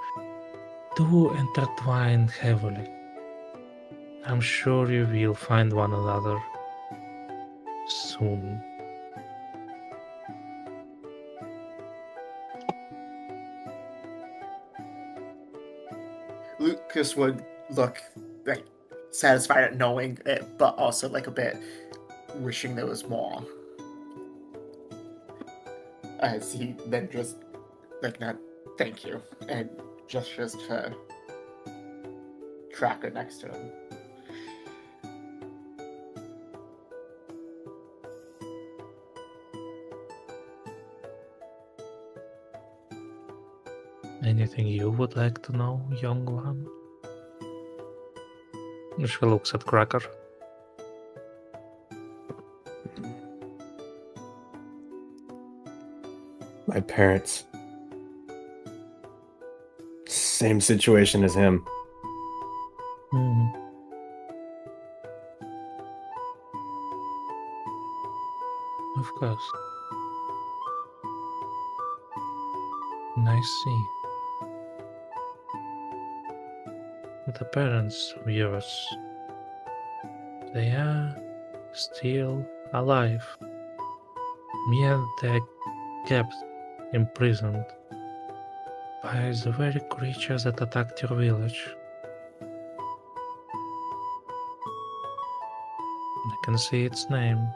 do intertwine heavily. I'm sure you will find one another soon. Lucas would look like satisfied at knowing it, but also like a bit wishing there was more. As he then just like not thank you and gestures to Tracker next to him. Anything you would like to know, young one? She looks at Cracker. My parents. Same situation as him. Of course. I see. The parents of yours, they are still alive. Yet they're kept imprisoned by the very creatures that attacked your village. I can see its name.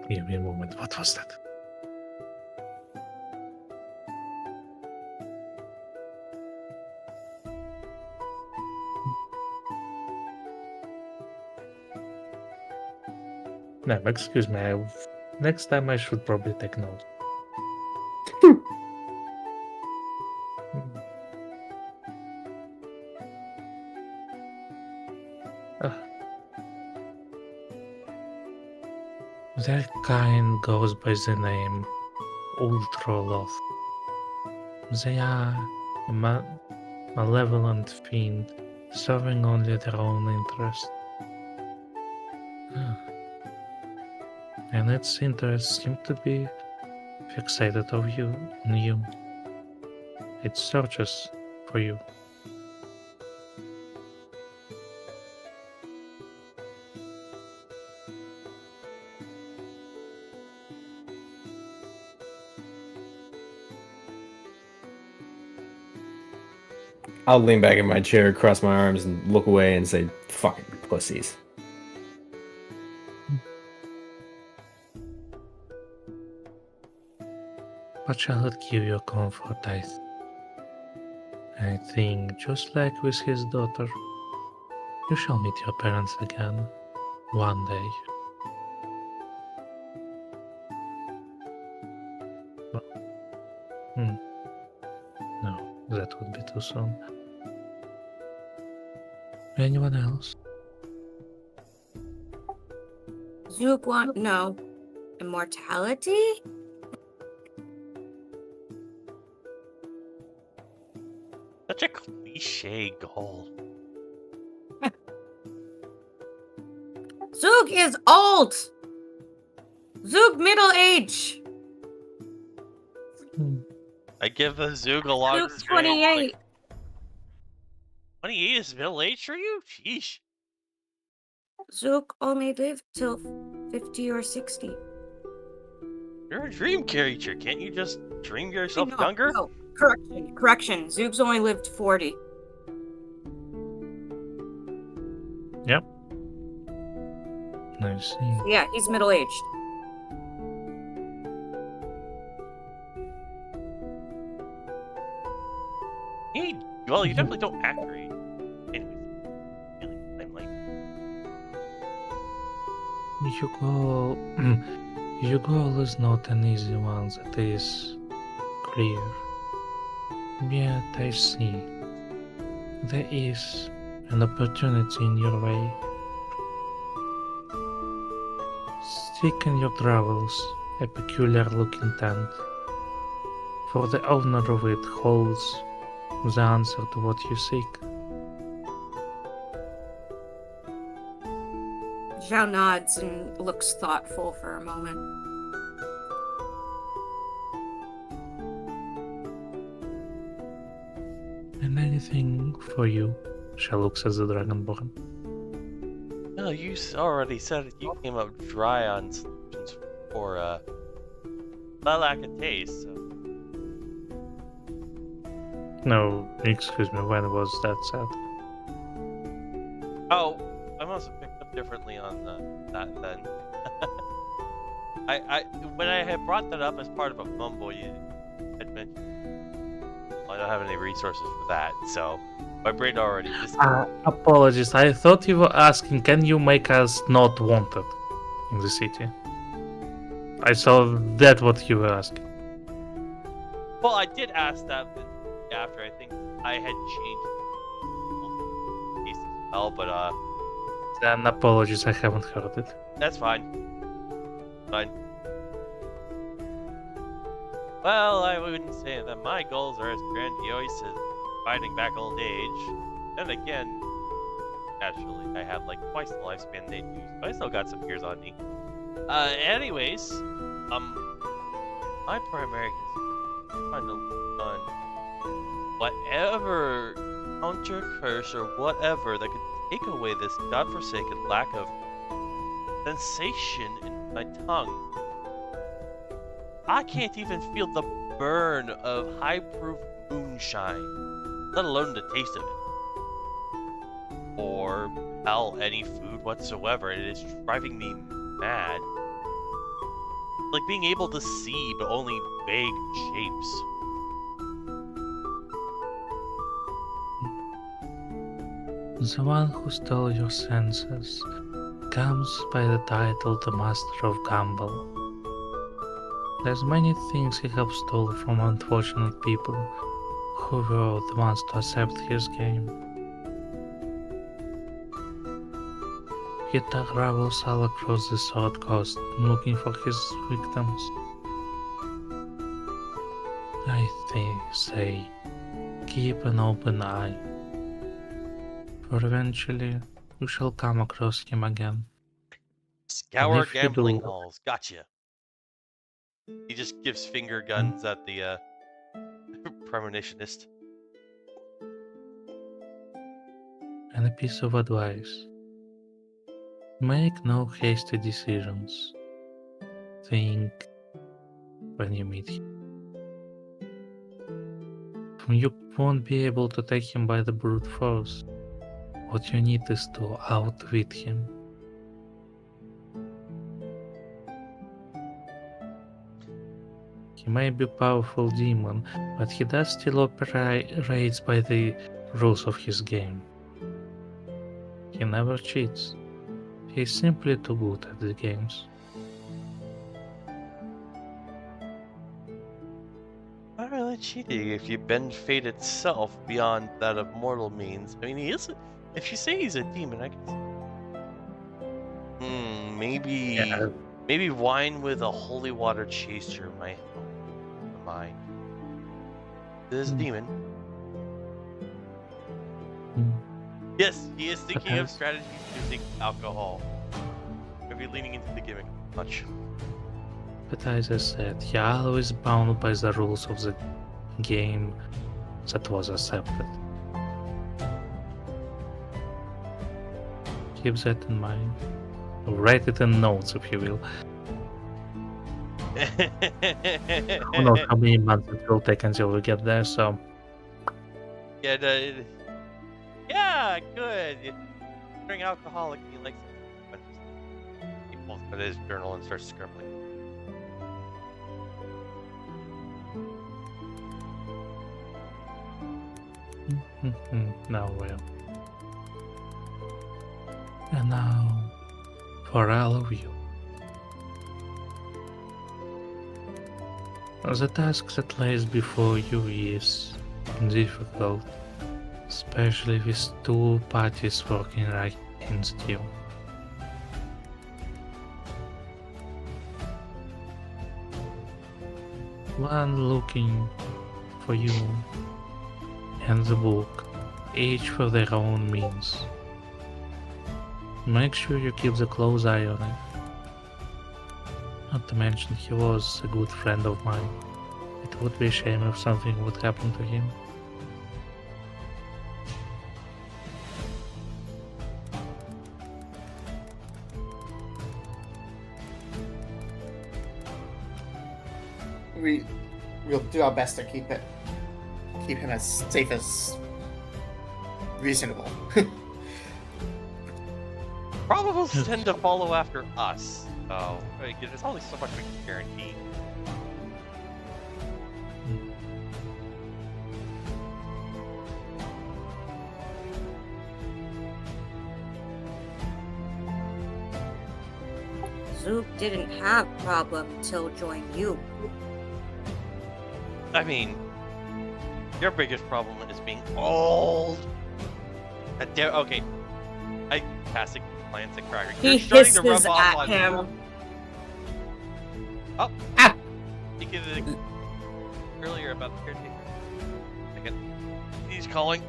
Give me a moment. What was that? No, excuse me. Next time I should probably take note. Their kind goes by the name Ultraloth. They are a malevolent fiend, serving only their own interest. And its interests seem to be fixated on you. It searches for you. I'll lean back in my chair, cross my arms, and look away and say, fucking pussies. But shall it give you comfort, I think, just like with his daughter, you shall meet your parents again, one day. No, that would be too soon. Anyone else? Zook want no immortality? Such a cliche goal. Zug is old. Zug middle age. I give the Zoog a long Zug string. 28. 28 is middle age for you? Sheesh. Zug only lived till 50 or 60. You're a dream creature. Can't you just dream yourself No, younger? no. Correction. Zug's only lived 40. Yep. I see. Yeah, he's middle aged. Well, you Yeah. definitely don't act great. Anyways, I'm like, Your goal is not an easy one, that is clear. Yet I see there is an opportunity in your way. Seek in your travels a peculiar looking tent, for the owner of it holds the answer to what you seek. Zhao nods and looks thoughtful for a moment. And anything for you, she looks at the Dragonborn. no, you already said it. You came up dry on solutions for lack of taste. So. No, excuse me, when was that said? Oh, I must have picked up differently on that then. When I had brought that up as part of a mumble, you had mentioned I don't have any resources for that, so my brain already just Apologies, I thought you were asking, can you make us not wanted in the city? I saw that what you were asking. Well, I did ask that after I think I had changed piece as well, but Then apologies, I haven't heard it. that's fine. Fine. Well, I wouldn't say that my goals are as grandiose as fighting back old age. Then again, naturally, I have like twice the lifespan they do, so I still got some years on me. Anyways, my primary concern is trying to on whatever counter curse or whatever that could take away this godforsaken lack of sensation in my tongue. I can't even feel the burn of high-proof moonshine, let alone the taste of it. Or, hell, any food whatsoever. It is driving me mad. Like being able to see, but only vague shapes. The one who stole your senses comes by the title the Master of Gamble. There's many things he have stolen from unfortunate people who were the ones to accept his game. He travels all across the Sword Coast looking for his victims. I say, keep an open eye, for eventually you shall come across him again. Scour if you gambling do- halls. Gotcha. He just gives finger guns at the premonitionist. And a piece of advice. Make no hasty decisions. Think when you meet him. You won't be able to take him by the brute force. What you need is to outwit him. He may be a powerful demon, but he does still operates by the rules of his game. He never cheats. He's simply too good at the games. Not really cheating if you bend fate itself beyond that of mortal means. I mean, he is. If you say he's a demon, I guess. Maybe. Yeah. Maybe wine with a holy water chaser might help the mind. This is a demon. Yes, he is thinking of Okay. strategies using alcohol. Maybe leaning into the gimmick much. But as I said, you're always bound by the rules of the game that was accepted. Keep that in mind. Write it in notes, if you will. Who knows how many months it will take until we get there, so... Yeah, yeah, good. During alcoholic, he likes to he pulls out his journal and starts scribbling. Now, well. And now, for all of you. The task that lies before you is difficult, especially with two parties working right against you. One looking for you and the book, each for their own means. Make sure you keep a close eye on it. Not to mention he was a good friend of mine. It would be a shame if something would happen to him. We'll do our best to keep him as safe as reasonable. Probables tend to follow after us. So there's only so much we can guarantee. Zook didn't have problem till join you. I mean, your biggest problem is being old. Okay, I pass it glance at Cracker. He You're starting to hisses rub off at on him. Oh, Ah! speaking of the, earlier about the caretaker. Second, he's calling.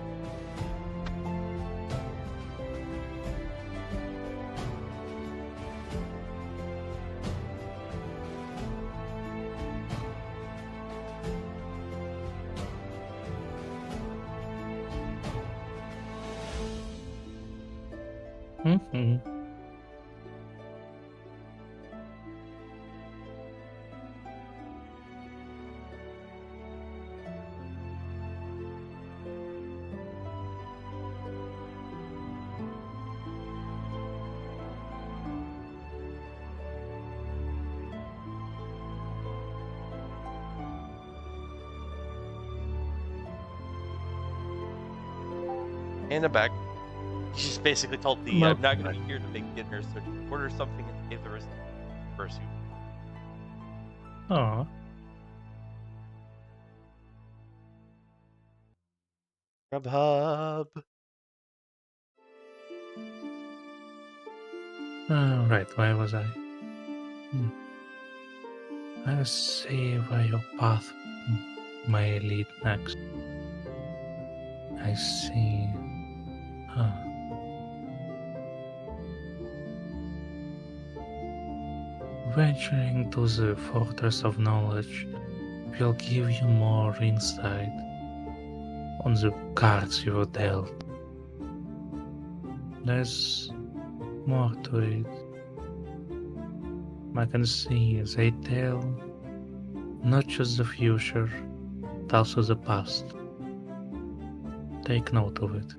Mm-hmm. In the back. She just basically told the I'm not going to be here to make dinner, so just order something and save the rest for soup. Aw. Grubhub. Right, where was I? I'll see where your path may lead next. I see. Huh. Venturing to the Fortress of Knowledge will give you more insight on the cards you were dealt. There's more to it. I can see they tell not just the future, but also the past. Take note of it.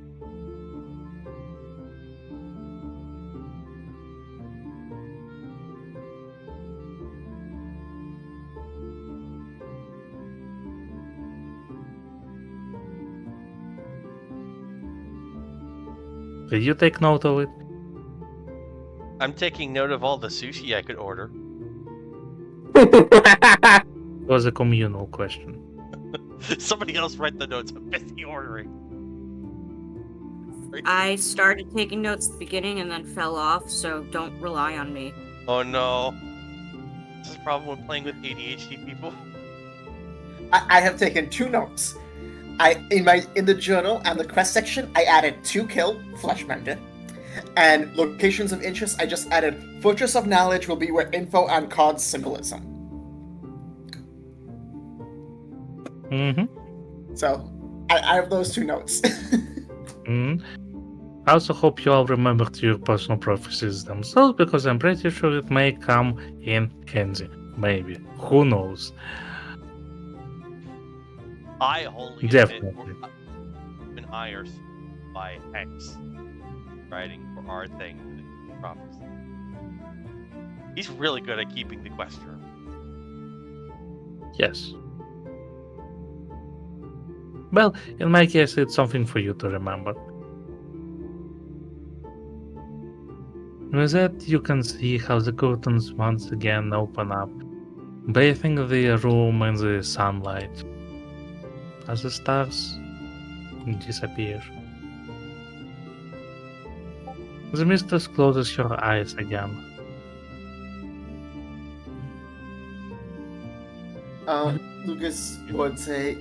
Did you take note of it? I'm taking note of all the sushi I could order. It was a communal question. Somebody else write the notes. I'm busy ordering. I started taking notes at the beginning and then fell off, so don't rely on me. Oh no. This is a problem with playing with ADHD people. I have taken 2 notes. In the journal and the quest section, I added 2 kill Fleshmender, and locations of interest. I just added Fortress of Knowledge will be where info on card symbolism. So I have those 2 notes. I also hope you all remembered your personal prophecies themselves, because I'm pretty sure it may come in handy. Maybe. Who knows? I wholly admit Definitely. and I are by Hex writing for our thing with prophecy. He's really good at keeping the quest room. Yes. Well, in my case, it's something for you to remember. With that, you can see how the curtains once again open up, bathing the room in the sunlight, as the stars disappear. The mistress closes her eyes again. Lucas would say,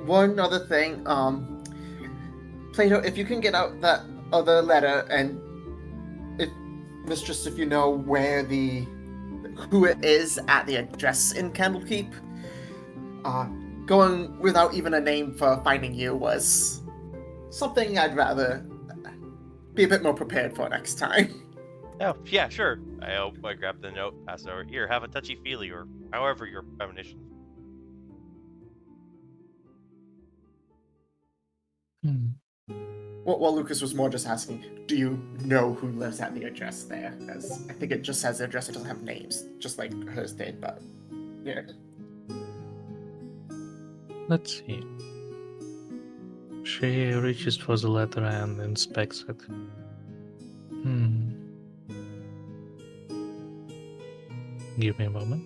one other thing, Plato, if you can get out that other letter, and if Mistress, if you know who it is at the address in Candlekeep, going without even a name for finding you was something I'd rather be a bit more prepared for next time. Oh, yeah, sure. I grab the note, pass it over. Here, have a touchy-feely, or however your premonitions. Well, Lucas was more just asking, do you know who lives at the address there? As I think it just has the address, it doesn't have names, just like hers did, but yeah. Let's see. She reaches for the letter and inspects it. Give me a moment.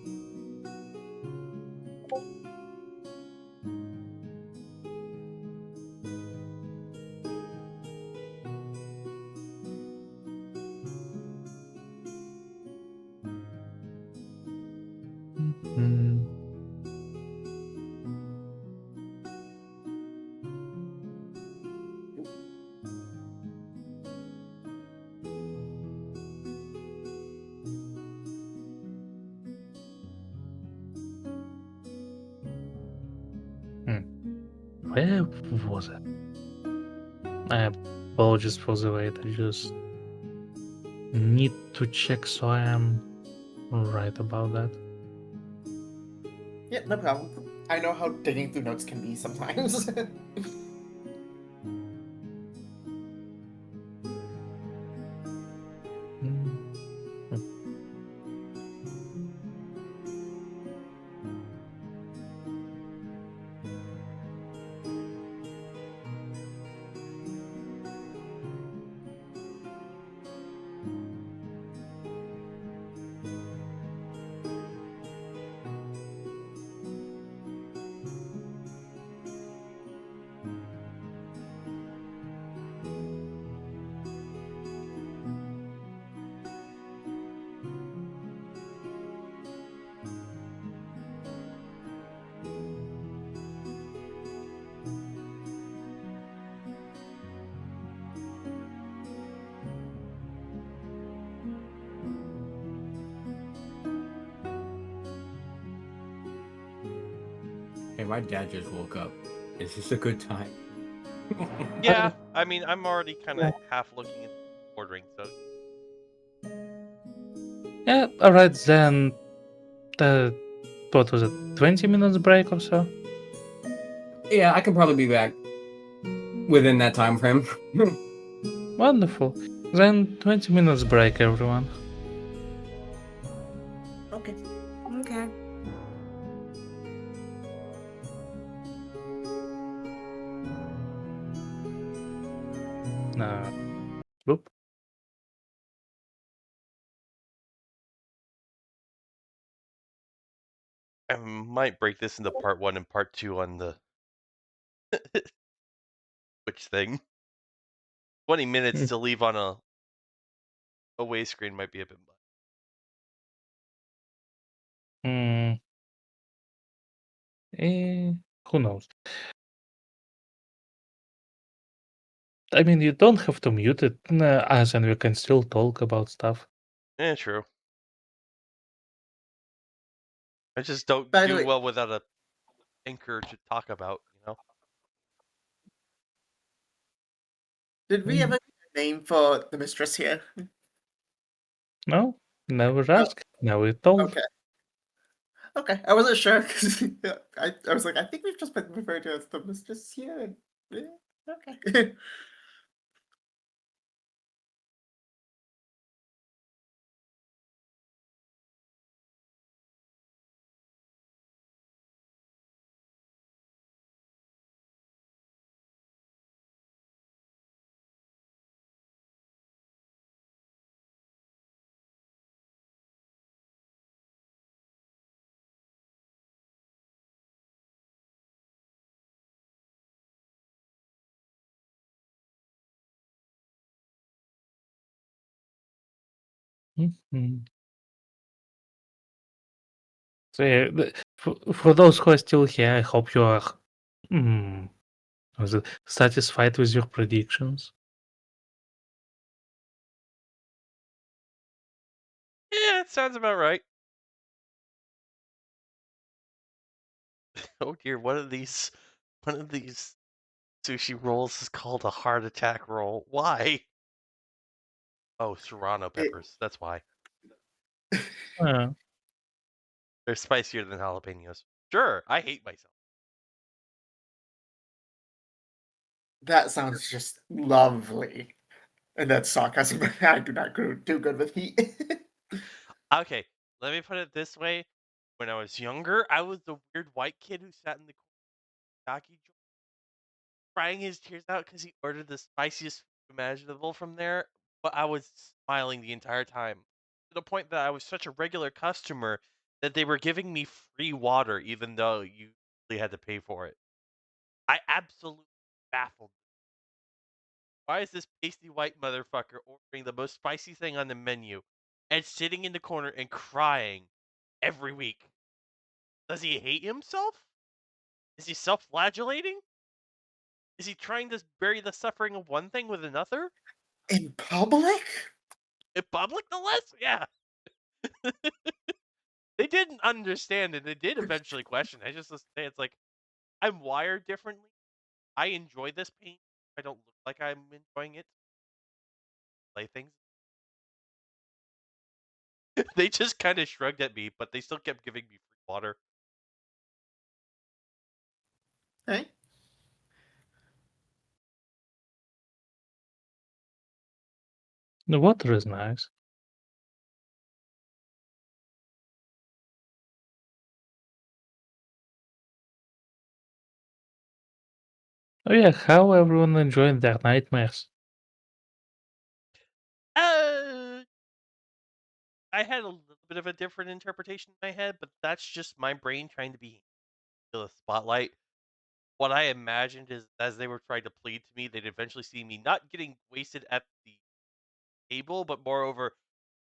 Where was it? I apologize for the wait. I just need to check so I am right about that. Yeah, no problem. I know how digging through notes can be sometimes. Hey, my dad just woke up. Is this a good time? Yeah, I mean, I'm already kind of half looking at ordering, so. Yeah, alright then. What was it? 20 minutes break or so? Yeah, I can probably be back within that time frame. Wonderful. Then 20 minutes break, everyone. Okay. Okay. Whoop. I might break this into part 1 and part 2 on the which thing. 20 minutes to leave on a away screen might be a bit much. Who knows? I mean, you don't have to mute it, as and we can still talk about stuff. Yeah, true. I just don't By the do way, well without a anchor to talk about, you know? did we ever get a name for the mistress here? No, never No. asked. Now we told. Okay. Okay, I wasn't sure because I was like, I think we've just been referred to as the mistress here. Okay. Mhm. So yeah, for those who are still here, I hope you are mm, was it satisfied with your predictions. Yeah, it sounds about right. Oh dear, one of these sushi rolls is called a heart attack roll. Why? Oh, serrano It- peppers. That's why. Uh, They're spicier than jalapenos. Sure, I hate myself. that sounds just lovely. And that's sarcasm. I do not do good with heat. Okay, let me put it this way. When I was younger, I was the weird white kid who sat in the takoyaki joint crying his tears out because he ordered the spiciest food imaginable from there, but I was smiling the entire time. To the point that I was such a regular customer that they were giving me free water even though you really had to pay for it. I absolutely baffled. Why is this pasty white motherfucker ordering the most spicy thing on the menu and sitting in the corner and crying every week? Does he hate himself? Is he self-flagellating? Is he trying to bury the suffering of one thing with another? In public? In public, no less? Yeah. They didn't understand and they did eventually question. I just say it's like, I'm wired differently. I enjoy this pain. I don't look like I'm enjoying it. Playthings. They just kind of shrugged at me, but they still kept giving me free water. Hey? the water is nice. Oh yeah, how everyone enjoyed their nightmares. Uh, I had a little bit of a different interpretation in my head, but that's just my brain trying to be the spotlight. What I imagined is as they were trying to plead to me, they'd eventually see me not getting wasted at the table, but moreover,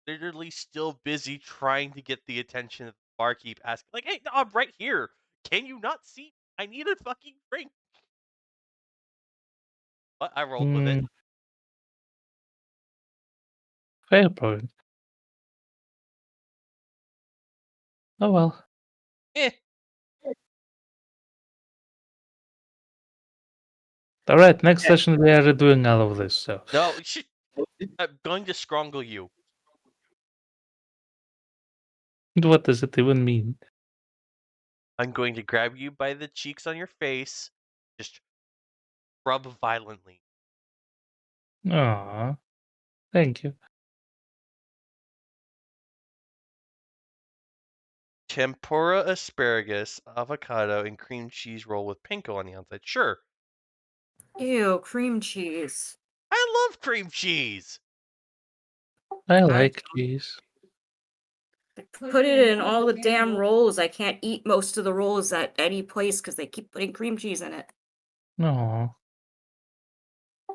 literally still busy trying to get the attention of the barkeep, asking, like, hey, no, I'm right here. Can you not see? I need a fucking drink. But I rolled with it. Mm, fair point. Oh well. Eh. All right, next Yeah. session we are doing all of this. So, No, I'm going to strangle you. what does it even mean? I'm going to grab you by the cheeks on your face, just rub violently. Aw, thank you. Tempura asparagus, avocado, and cream cheese roll with panko on the outside. Sure. Ew, cream cheese. I love cream cheese. I I like cheese. Put it in all the damn rolls. I can't eat most of the rolls at any place because they keep putting cream cheese in it. No.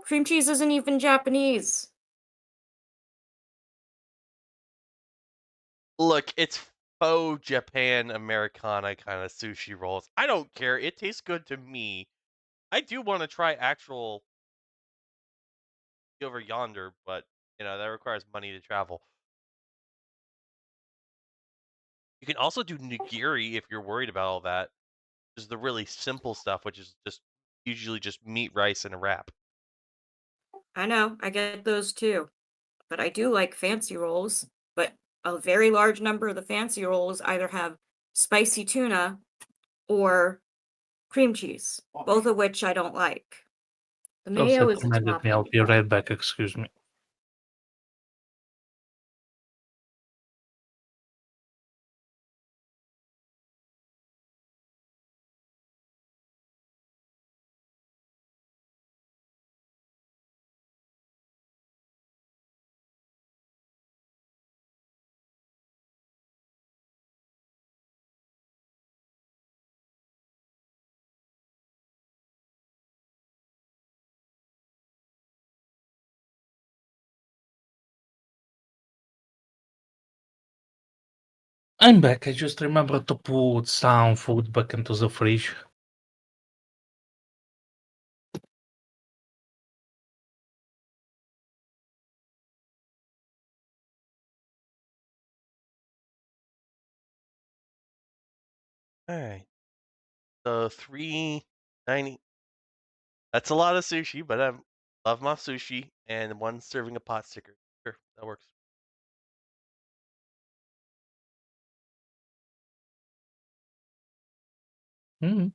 Cream cheese isn't even Japanese. Look, it's faux Japan Americana kind of sushi rolls. I don't care. It tastes good to me. I do want to try actual over yonder, but that requires money to travel. You can also do nigiri if you're worried about all that. Is the really simple stuff, which is just usually just meat, rice, and a wrap. I know, I get those too. But I do like fancy rolls. But a very large number of the fancy rolls either have spicy tuna or cream cheese, both of which I don't like. The Also mayo is a commanded me. I'll topping. be right back. Excuse me. I'm back. I just remembered to put some food back into the fridge. All right. So 390. That's a lot of sushi, but I love my sushi and one serving of pot stickers. Sure, that works. Mm.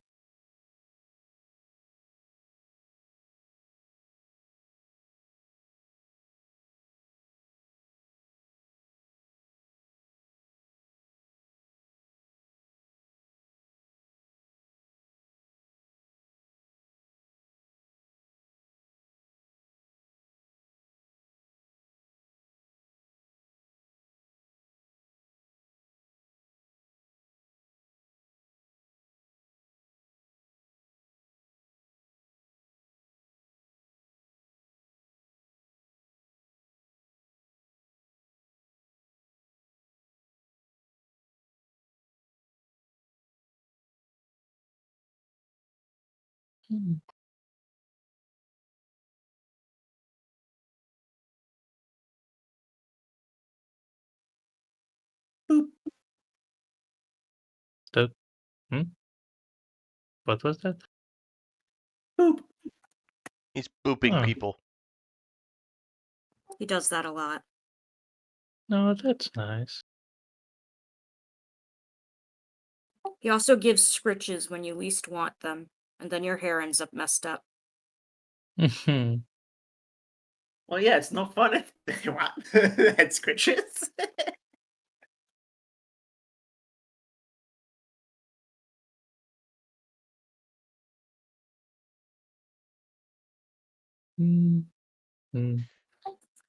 Mm. Boop, That, hmm? What was that? boop. He's booping Oh, people. He does that a lot. no, that's nice. He also gives scritches when you least want them, and then your hair ends up messed up. Mhm. Well, yeah, it's no fun if you want head scritches. Mm, mm.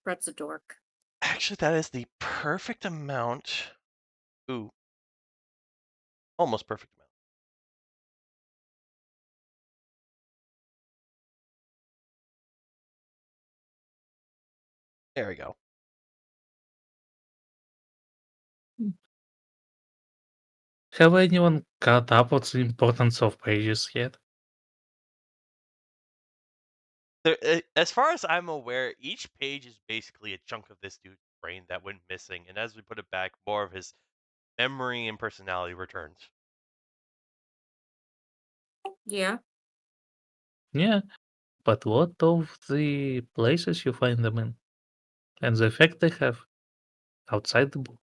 Brett's a dork. Actually, that is the perfect amount. Ooh, almost perfect amount. There we go. Have anyone caught up with the importance of pages yet? As far as I'm aware, each page is basically a chunk of this dude's brain that went missing, and as we put it back, more of his memory and personality returns. Yeah. Yeah, but what of the places you find them in? And the effect they have outside the book?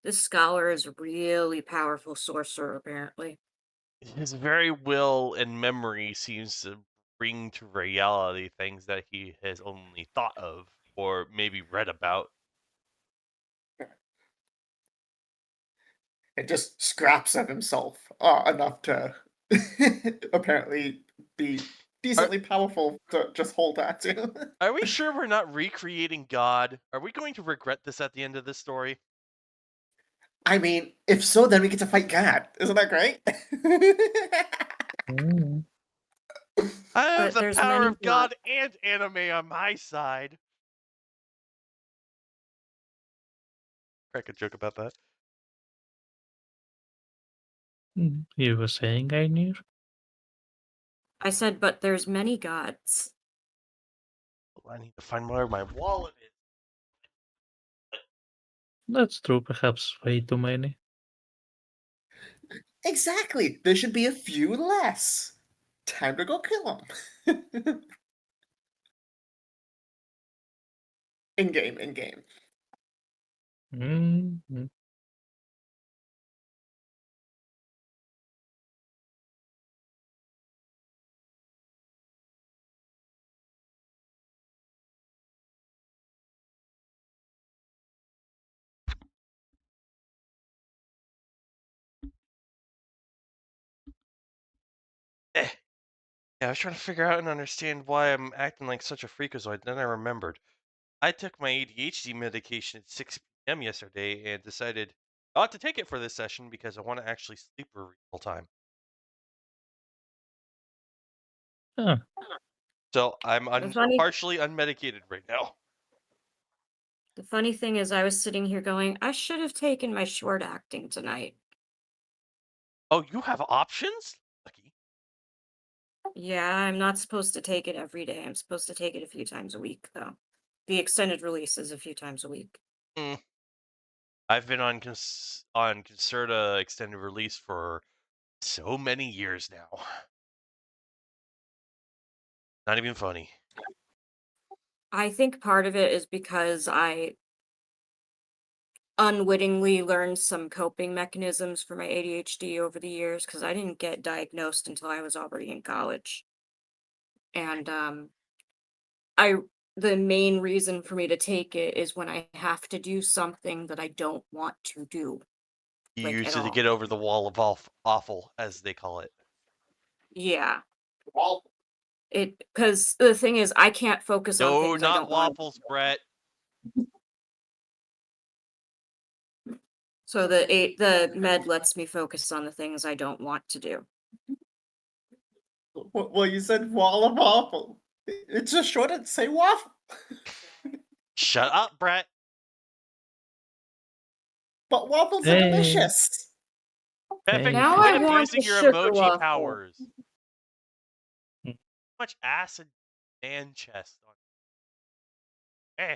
This scholar is a really powerful sorcerer, apparently. His very will and memory seems to bring to reality things that he has only thought of or maybe read about. It just scraps of himself enough to apparently be Are, decently powerful to just hold that to. are we sure we're not recreating God? Are we going to regret this at the end of this story? I mean, if so, then we get to fight God. Isn't that great? Mm. I have But the there's power many of God and anime on my side. Crack a joke about that. You were saying, Ainir? I said, but there's many gods. I need to find where my wallet is. That's true, perhaps way too many. Exactly. There should be a few less. Time to go kill them. In game, in game. Mm-hmm. Yeah, I was trying to figure out and understand why I'm acting like such a freakazoid. Then I remembered. I took my ADHD medication at 6 p.m. yesterday and decided I ought to take it for this session because I want to actually sleep for a real time. Huh. So I'm The funny, partially unmedicated right now. the funny thing is, I was sitting here going, I should have taken my short acting tonight. Oh, you have options? Lucky. Yeah, I'm not supposed to take it every day. I'm supposed to take it a few times a week, though. The extended release is a few times a week. I've been on on Concerta extended release for so many years now. Not even funny. I think part of it is because I unwittingly learned some coping mechanisms for my ADHD over the years because I didn't get diagnosed until I was already in college. And I the main reason for me to take it is when I have to do something that I don't want to do, You like use at it to all. get over the wall of awful, as they call it. Yeah. It because the thing is I can't focus on No, things I not don't want. waffles, Brett. So the med lets me focus on the things I don't want to do. Well, you said wall of waffle. It's just short to say waffle. Shut up, Brett. But waffles are Hey. delicious. Epic, Hey. Now quit I want abusing the your sugar emoji waffle. powers. Mm. Much acid man chest on. Eh.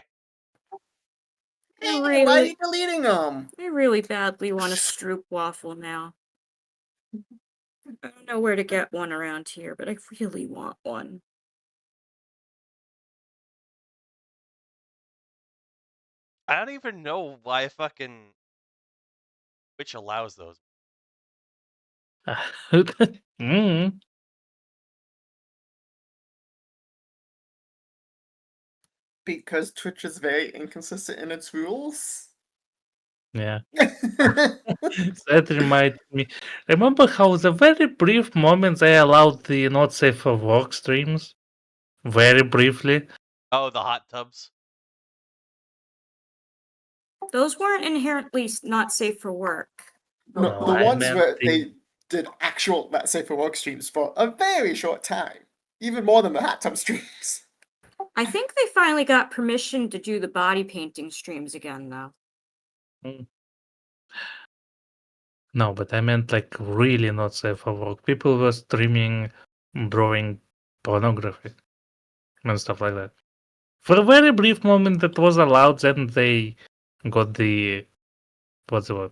I Hey, why are really, you deleting them? I really badly want a Stroop waffle now. I don't know where to get one around here, but I really want one. I don't even know why fucking which allows those. Mm. Because Twitch is very inconsistent in its rules. Yeah. That reminds me. Remember how the very brief moments I allowed the not safe for work streams? Very briefly. Oh, the hot tubs. Those weren't inherently not safe for work. No, No, the I ones meant where the. they did actual Let's Say for Work streams for a very short time. Even more than the Hot Tub streams. I think they finally got permission to do the body painting streams again, though. Mm. No, but I meant like really not safe for work. People were streaming, drawing pornography and stuff like that. For a very brief moment, that was allowed. Then they got the what's the word?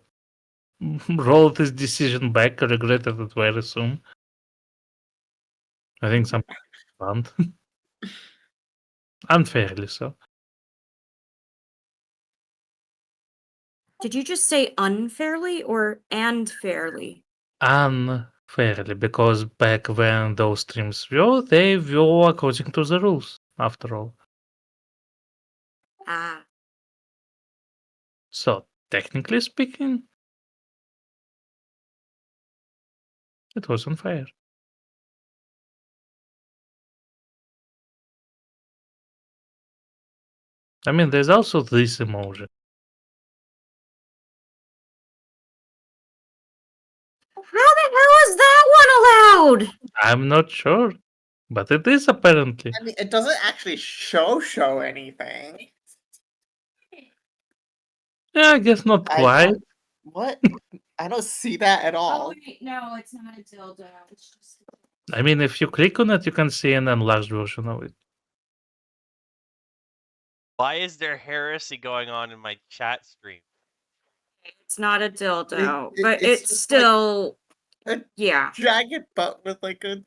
Rolled this decision back. Regretted it very soon. I think some banned. Unfairly so. Did you just say unfairly or and fairly? Unfairly, because back when those streams were, they were according to the rules, after all. Ah, So, technically speaking, it was unfair. I mean, there's also this emoji. how the hell is that one allowed? I'm not sure. But it is apparently. I mean, it doesn't actually show anything. Yeah, I guess not I quite. don't- What? I don't see that at all. wait, no, it's not a dildo. It's just. I mean, if you click on it, you can see an enlarged version of it. Why is there heresy going on in my chat stream? It's not a dildo, It- but it's it's just like- still. a Yeah. Giant butt with like a.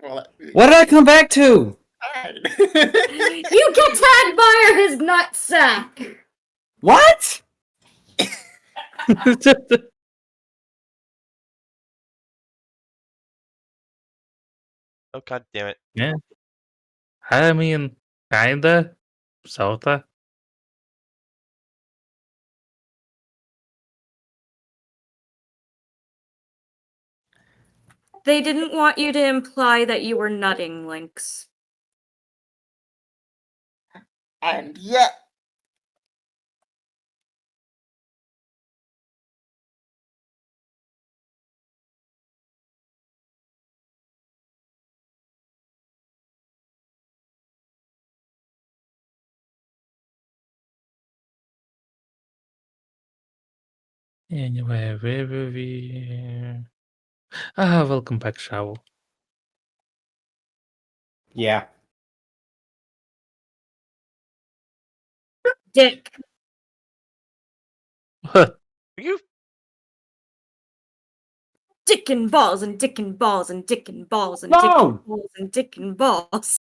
Well, What did I come back to? fine. You get to admire his nutsack! What? Oh god damn it. Yeah. I mean, kinda, sorta. They didn't want you to imply that you were nutting, Lynx. And yet, Anyway, where were we? Welcome back, Shovel. Yeah. Dick. What? Are you Dick and balls and dick and balls and dick and balls and dick No! and balls and dick and balls.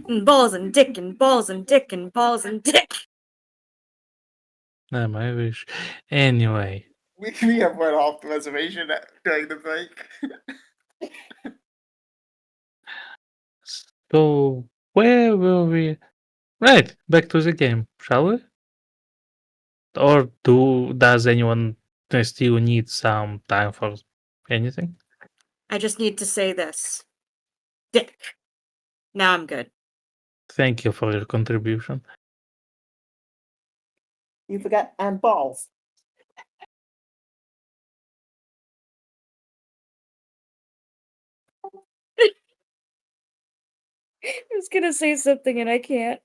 And balls and dick and balls and dick and balls and dick. My wish. Anyway, we have went off the reservation during the break. so where were we? Right, back to the game, shall we? Or does anyone still need some time for anything? I just need to say this. Dick. Now I'm good. Thank you for your contribution. You forgot and balls. I was gonna say something and I can't.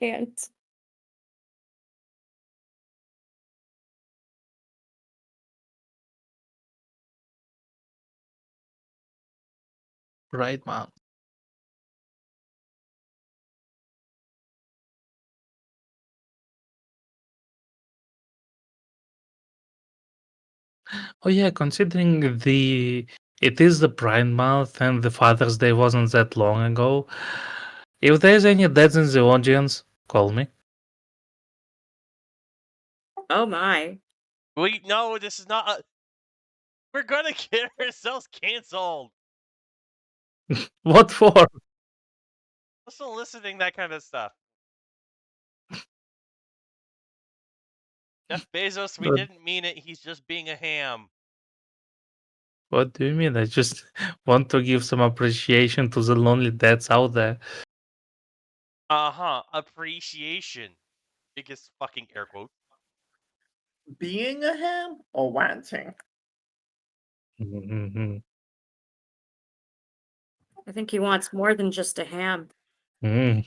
Can't. Right, man. Oh yeah, considering it is the Pride Month and the Father's Day wasn't that long ago. If there's any dads in the audience, call me. Oh my. Wait, no, this is not we're gonna get ourselves canceled. What for? Soliciting that kind of stuff. Jeff Bezos, we But- didn't mean it. He's just being a ham. What do you mean? I just want to give some appreciation to the lonely dads out there. Appreciation. Biggest fucking air quote. Being a ham or wanting? Mhm. I think he wants more than just a ham. Mm.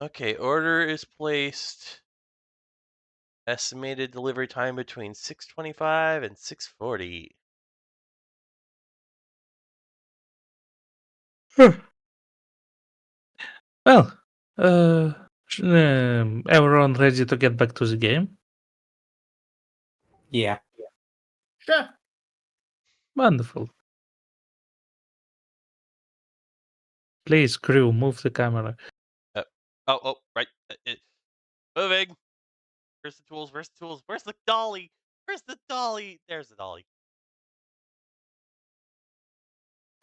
Okay, order is placed. Estimated delivery time between 6:25 and 6:40. Well, everyone ready to get back to the game? Yeah. Sure. Wonderful. Please, crew, move the camera. Oh, right. Moving. Where's the tools? Where's the tools? Where's the dolly? Where's the dolly? There's the dolly.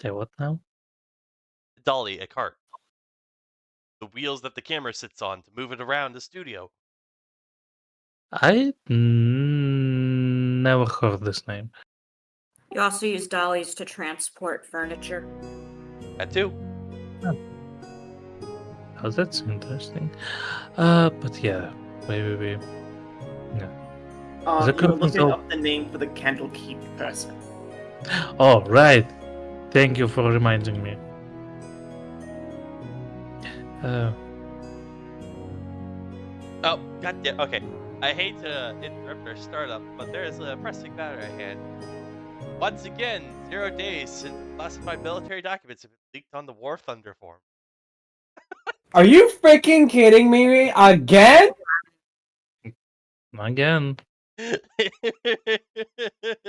Say what now? Dolly, a cart. The wheels that the camera sits on to move it around the studio. I never heard this name. You also use dollies to transport furniture. That too. Oh, that's interesting. But yeah, wait. Yeah. The You were curtains looking open. up the name for the Candlekeep person. Oh, right. Thank you for reminding me. Oh, goddamn. Okay. I hate to interrupt our startup, but there's a pressing matter at hand. Once again, 0 days since classified military documents have been leaked on the War Thunder forum. Are you freaking kidding me again? Again.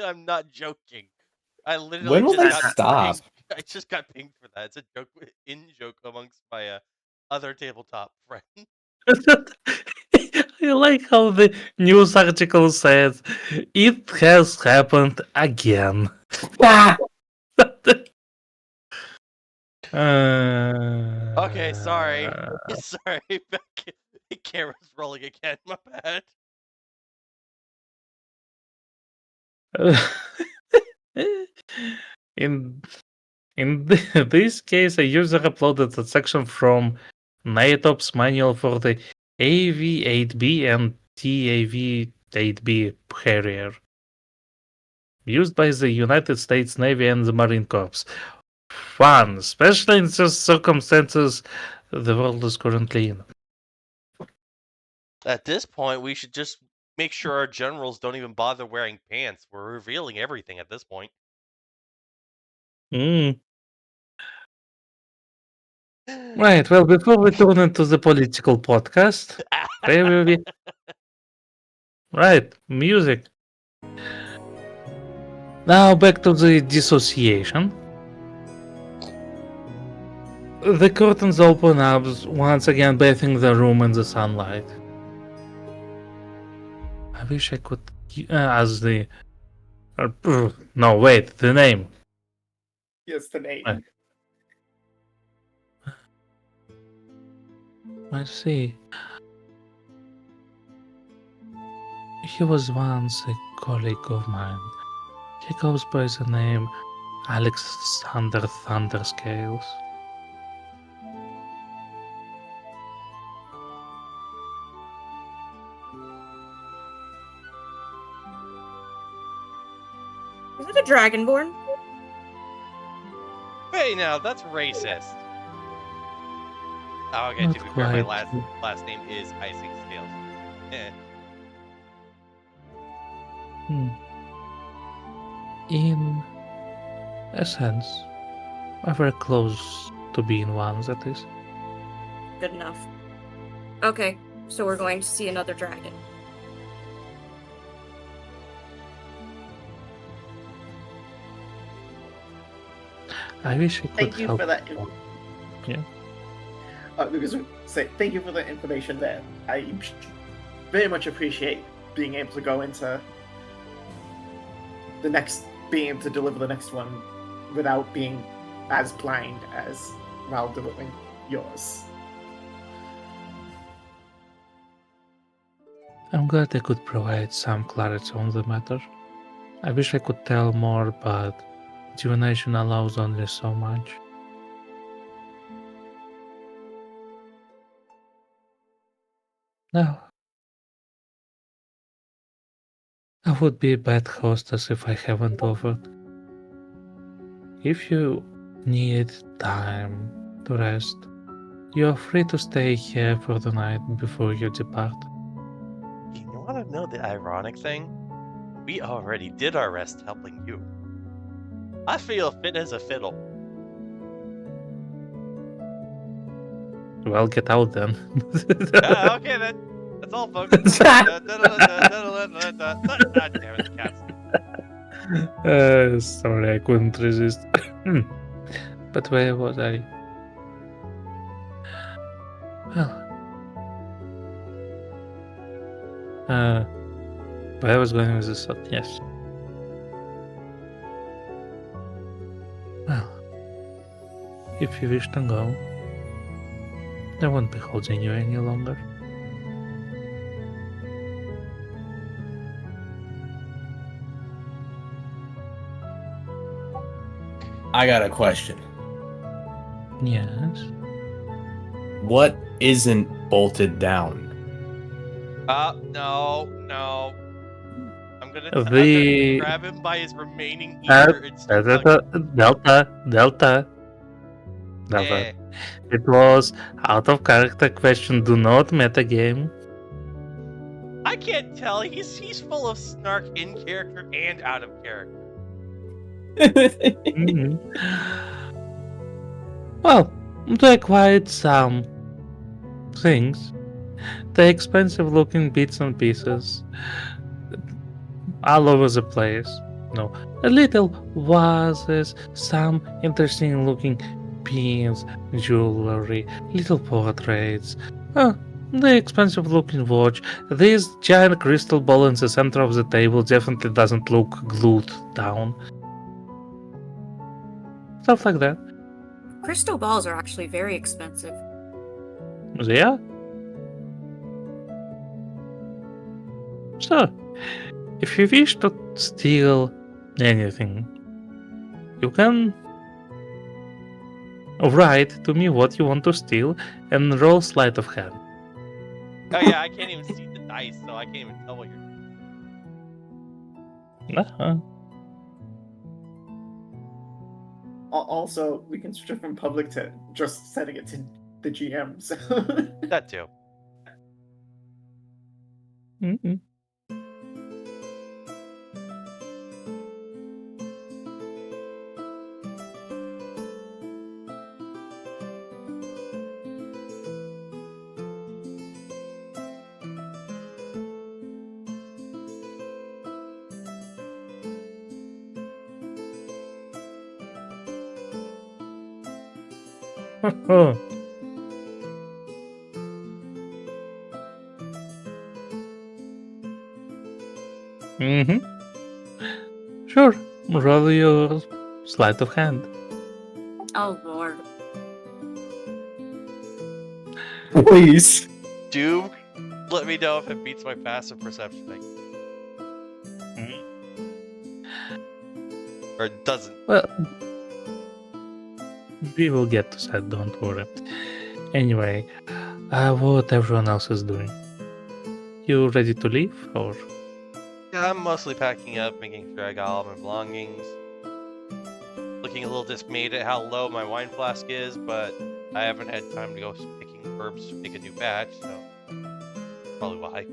I'm not joking. I literally When will just they got stop? pinged. I just got pinged for that. It's a joke, in joke amongst my other tabletop friends. I like how the news article says it has happened again. Ah! Okay, sorry. Uh, Sorry. The camera's rolling again. My bad. in this case, a user uploaded a section from NITOPS manual for the AV-8B and TAV-8B Harrier, used by the United States Navy and the Marine Corps. Fun, especially in the circumstances the world is currently in. At this point, we should just make sure our generals don't even bother wearing pants. We're revealing everything at this point. Right, well, before we turn into the political podcast, where will we? Right, music. Now back to the dissociation. The curtains open up, once again bathing the room in the sunlight. I wish I could as the... no, wait, the name. Yes, the name. Right. I see. He was once a colleague of mine. He goes by the name Alexander Thunderscales. Is it a dragonborn? Hey, now that's racist. Oh, okay, Not to be fair, my quite. last name is Isaac Scales. Eh. In a sense, we're very close to being one, that is. Good enough. Okay, so we're going to see another dragon. I wish I could Thank you help. for that. Yeah. Because thank you for the information there. I very much appreciate being able to go into the next, being able to deliver the next one without being as blind as while delivering yours. I'm glad I could provide some clarity on the matter. I wish I could tell more, but divination allows only so much. No. I would be a bad hostess if I haven't offered. If you need time to rest, you are free to stay here for the night before you depart. You want to know the ironic thing? We already did our rest helping you. I feel fit as a fiddle. Well, get out then. Okay then. That's all, folks. God damn it, cats. Sorry, I couldn't resist. But where was I? Well, where I was going with this thought, yes. Well, if you wish to go, I won't be holding you any longer. I got a question. Yes. What isn't bolted down? No. I'm gonna The grab him by his remaining ear and start tugging. Delta. Eh. It was out of character question. Do not metagame. I can't tell. He's full of snark in character and out of character. Mhm. Well, they acquired some things. The expensive looking bits and pieces all over the place. No, a little vases, some interesting looking pins, jewelry, little portraits. The expensive looking watch. This giant crystal ball in the center of the table definitely doesn't look glued down. Stuff like that. Crystal balls are actually very expensive. Yeah. So, if you wish to steal anything, you can write to me what you want to steal and roll sleight of hand. Oh yeah, I can't even see the dice, so I can't even tell what you're doing. Uh-huh. Also, we can switch it from public to just setting it to the GM. So. That too. Mm-mm. Mm-hmm. Sure. Roll your sleight of hand. Oh lord. Please. Do let me know if it beats my passive perception thing. Or it doesn't. Well, we will get to that, don't worry. Anyway, what everyone else is doing. You ready to leave, or? Yeah, I'm mostly packing up, making sure I got all my belongings. Looking a little dismayed at how low my wine flask is, but I haven't had time to go picking herbs to make a new batch, so probably why.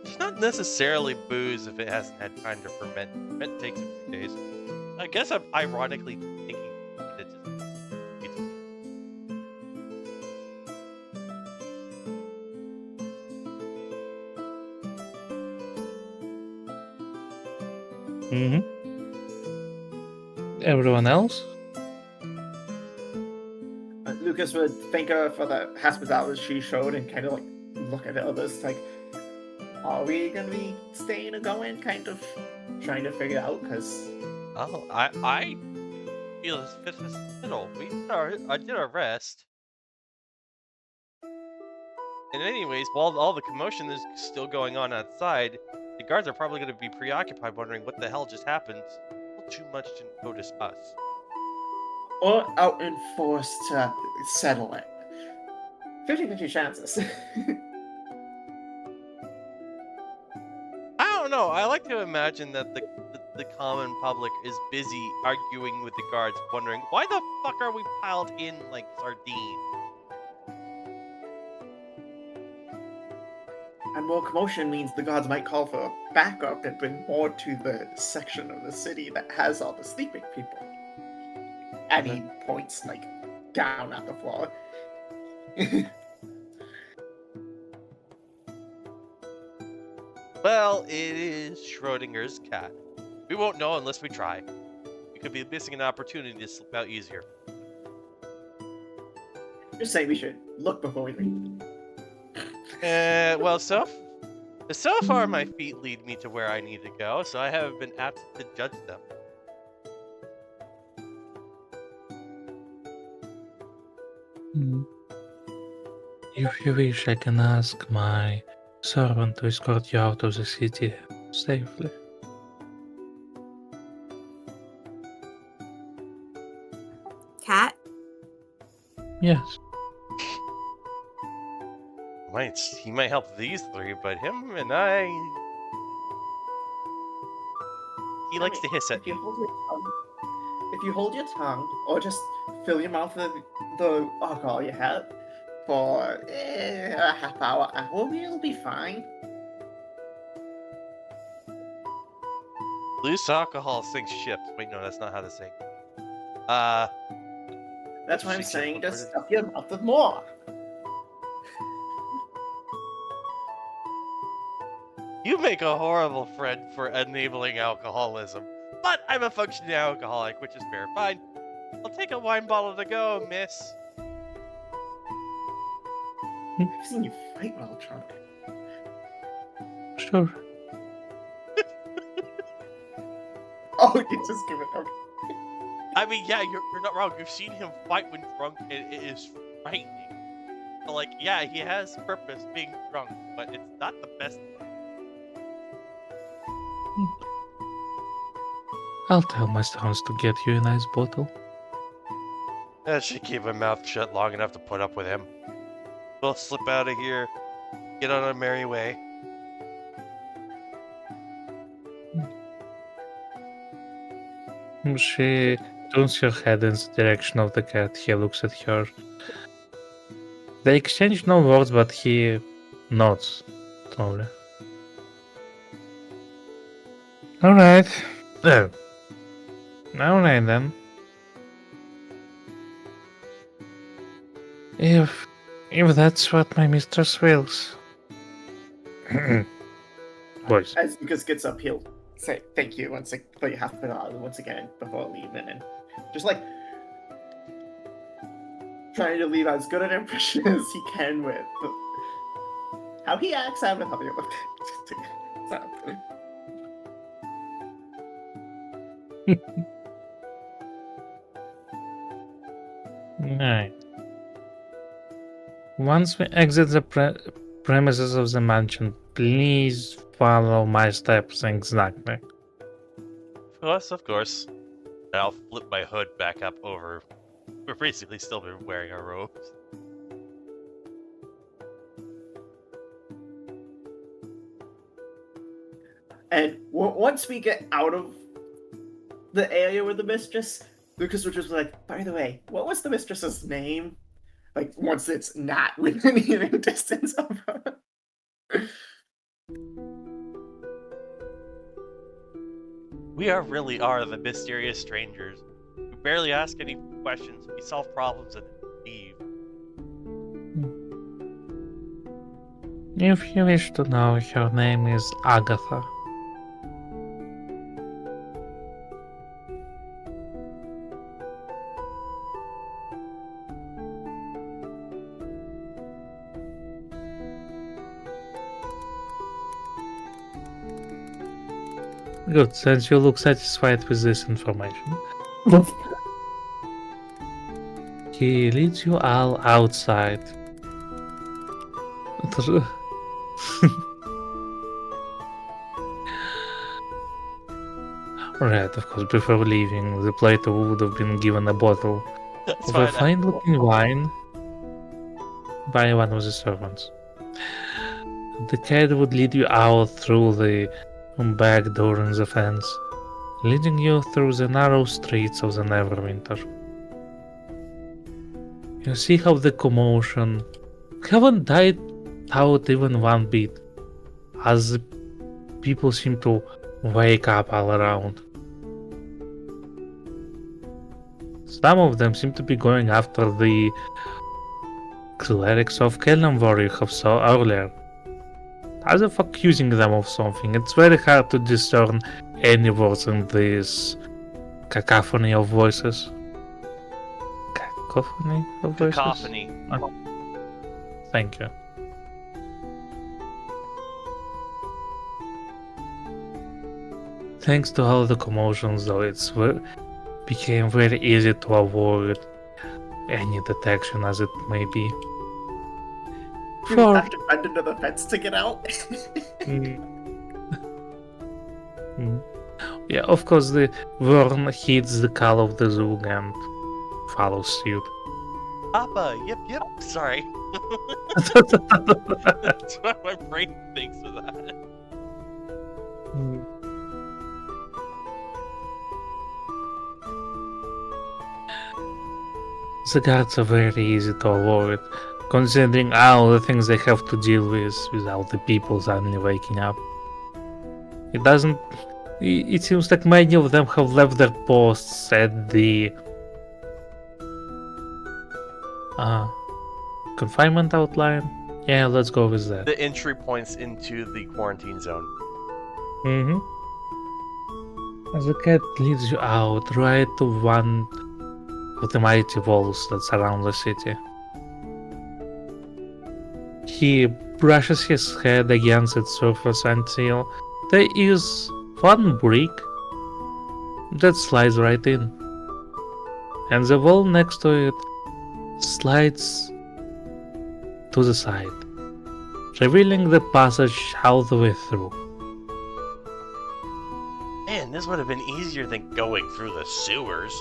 It's not necessarily booze if it hasn't had time to ferment. Ferment takes a few days. I guess I'm ironically thinking that it just it's Mm-hmm. Everyone else? Lucas would thank her for the hospitality she showed and kind of like look at the others like, are we gonna be staying or going? Kind of trying to figure out because. Oh, I feel as fit as fiddle. I did our rest. And anyways, while all the commotion is still going on outside, the guards are probably going to be preoccupied wondering what the hell just happened. A little too much to notice us. Or out and forced to settle it. 50-50 chances. I don't know. I like to imagine that the common public is busy arguing with the guards, wondering why the fuck are we piled in like sardines? And more commotion means the guards might call for backup and bring more to the section of the city that has all the sleeping people. And he points like down at the floor. Well, it is Schrodinger's cat. We won't know unless we try. We could be missing an opportunity to slip out easier. Just say we should look before we leave. Well, so far my feet lead me to where I need to go, so I haven't been apt to judge them. If you wish, I can ask my servant to escort you out of the city safely. Cat? Yes. He might help these three, but him and I. He likes to hiss at if you me. hold your tongue, if you hold your tongue, or just fill your mouth with the alcohol you have for a half hour, you'll be fine. Loose alcohol sinks ships. Wait, no, that's not how to sing. That's what I'm Shake saying. it, Just what stuff your mouth with more. You make a horrible friend for enabling alcoholism. But I'm a functioning alcoholic, which is fair. Fine. I'll take a wine bottle to go, miss. I've seen you fight while drunk. Sure. Oh, you just give it. Okay. I mean, yeah, you're not wrong. You've seen him fight when drunk, and it is frightening. But, like, yeah, he has purpose being drunk, but it's not the best. I'll tell my sons to get you a nice bottle. I should keep my mouth shut long enough to put up with him. We'll slip out of here, get on our merry way. She turns her head in the direction of the cat. He looks at her. They exchange no words, but he nods slowly. Alright. Oh. Alright then. If that's what my mistress wills. Voice. As Lucas gets up, he'll say thank you for your hospitality once again before leaving, and just like trying to leave as good an impression as he can with how he acts. I have no idea what. So. Right. Once we exit the premises of the mansion, please follow my steps exactly. Of course. And I'll flip my hood back up over. We're basically still been wearing our robes. And once we get out of the area with the mistress, Lucas would just be like, by the way, what was the mistress's name? Like, once it's not within hearing distance of her. We really are the mysterious strangers. We barely ask any questions, we solve problems and leave. If you wish to know, her name is Agatha. Good, since you look satisfied with this information. He leads you all outside. Right, of course, before leaving, the plater would have been given a bottle That's of a fine. fine-looking wine by one of the servants. The cat would lead you out through the back door in the fence, leading you through the narrow streets of the Neverwinter. You see how the commotion haven't died out even one bit, as the people seem to wake up all around. Some of them seem to be going after the clerics of Kellenvor you have saw earlier, as if accusing them of something. It's very hard to discern any words in this cacophony of voices. Cacophony of voices? Cacophony. Thank you. Thanks to all the commotions, though, it's became very easy to avoid any detection, as it may be. You have to bend into the fence to get out. Yeah, of course, the worm hits the call of the Zug and follows suit. Papa, yip. Sorry. That's what my brain thinks of that. The guards are very easy to avoid, considering all the things they have to deal with without the people suddenly waking up. It doesn't. It seems like many of them have left their posts at the confinement outline. Yeah, let's go with that. The entry points into the quarantine zone. Mm-hmm. As the cat leads you out, right to one of the mighty walls that surround the city. He brushes his head against its surface until there is one brick that slides right in, and the wall next to it slides to the side, revealing the passage all the way through. Man, this would have been easier than going through the sewers.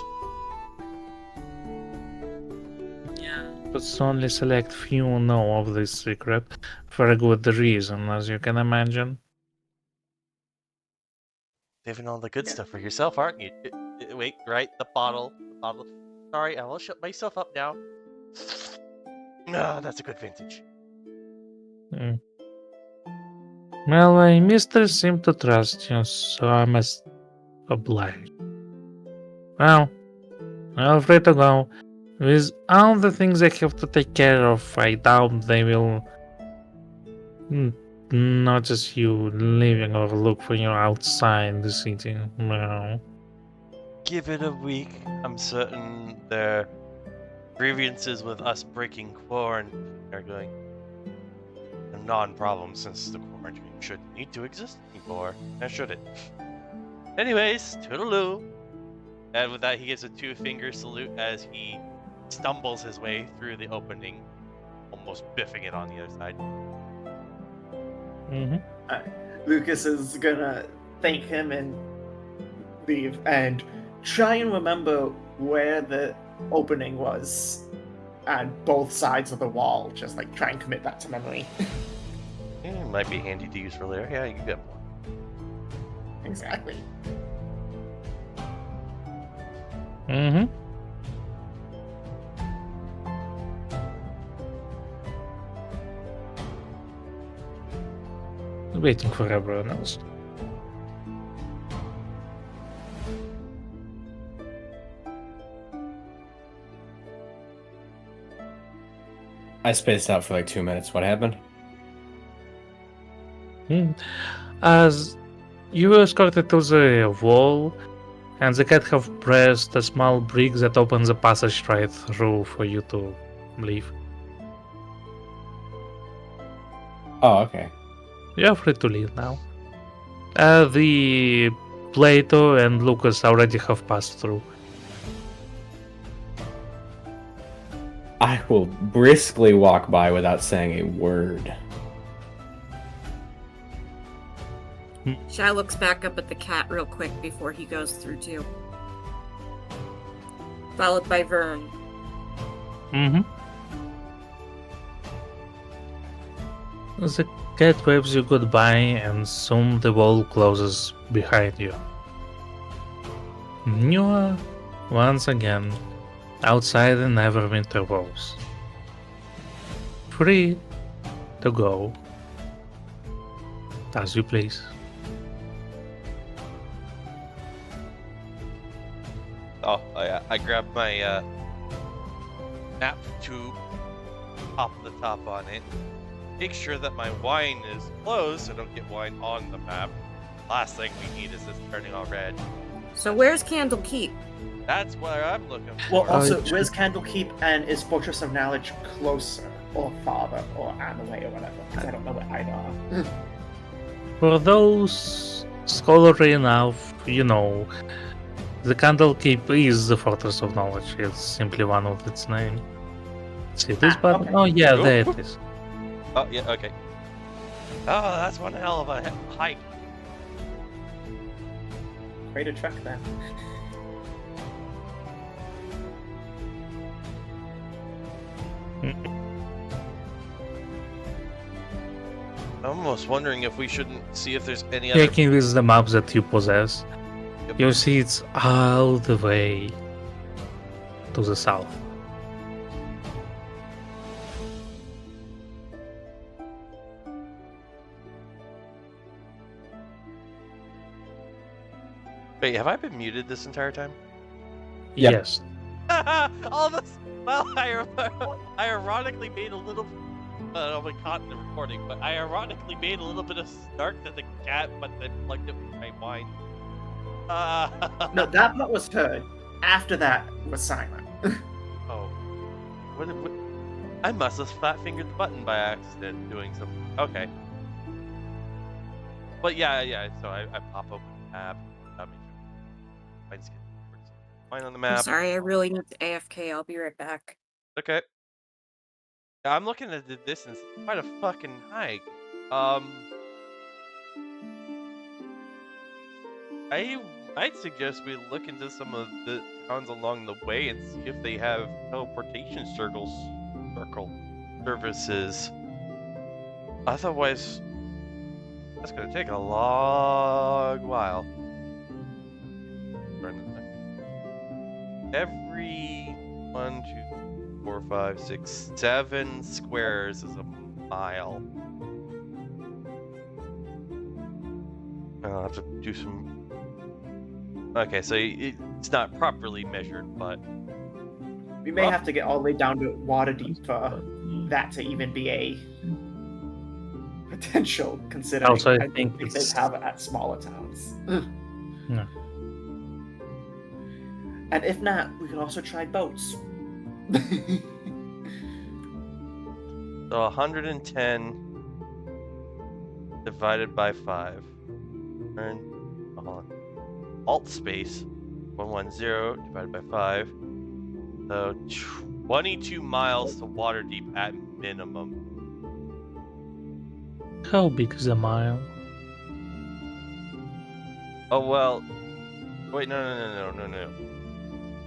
But only select few know of this secret for a good reason, as you can imagine. Saving all the good stuff for yourself, aren't you? Wait, right? The bottle. Sorry, I will shut myself up now. No, that's a good vintage. Well, my mistress seemed to trust you, so I must oblige. Well, feel free to go. With all the things I have to take care of, I doubt they will notice you leaving or look for you outside the city. No. Give it a week. I'm certain their grievances with us breaking quarantine are going a non-problem, since the quarantine shouldn't need to exist anymore. Now should it? Anyways, toodaloo. And with that, he gives a 2-finger salute as he stumbles his way through the opening, almost biffing it on the other side. Lucas is gonna thank him and leave, and try and remember where the opening was on both sides of the wall. Just like try and commit that to memory. It might be handy to use for later. Yeah, you get more. Exactly. Waiting for everyone else. I spaced out for like 2 minutes. What happened? As you were escorted to the wall, and the cat have pressed a small brick that opens a passage right through for you to leave. Oh, okay. You're free to leave now. The Plato and Lucas already have passed through. I will briskly walk by without saying a word. Shy looks back up at the cat real quick before he goes through too. Followed by Vern. The cat waves you goodbye, and soon the wall closes behind you. You are, once again, outside the Neverwinter walls. Free to go as you please. Oh, yeah. I grabbed my map tube, pop the top on it, make sure that my wine is closed so I don't get wine on the map. Last thing we need is this turning all red. So where's Candlekeep? That's what I'm looking for. Well, also, where's Candlekeep and is Fortress of Knowledge closer, or farther, or on the way, or whatever? Because I don't know where either are. For those scholarly enough, you know, the Candlekeep is the Fortress of Knowledge. It's simply one of its name. Cities, but okay. oh yeah, there it is. Oh, yeah, okay. Oh, that's one hell of a hike. Way to trek then. almost wondering if we shouldn't see if there's any other. Checking with the maps that you possess, Yep. you see it's all the way to the south. Wait, have I been muted this entire time? Yep. Yes. All this. Well, I ironically made a little. I don't know if I caught in the recording, but I ironically made a little bit of snark to the cat, but then plugged it with my wine. No, that part was heard. After that was silent. Oh. What, I must have flat fingered the button by accident doing something. Okay. But yeah. So I pop open the map. Make sure mine's getting mine on the I'm map. sorry, I really need to AFK. I'll be right back. Okay. I'm looking at the distance. It's quite a fucking hike. I'd suggest we look into some of the towns along the way and see if they have teleportation circle services. Otherwise, that's gonna take a long while. Every 1, 2, 4, 5, 6, 7 squares is a mile. I'll have to do some. Okay, so it's not properly measured, but We may have to get all the way down to Waterdeep for that to even be a potential, considering Also, I I think they it's- have it at smaller towns. No. And if not, we could also try boats. so 110 divided by 5. Turn on. Alt space 110 divided by 5. So 22 miles to Waterdeep at minimum. How big is a mile? Oh well. Wait, no.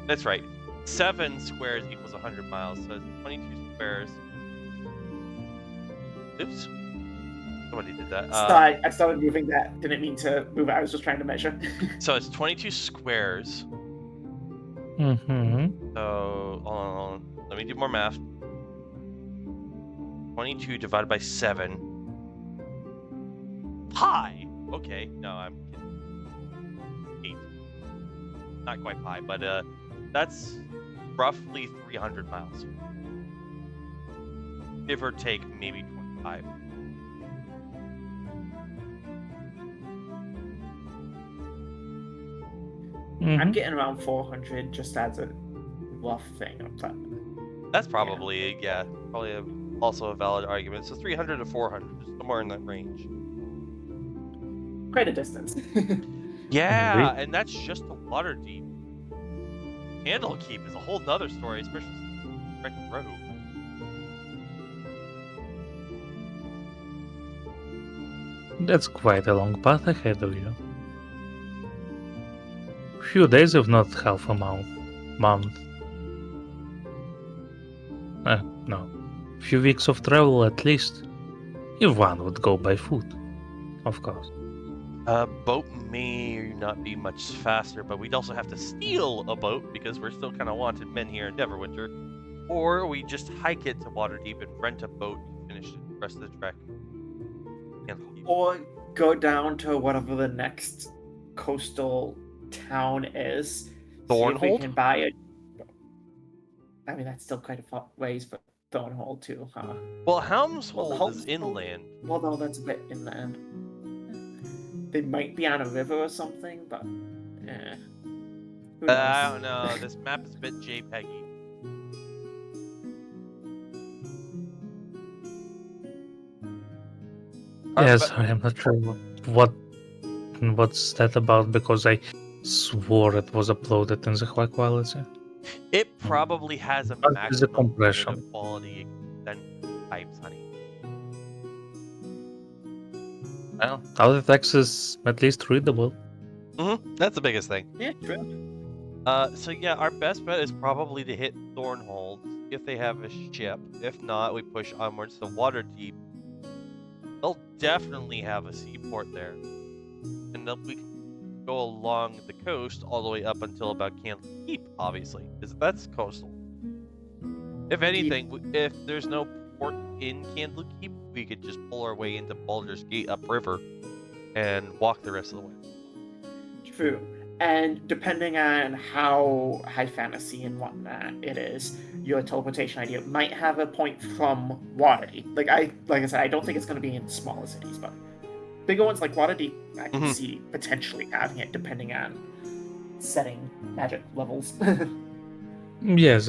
That's right. 7 squares equals 100 miles, so it's 22 squares. Oops. Somebody did that. Sorry, I started moving that. Didn't mean to move it. I was just trying to measure. So it's 22 squares. Mm-hmm. So, hold on. Let me do more math. 22 divided by 7. Pi! Okay, no, I'm kidding. 8. Not quite pi, but that's roughly 300 miles. Give or take, maybe 25. I'm getting around 400 just as a rough thing. That's probably, yeah, probably also a valid argument. So 300 to 400, somewhere in that range. Quite a distance. Yeah, and that's just the Waterdeep. Candlekeep is a whole nother story, especially right road. That's quite a long path ahead of you. Few days, if not half a month. No. Few weeks of travel at least. If one would go by foot, of course. A boat may not be much faster, but we'd also have to steal a boat because we're still kind of wanted men here in Neverwinter. Or we just hike it to Waterdeep and rent a boat and finish the rest of the trek. Or go down to whatever the next coastal town is. See if we Thornhold? can buy it. I mean, that's still quite a far ways for Thornhold too, huh? Well, Helmshold is Helmshold- inland. Well, no, that's a bit inland. They might be on a river or something, but who knows? I don't know. This map is a bit JPEGy. Yes, I am not sure what's that about because I swore it was uploaded in the high quality. It probably has a But there's a maximum compression. limit of quality extent types, honey. Well, all the text is at least readable. That's the biggest thing. Yeah, true. So yeah, our best bet is probably to hit Thornhold if they have a ship. If not, we push onwards to Waterdeep. they'll definitely have a seaport there, and then we can go along the coast all the way up until about Candle Keep, obviously, because that's coastal. If anything, if there's no port in Candle Keep, we could just pull our way into Baldur's Gate upriver and walk the rest of the way. True. And depending on how high fantasy and whatnot it is, your teleportation idea might have a point from Waterdeep. Like I said, I don't think it's going to be in smaller cities, but bigger ones like Waterdeep, I can see potentially having it depending on setting magic levels. Yes,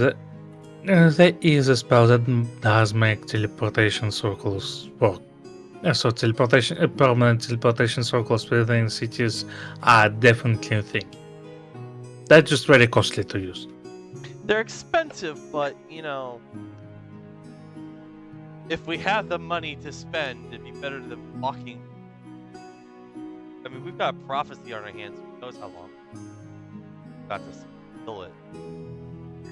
there is a spell that does make teleportation circles work. So permanent teleportation circles within cities are definitely a thing. They're just very costly to use. They're expensive, but if we have the money to spend, it'd be better than walking. I mean, we've got prophecy on our hands. Who knows how long? Got to spill it.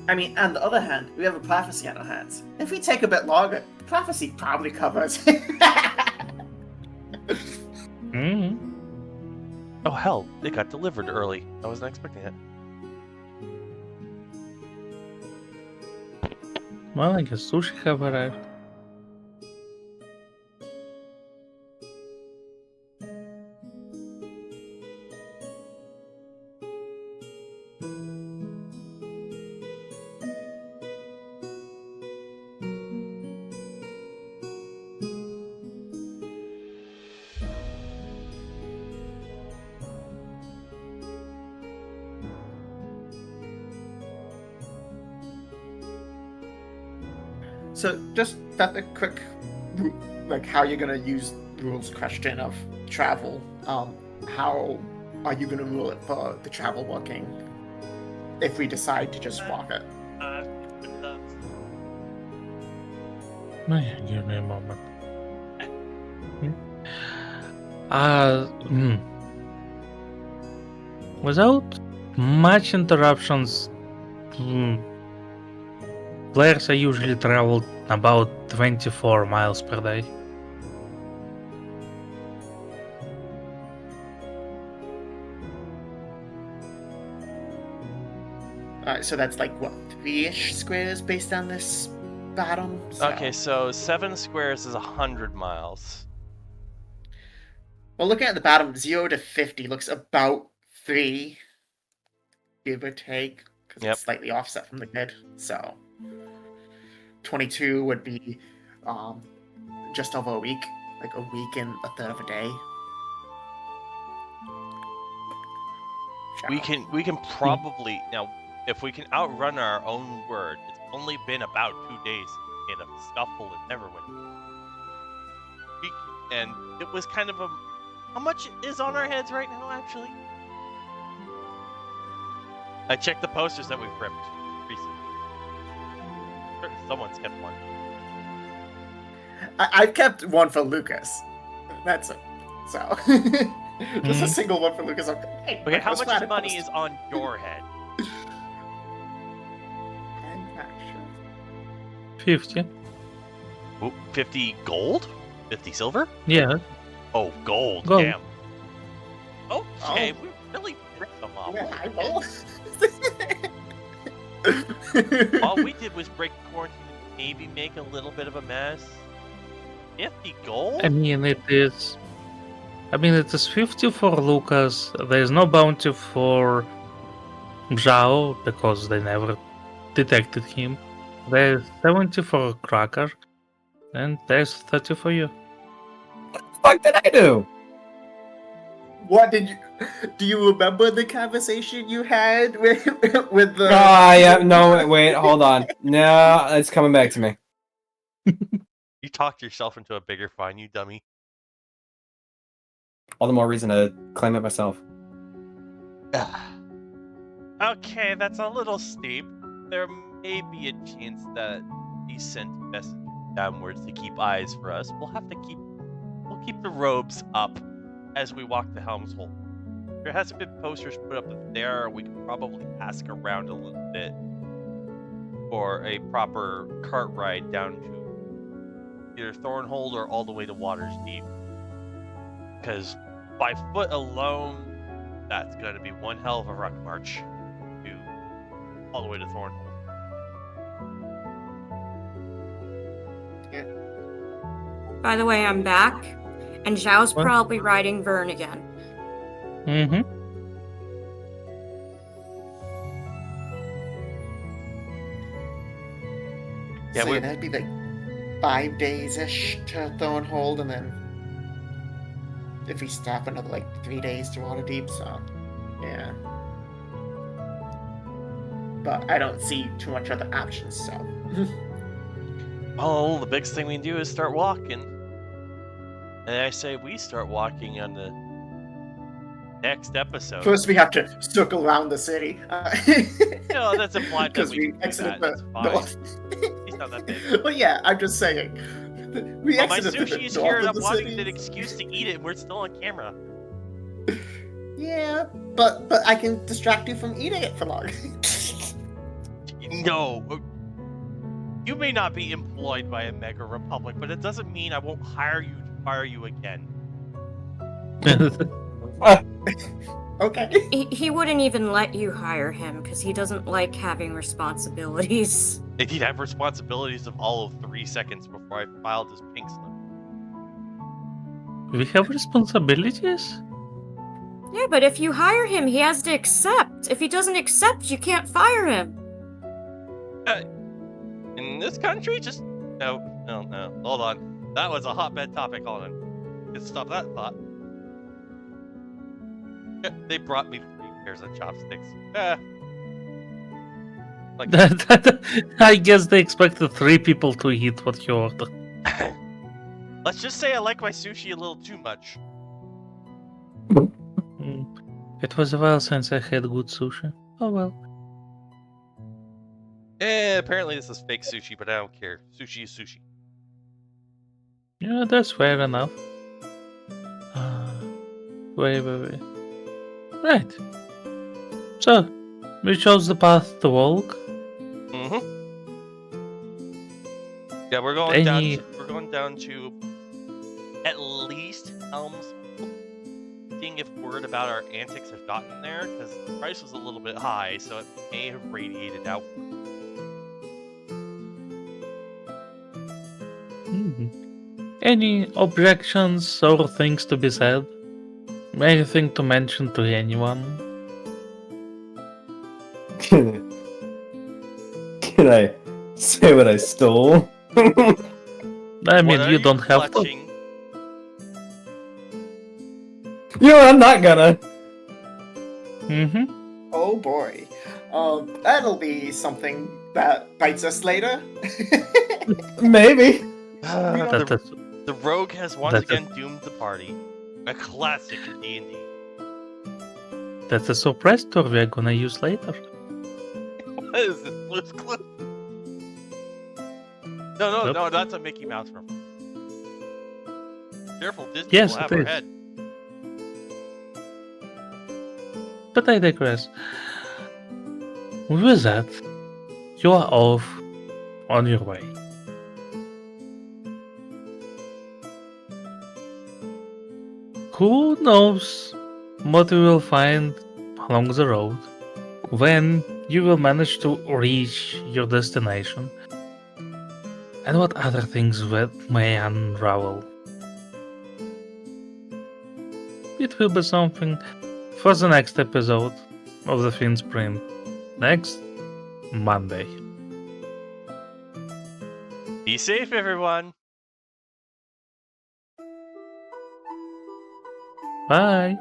I mean, on the other hand, we have a prophecy on our hands. If we take a bit longer, prophecy probably covers. Oh hell, it got delivered early. I wasn't expecting it. Well, I guess sushi have arrived. So just that a quick, like how you're gonna use rules question of travel. How are you gonna rule it for the travel working? If we decide to just walk it. Give me a moment. Without much interruptions, players are usually travel about 24 miles per day. So that's like what, 3-ish squares based on this bottom? Okay, so 7 squares is 100 miles. Well, looking at the bottom, 0 to 50 looks about 3, give or take, because it's slightly offset from the grid. So 22 would be just over a week, like a week and a third of a day. We can probably now, if we can outrun our own word. It's only been about 2 days in a scuffle at Neverwinter. And it was kind of a... How much is on our heads right now, actually? I checked the posters that we've ripped recently. Someone's kept one. I've kept one for Lucas. That's it. So, just a single one for Lucas. Okay, how much money is on your head? I'm not sure. 50. Ooh, 50 gold? 50 silver? Yeah. Oh, gold. Gold. Damn. Okay, we really ripped them off. Yeah, I will. All we did was break quarantine and maybe make a little bit of a mess. 50 gold? I mean, it is 50 for Lucas. There's no bounty for Zhao because they never detected him. There's 70 for Cracker, and there's 30 for you. What the fuck did I do? What did you? Do you remember the conversation you had with the? Yeah, no, wait, hold on. No, it's coming back to me. You talked yourself into a bigger fine, you dummy. All the more reason to claim it myself. Okay, that's a little steep. There may be a chance that he sent messengers downwards to keep eyes for us. We'll keep the robes up as we walk the Helm's Hold. There hasn't been posters put up there. We can probably ask around a little bit for a proper cart ride down to either Thornhold or all the way to Water's Deep. Because by foot alone, that's going to be one hell of a ruck march to all the way to Thornhold. By the way, I'm back, and Zhao's What? probably riding Vern again. Mm-hmm. Yeah, So we- that'd be like 5 days-ish to Thornhold, and then if we stop another like 3 days to Waterdeep, so yeah. But I don't see too much other options, so Oh, the biggest thing we can do is start walking. And I say we start walking on the next episode. first we have to circle around the city. No, that's implied that Because we we can do exited that. the That's fine. north. He's not that big. Well, yeah, I'm just saying. We Well, my exited the sushi is north here, and of I'm the wanting city. an excuse to eat it, and we're still on camera. Yeah, but I can distract you from eating it for long. No. You may not be employed by a mega republic, but it doesn't mean I won't hire you to fire you again. Okay. He wouldn't even let you hire him because he doesn't like having responsibilities. Indeed, I have responsibilities of all of 3 seconds before I filed this pink slip. We have responsibilities? Yeah, but if you hire him, he has to accept. If he doesn't accept, you can't fire him. In this country, just no. Hold on. That was a hotbed topic. Hold on. Let's stop that thought. Yeah, they brought me 3 pairs of chopsticks. Like, I guess they expected 3 people to eat what you ordered. let's just say I like my sushi a little too much. Mm. It was a while since I had good sushi. Oh well. Apparently this is fake sushi, but I don't care. Sushi is sushi. Yeah, that's fair enough. Wait. Right. So, we chose the path to walk. Mm-hmm. Yeah, we're going down. Any- We're going down to at least Helm's. Seeing if word about our antics have gotten there, because the price was a little bit high, so it may have radiated out. Mhm. Any objections or things to be said? Anything to mention to anyone? Can I say what I stole? I What mean, are you don't have to. clutching? You know what, I'm not gonna. Mm-hmm. Oh boy. That'll be something that bites us later. Maybe. The, That is, the rogue has once That's a- again doomed the party. A classic in D&D. that's a surprise tour we're gonna use later. What is this, Blue's Clues? No, Nope. that's a Mickey Mouse reference. Careful, Disney Yes, will have it her is. head. But I digress. With that, you are off on your way. Who knows what you will find along the road when you will manage to reach your destination, and what other things may unravel. It will be something for the next episode of the Fiend Sprint next Monday. Be safe, everyone. Bye!